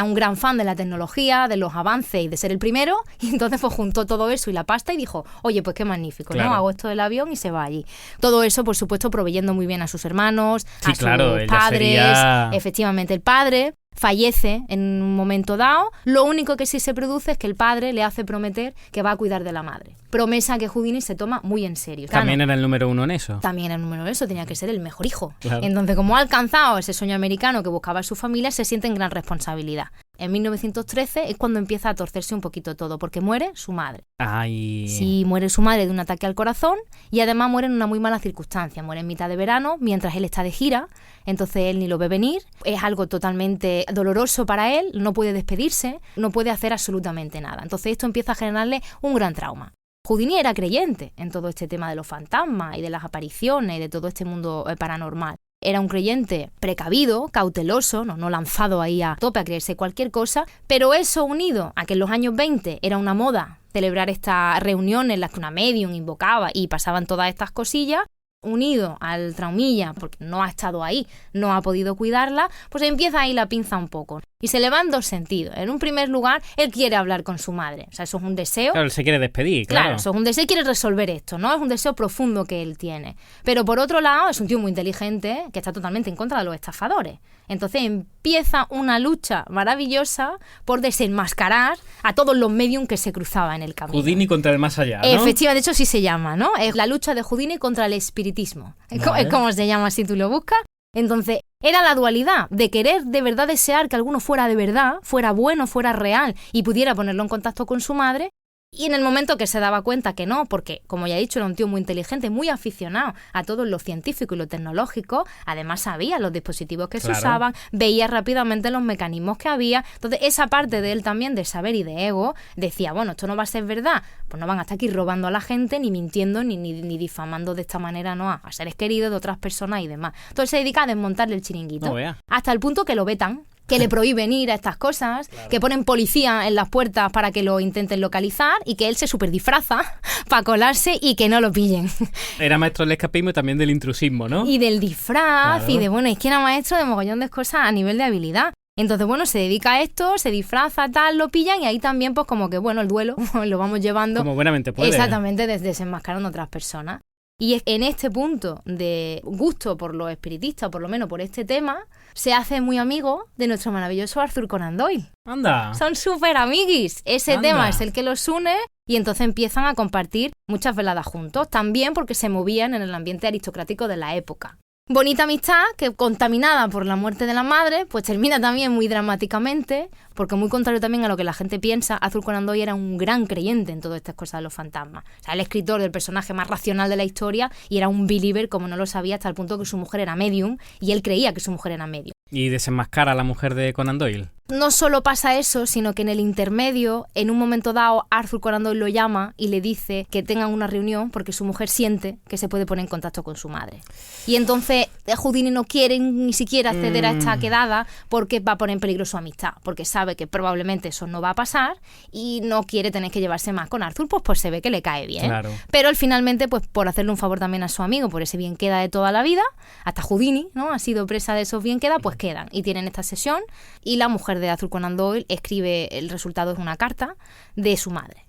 Speaker 3: un gran fan de la tecnología, de los avances y de ser el primero, y entonces pues juntó todo eso y la pasta y dijo, oye, pues qué magnífico,
Speaker 2: Claro.
Speaker 3: ¿no? Hago esto del avión y se va allí. Todo eso, por supuesto, proveyendo muy bien a sus hermanos,
Speaker 2: Sí,
Speaker 3: a
Speaker 2: claro,
Speaker 3: sus
Speaker 2: ella
Speaker 3: padres.
Speaker 2: sería-
Speaker 3: Efectivamente, el padre fallece en un momento dado. Lo único que sí se produce es que el padre le hace prometer que va a cuidar de la madre. Promesa que Houdini se toma muy en serio.
Speaker 2: También
Speaker 3: Claro,
Speaker 2: era el número uno en eso.
Speaker 3: también el número de eso tenía que ser el mejor hijo.
Speaker 2: Claro.
Speaker 3: Entonces, como ha alcanzado ese sueño americano que buscaba su familia, se siente en gran responsabilidad. En 1913 es cuando empieza a torcerse un poquito todo, porque muere su madre.
Speaker 2: Ay.
Speaker 3: Sí, muere su madre de un ataque al corazón y además muere en una muy mala circunstancia. Muere en mitad de verano, mientras él está de gira, entonces él ni lo ve venir. Es algo totalmente doloroso para él, no puede despedirse, no puede hacer absolutamente nada. Entonces esto empieza a generarle un gran trauma. Houdini era creyente en todo este tema de los fantasmas y de las apariciones y de todo este mundo paranormal. Era un creyente precavido, cauteloso, no lanzado ahí a tope a creerse cualquier cosa, pero eso unido a que en los años 20 era una moda celebrar estas reuniones en las que una medium invocaba y pasaban todas estas cosillas, unido al traumilla, porque no ha estado ahí, no ha podido cuidarla, pues empieza ahí la pinza un poco. Y se le va en dos sentidos. En un primer lugar, él quiere hablar con su madre. O sea, eso es un deseo.
Speaker 2: Claro, él se quiere despedir, claro.
Speaker 3: Claro, eso es un deseo y quiere resolver esto, ¿no? Es un deseo profundo que él tiene. Pero por otro lado, es un tío muy inteligente que está totalmente en contra de los estafadores. Entonces empieza una lucha maravillosa por desenmascarar a todos los medium que se cruzaban en el camino.
Speaker 2: Houdini contra el más allá, ¿no?
Speaker 3: Efectivamente, de hecho sí se llama, ¿no? Es la lucha de Houdini contra el espiritismo.
Speaker 2: Vale.
Speaker 3: Es como se llama si tú lo buscas. Entonces, era la dualidad de querer de verdad desear que alguno fuera de verdad, fuera bueno, fuera real y pudiera ponerlo en contacto con su madre, Y en el momento que se daba cuenta que no, porque, como ya he dicho, era un tío muy inteligente, muy aficionado a todo lo científico y lo tecnológico, además sabía los dispositivos que se usaban, veía rápidamente los mecanismos que había. Entonces, esa parte de él también, de saber y de ego, decía, bueno, esto no va a ser verdad, pues no van a estar aquí robando a la gente, ni mintiendo, ni difamando de esta manera, ¿no? A seres queridos de otras personas y demás. Entonces se dedica a desmontarle el chiringuito.
Speaker 2: No vea.
Speaker 3: Hasta el punto que lo vetan, que le prohíben ir a estas cosas, que ponen policía en las puertas para que lo intenten localizar y que él se superdisfraza para colarse y que no lo pillen.
Speaker 2: Era maestro del escapismo y también del intrusismo, ¿no?
Speaker 3: Y del disfraz,
Speaker 2: Claro.
Speaker 3: y de, bueno, es que era maestro de mogollón de cosas a nivel de habilidad. Entonces, bueno, se dedica a esto, se disfraza, tal, lo pillan y ahí también, pues como que, bueno, el duelo lo vamos llevando.
Speaker 2: Como buenamente puede.
Speaker 3: Exactamente, desenmascarando a otras personas. Y en este punto de gusto por los espiritistas, por lo menos por este tema, se hace muy amigo de nuestro maravilloso Arthur Conan Doyle.
Speaker 2: Anda.
Speaker 3: Son súper amiguis. Ese
Speaker 2: Anda.
Speaker 3: tema es el que los une y entonces empiezan a compartir muchas veladas juntos. También porque se movían en el ambiente aristocrático de la época. Bonita amistad que, contaminada por la muerte de la madre, pues termina también muy dramáticamente, porque muy contrario también a lo que la gente piensa, Arthur Conan Doyle era un gran creyente en todas estas cosas de los fantasmas. O sea, el escritor del personaje más racional de la historia y era un believer, como no lo sabía, hasta el punto que su mujer era medium y él creía que su mujer era medium.
Speaker 2: Y desenmascara a la mujer de Conan Doyle.
Speaker 3: No solo pasa eso, sino que en el intermedio, en un momento dado, Arthur Conan Doyle lo llama y le dice que tengan una reunión porque su mujer siente que se puede poner en contacto con su madre. Y entonces Houdini no quiere ni siquiera acceder a esta quedada porque va a poner en peligro su amistad, porque sabe que probablemente eso no va a pasar y no quiere tener que llevarse más con Arthur, pues se ve que le cae bien.
Speaker 2: Claro.
Speaker 3: Pero él finalmente, pues por hacerle un favor también a su amigo, por ese bien queda de toda la vida, hasta Houdini, ¿no? Ha sido presa de esos bien queda, pues quedan y tienen esta sesión y la mujer de Arthur Conan Doyle escribe, el resultado es una carta de su madre.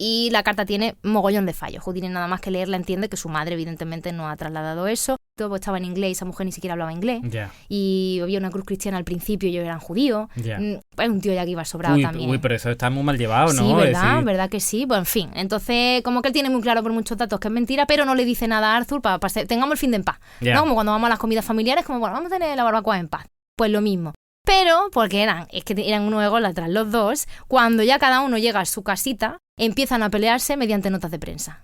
Speaker 3: Y la carta tiene mogollón de fallos. Houdini nada más que leerla entiende que su madre evidentemente no ha trasladado eso. Todo estaba en inglés, esa mujer ni siquiera hablaba inglés.
Speaker 2: Ya.
Speaker 3: Y había una cruz cristiana al principio y ellos eran judíos.
Speaker 2: Ya.
Speaker 3: Es un tío ya que iba sobrado
Speaker 2: Uy,
Speaker 3: también.
Speaker 2: uy, pero eso está muy mal llevado, ¿no?
Speaker 3: Sí,
Speaker 2: Es
Speaker 3: ¿verdad?
Speaker 2: decir,
Speaker 3: ¿Verdad que sí? Pues en fin, entonces como que él tiene muy claro por muchos datos que es mentira, pero no le dice nada a Arthur para tengamos el fin de en paz.
Speaker 2: Ya.
Speaker 3: ¿No? Como cuando vamos a las comidas familiares, como bueno, vamos a tener la barbacoa en paz. Pues lo mismo. Pero, porque eran unos ególatras los dos, cuando ya cada uno llega a su casita, empiezan a pelearse mediante notas de prensa.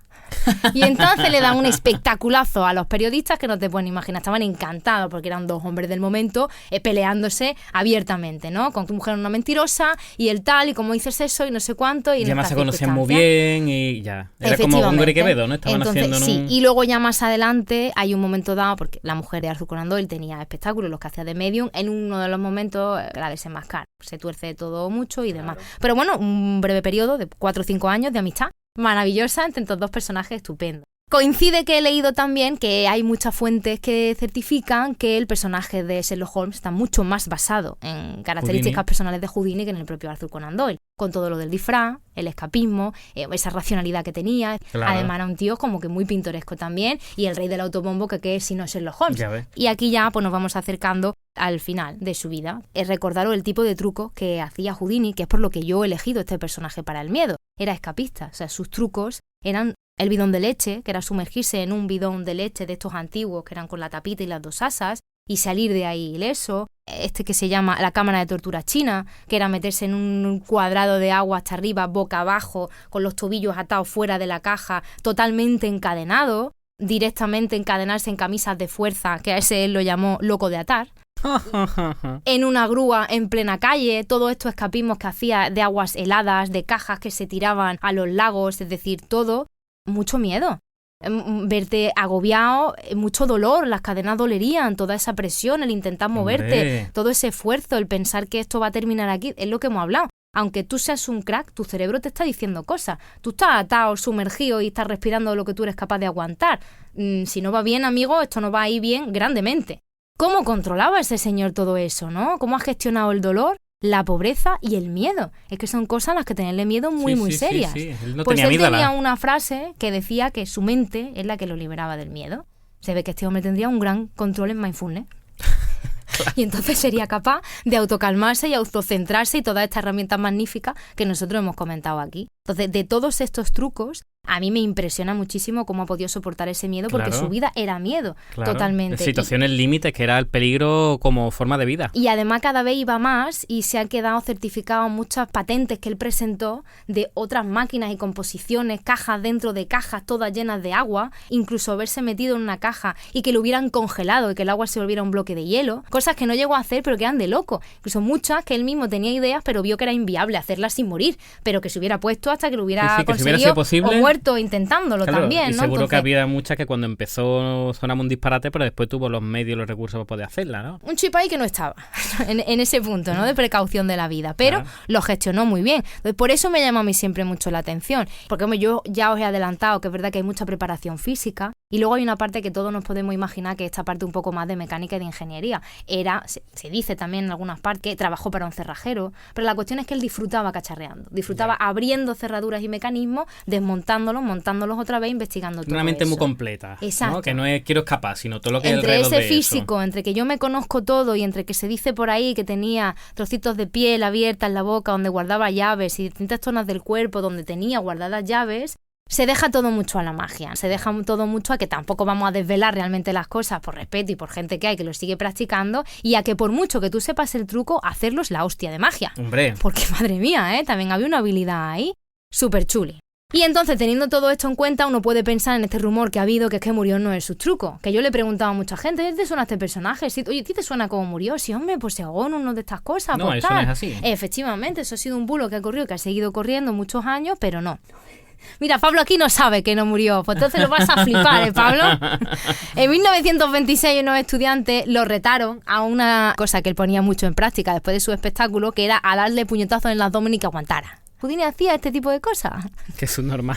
Speaker 3: Y entonces le dan un espectaculazo a los periodistas que no te pueden imaginar. Estaban encantados porque eran dos hombres del momento peleándose abiertamente, ¿no? Con tu mujer era una mentirosa y el tal, y cómo dices eso y no sé cuánto. Y
Speaker 2: además se conocían muy bien y ya. Era como un
Speaker 3: Efectivamente.
Speaker 2: Quevedo, ¿no? Estaban
Speaker 3: Entonces,
Speaker 2: haciendo
Speaker 3: sí,
Speaker 2: un...
Speaker 3: y luego ya más adelante hay un momento dado, porque la mujer de Arthur Conan Doyle tenía espectáculos, los que hacía de medium, en uno de los momentos la desenmascara. Se tuerce todo mucho y demás. Pero bueno, un breve periodo de 4 o 5 años de amistad maravillosa entre estos dos personajes estupendos. Coincide que he leído también que hay muchas fuentes que certifican que el personaje de Sherlock Holmes está mucho más basado en características
Speaker 2: Houdini.
Speaker 3: personales de Houdini que en el propio Arthur Conan Doyle, con todo lo del disfraz, el escapismo, esa racionalidad que tenía.
Speaker 2: Claro.
Speaker 3: Además era un tío como que muy pintoresco también y el rey del autobombo que es si no Sherlock Holmes.
Speaker 2: Ya ves.
Speaker 3: Y aquí ya pues nos vamos acercando al final de su vida. Recordaros el tipo de truco que hacía Houdini, que es por lo que yo he elegido este personaje para el miedo. Era escapista, o sea, sus trucos eran el bidón de leche, que era sumergirse en un bidón de leche de estos antiguos que eran con la tapita y las 2 asas y salir de ahí ileso. Este que se llama la cámara de tortura china, que era meterse en un cuadrado de agua hasta arriba, boca abajo, con los tobillos atados fuera de la caja, totalmente encadenado, directamente encadenarse en camisas de fuerza, que a ese él lo llamó loco de atar. En una grúa en plena calle, todos estos escapismos que hacía de aguas heladas, de cajas que se tiraban a los lagos, es decir, todo, mucho miedo. Verte agobiado, mucho dolor, las cadenas dolerían, toda esa presión, el intentar moverte,
Speaker 2: Hombre.
Speaker 3: todo ese esfuerzo, el pensar que esto va a terminar aquí, es lo que hemos hablado. Aunque tú seas un crack, tu cerebro te está diciendo cosas. Tú estás atado, sumergido y estás respirando lo que tú eres capaz de aguantar. Si no va bien, amigo, esto no va a ir bien grandemente. ¿Cómo controlaba ese señor todo eso, no? ¿Cómo ha gestionado el dolor, la pobreza y el miedo? Es que son cosas a las que tenerle miedo muy,
Speaker 2: Sí,
Speaker 3: muy
Speaker 2: sí,
Speaker 3: serias.
Speaker 2: Sí, sí. Él no
Speaker 3: Pues
Speaker 2: tenía
Speaker 3: él
Speaker 2: amígdala.
Speaker 3: tenía una frase que decía que su mente es la que lo liberaba del miedo. Se ve que este hombre tendría un gran control en mindfulness. Y entonces sería capaz de autocalmarse y autocentrarse y todas estas herramientas magníficas que nosotros hemos comentado aquí. Entonces, de todos estos trucos, A mí me impresiona muchísimo cómo ha podido soportar ese miedo, porque
Speaker 2: Claro.
Speaker 3: su vida era miedo,
Speaker 2: Claro.
Speaker 3: totalmente.
Speaker 2: Situaciones límites, que era el peligro como forma de vida.
Speaker 3: Y además cada vez iba más y se han quedado certificados muchas patentes que él presentó de otras máquinas y composiciones, cajas dentro de cajas todas llenas de agua, incluso haberse metido en una caja y que lo hubieran congelado y que el agua se volviera un bloque de hielo, cosas que no llegó a hacer pero que eran de loco. Incluso muchas que él mismo tenía ideas pero vio que era inviable hacerlas sin morir, pero que se hubiera puesto hasta que lo hubiera
Speaker 2: Sí, sí, que si hubiera
Speaker 3: conseguido
Speaker 2: sido posible.
Speaker 3: o muerto intentándolo
Speaker 2: Claro,
Speaker 3: también,
Speaker 2: y
Speaker 3: ¿no?
Speaker 2: seguro que
Speaker 3: Entonces,
Speaker 2: había muchas que cuando empezó sonaba un disparate, pero después tuvo los medios y los recursos para poder hacerla, ¿no?
Speaker 3: un chip ahí que no estaba en ese punto, ¿no? De precaución de la vida, pero
Speaker 2: Claro.
Speaker 3: lo gestionó muy bien. Entonces, por eso me llama a mí siempre mucho la atención, porque hombre, yo ya os he adelantado que es verdad que hay mucha preparación física y luego hay una parte que todos nos podemos imaginar que esta parte un poco más de mecánica y de ingeniería. Se dice también en algunas partes que trabajó para un cerrajero, pero la cuestión es que él disfrutaba cacharreando, disfrutaba abriendo cerraduras y mecanismos, desmontándolos, montándolos otra vez, investigando todo
Speaker 2: Una mente
Speaker 3: eso.
Speaker 2: muy completa,
Speaker 3: Exacto.
Speaker 2: ¿no? Que no es quiero escapar, sino todo lo que hay
Speaker 3: Entre
Speaker 2: alrededor
Speaker 3: ese
Speaker 2: de
Speaker 3: físico, entre que yo me conozco todo y entre que se dice por ahí que tenía trocitos de piel abierta en la boca donde guardaba llaves y distintas zonas del cuerpo donde tenía guardadas llaves, se deja todo mucho a la magia, se deja todo mucho a que tampoco vamos a desvelar realmente las cosas por respeto y por gente que hay que lo sigue practicando, y a que por mucho que tú sepas el truco, hacerlo es la hostia de magia.
Speaker 2: eso. Hombre,
Speaker 3: Porque madre mía, también había una habilidad ahí súper chuli. Y entonces, teniendo todo esto en cuenta, uno puede pensar en este rumor que ha habido, que es que murió no es su truco. Que yo le he preguntado a mucha gente, ¿te suena este personaje? Sí, oye, ¿a ti te suena cómo murió? Sí, hombre, pues se ahogó en una de estas cosas.
Speaker 2: no,
Speaker 3: pues
Speaker 2: eso
Speaker 3: tal.
Speaker 2: no es así.
Speaker 3: Efectivamente, eso ha sido un bulo que ha corrido, que ha seguido corriendo muchos años, pero no. Mira, Pablo aquí no sabe que no murió, pues entonces lo vas a flipar, Pablo? En 1926 unos estudiantes lo retaron a una cosa que él ponía mucho en práctica después de su espectáculo, que era a darle puñetazos en el abdomen y que aguantara. Houdini hacía este tipo de cosas.
Speaker 2: Que es un normal.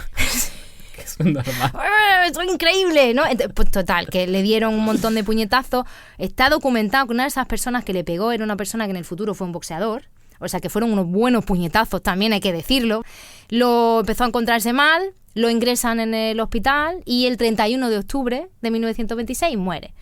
Speaker 2: Que es un normal.
Speaker 3: ¡Esto es increíble! ¿No? Pues total, que le dieron un montón de puñetazos. Está documentado que una de esas personas que le pegó era una persona que en el futuro fue un boxeador. O sea, que fueron unos buenos puñetazos, también hay que decirlo. Lo empezó a encontrarse mal, lo ingresan en el hospital y el 31 de octubre de 1926 muere.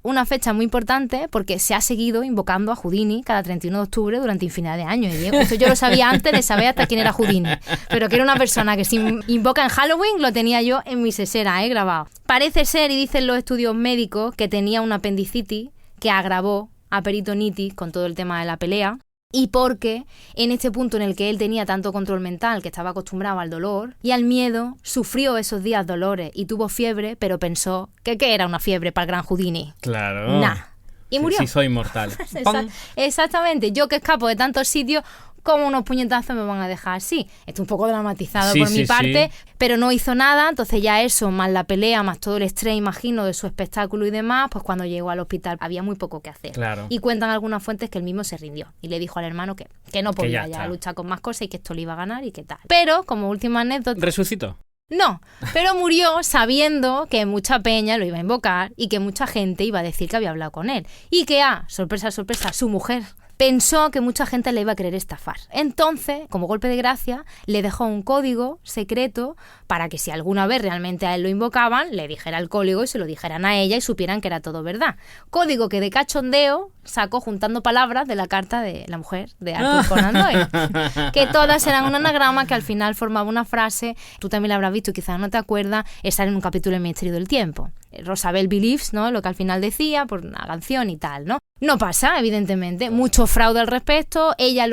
Speaker 3: Una fecha muy importante porque se ha seguido invocando a Houdini cada 31 de octubre durante infinidad de años. Y eso yo lo sabía antes de saber hasta quién era Houdini. Pero que era una persona que se invoca en Halloween, lo tenía yo en mi sesera, grabado. Parece ser, y dicen los estudios médicos, que tenía una apendicitis que agravó a peritonitis con todo el tema de la pelea. Y porque en este punto en el que él tenía tanto control mental, que estaba acostumbrado al dolor y al miedo, sufrió esos días dolores y tuvo fiebre, pero pensó que ¿qué era una fiebre para el gran Houdini?
Speaker 2: Claro.
Speaker 3: Nah. Y murió.
Speaker 2: Sí, soy inmortal. ¡Pam!
Speaker 3: Exactamente. Yo que escapo de tantos sitios, como unos puñetazos me van a dejar así. Esto es un poco dramatizado
Speaker 2: Sí,
Speaker 3: por mi
Speaker 2: sí,
Speaker 3: parte,
Speaker 2: sí.
Speaker 3: pero no hizo nada. Entonces ya eso, más la pelea, más todo el estrés, imagino, de su espectáculo y demás, pues cuando llegó al hospital había muy poco que hacer.
Speaker 2: Claro.
Speaker 3: Y cuentan algunas fuentes que él mismo se rindió y le dijo al hermano que no
Speaker 2: Que
Speaker 3: podía
Speaker 2: ya
Speaker 3: ya
Speaker 2: está.
Speaker 3: luchar con más cosas y que esto le iba a ganar y que tal. Pero, como última anécdota,
Speaker 2: Resucitó.
Speaker 3: no, pero murió sabiendo que mucha peña lo iba a invocar y que mucha gente iba a decir que había hablado con él. Y que, sorpresa, sorpresa, su mujer pensó que mucha gente le iba a querer estafar. Entonces, como golpe de gracia, le dejó un código secreto para que si alguna vez realmente a él lo invocaban, le dijera el código y se lo dijeran a ella y supieran que era todo verdad. Código que de cachondeo sacó juntando palabras de la carta de la mujer de Arthur Conan Doyle. Que todas eran un anagrama que al final formaba una frase, tú también la habrás visto y quizás no te acuerdas, esa en un capítulo del Ministerio del Tiempo. Rosabel Believes, ¿no? Lo que al final decía por una canción y tal, ¿no? No pasa, evidentemente, mucho fraude al respecto. Ella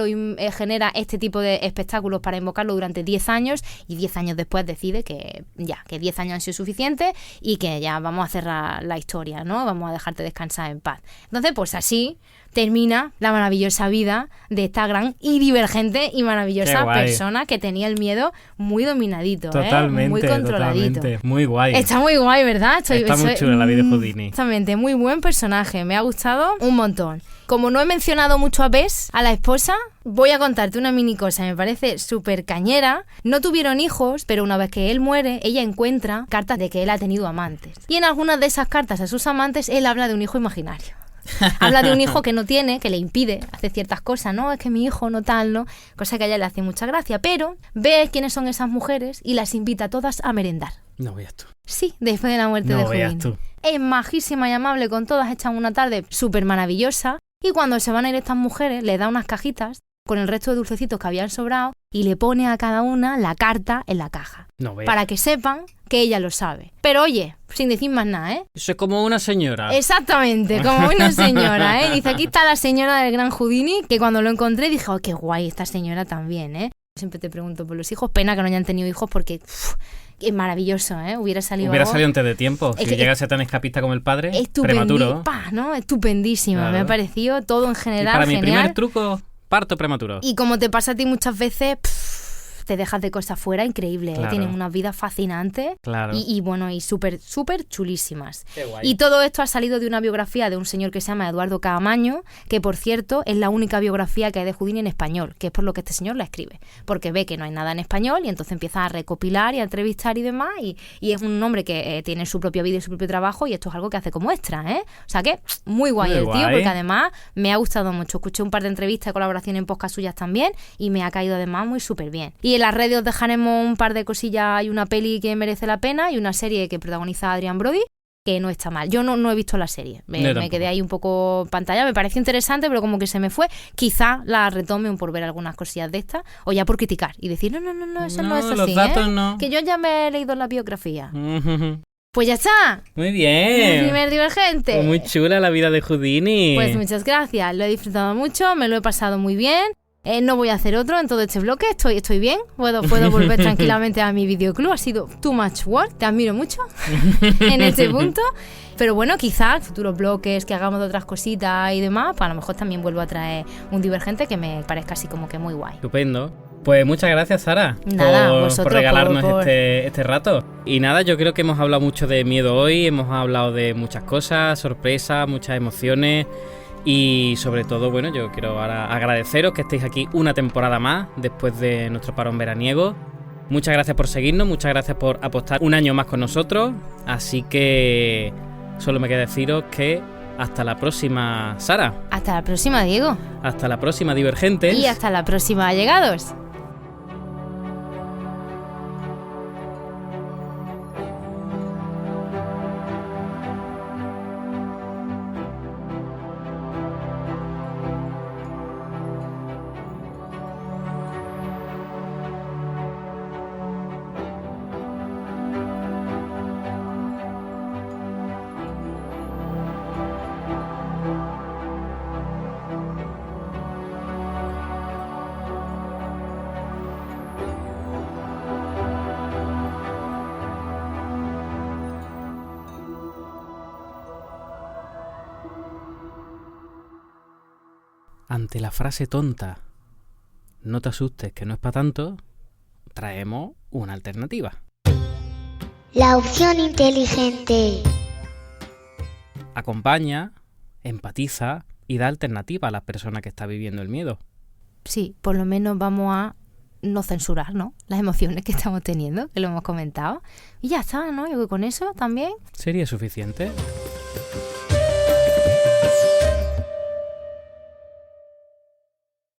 Speaker 3: genera este tipo de espectáculos para invocarlo durante 10 años y 10 años después decide que 10 años han sido suficientes y que ya vamos a cerrar la historia, ¿no? Vamos a dejarte descansar en paz. Entonces, pues así termina la maravillosa vida de esta gran y divergente y maravillosa
Speaker 2: Qué guay.
Speaker 3: persona que tenía el miedo muy dominadito,
Speaker 2: Totalmente,
Speaker 3: muy controladito.
Speaker 2: totalmente. Muy guay.
Speaker 3: Está muy guay, ¿verdad?
Speaker 2: Está muy chula la vida de Houdini.
Speaker 3: Exactamente, muy buen personaje, me ha gustado un montón. Como no he mencionado mucho a Bess, a la esposa, voy a contarte una mini cosa, me parece súper cañera. No tuvieron hijos, pero una vez que él muere, ella encuentra cartas de que él ha tenido amantes. Y en algunas de esas cartas a sus amantes, él habla de un hijo imaginario. Habla de un hijo que no tiene, que le impide hacer ciertas cosas, ¿no? Es que mi hijo no tal, ¿no? Cosa que a ella le hace mucha gracia, pero ve quiénes son esas mujeres y las invita a todas a merendar.
Speaker 2: No veas tú.
Speaker 3: Sí, después de la muerte de
Speaker 2: No veas
Speaker 3: Houdini.
Speaker 2: tú.
Speaker 3: Es majísima y amable con todas, echan una tarde súper maravillosa y cuando se van a ir estas mujeres les da unas cajitas con el resto de dulcecitos que habían sobrado y le pone a cada una la carta en la caja.
Speaker 2: No veas.
Speaker 3: Para que sepan que ella lo sabe. Pero oye, sin decir más nada, ¿eh?
Speaker 2: Eso es como una señora.
Speaker 3: Exactamente, como una señora, ¿eh? Dice, aquí está la señora del gran Houdini, que cuando lo encontré dije, oh, qué guay esta señora también, ¿eh? Siempre te pregunto por los hijos, pena que no hayan tenido hijos porque es maravilloso, ¿eh? Hubiera salido
Speaker 2: antes de tiempo.
Speaker 3: Es
Speaker 2: Si
Speaker 3: que-
Speaker 2: llegase tan escapista como el padre, prematuro.
Speaker 3: ¿no? Estupendísima,
Speaker 2: Claro.
Speaker 3: me ha parecido todo en
Speaker 2: Y
Speaker 3: general
Speaker 2: para mi
Speaker 3: genial.
Speaker 2: primer truco, parto prematuro.
Speaker 3: Y como te pasa a ti muchas veces, te dejas de cosas fuera, increíble, ¿eh?
Speaker 2: Claro.
Speaker 3: Tienen unas vidas fascinantes
Speaker 2: Claro.
Speaker 3: y bueno, y súper chulísimas.
Speaker 2: Qué guay.
Speaker 3: Y todo esto ha salido de una biografía de un señor que se llama Eduardo Caamaño, que por cierto es la única biografía que hay de Houdini en español, que es por lo que este señor la escribe, porque ve que no hay nada en español y entonces empieza a recopilar y a entrevistar y demás, y es un hombre que tiene su propia vida y su propio trabajo, y esto es algo que hace como extra, ¿eh? O sea que muy guay
Speaker 2: Muy
Speaker 3: el tío,
Speaker 2: guay.
Speaker 3: porque además me ha gustado mucho. Escuché un par de entrevistas de colaboración en podcast suyas también y me ha caído además muy súper bien. Y en las redes os dejaremos un par de cosillas. Hay una peli que merece la pena y una serie que protagoniza Adrian Brody, que no está mal. Yo no he visto la serie.
Speaker 2: Yo
Speaker 3: Me
Speaker 2: tampoco.
Speaker 3: quedé ahí un poco pantalla. Me pareció interesante, pero como que se me fue. Quizá la retome por ver algunas cosillas de estas o ya por criticar y decir, no, eso no es así,
Speaker 2: los datos
Speaker 3: ¿eh?
Speaker 2: no.
Speaker 3: Que yo ya me he leído la biografía.
Speaker 2: Ujujú.
Speaker 3: Pues ya está.
Speaker 2: Muy
Speaker 3: El
Speaker 2: bien.
Speaker 3: primer divergente.
Speaker 2: Pues muy chula la vida de Houdini.
Speaker 3: Pues muchas gracias, lo he disfrutado mucho, me lo he pasado muy bien. No voy a hacer otro en todo este bloque, estoy bien, puedo volver tranquilamente a mi videoclub, ha sido too much work, te admiro mucho en este punto. Pero bueno, quizás futuros bloques que hagamos de otras cositas y demás, pues a lo mejor también vuelvo a traer un divergente que me parezca así como que muy guay.
Speaker 2: Estupendo. Pues muchas gracias, Sara,
Speaker 3: Nada,
Speaker 2: por
Speaker 3: vosotros
Speaker 2: regalarnos
Speaker 3: por-
Speaker 2: este rato. Y nada, yo creo que hemos hablado mucho de miedo hoy, hemos hablado de muchas cosas, sorpresas, muchas emociones. Y sobre todo, bueno, yo quiero ahora agradeceros que estéis aquí una temporada más después de nuestro parón veraniego. Muchas gracias por seguirnos, muchas gracias por apostar un año más con nosotros. Así que solo me queda deciros que hasta la próxima, Sara.
Speaker 3: Hasta la próxima, Diego.
Speaker 2: Hasta la próxima, Divergentes.
Speaker 3: Y hasta la próxima, allegados.
Speaker 2: Ante la frase tonta, no te asustes que no es para tanto, traemos una alternativa.
Speaker 5: La opción inteligente.
Speaker 2: Acompaña, empatiza y da alternativa a la persona que está viviendo el miedo.
Speaker 3: Sí, por lo menos vamos a no censurar, ¿no? Las emociones que estamos teniendo, que lo hemos comentado. Y ya está, ¿no? Yo creo que con eso también.
Speaker 2: ¿Sería suficiente?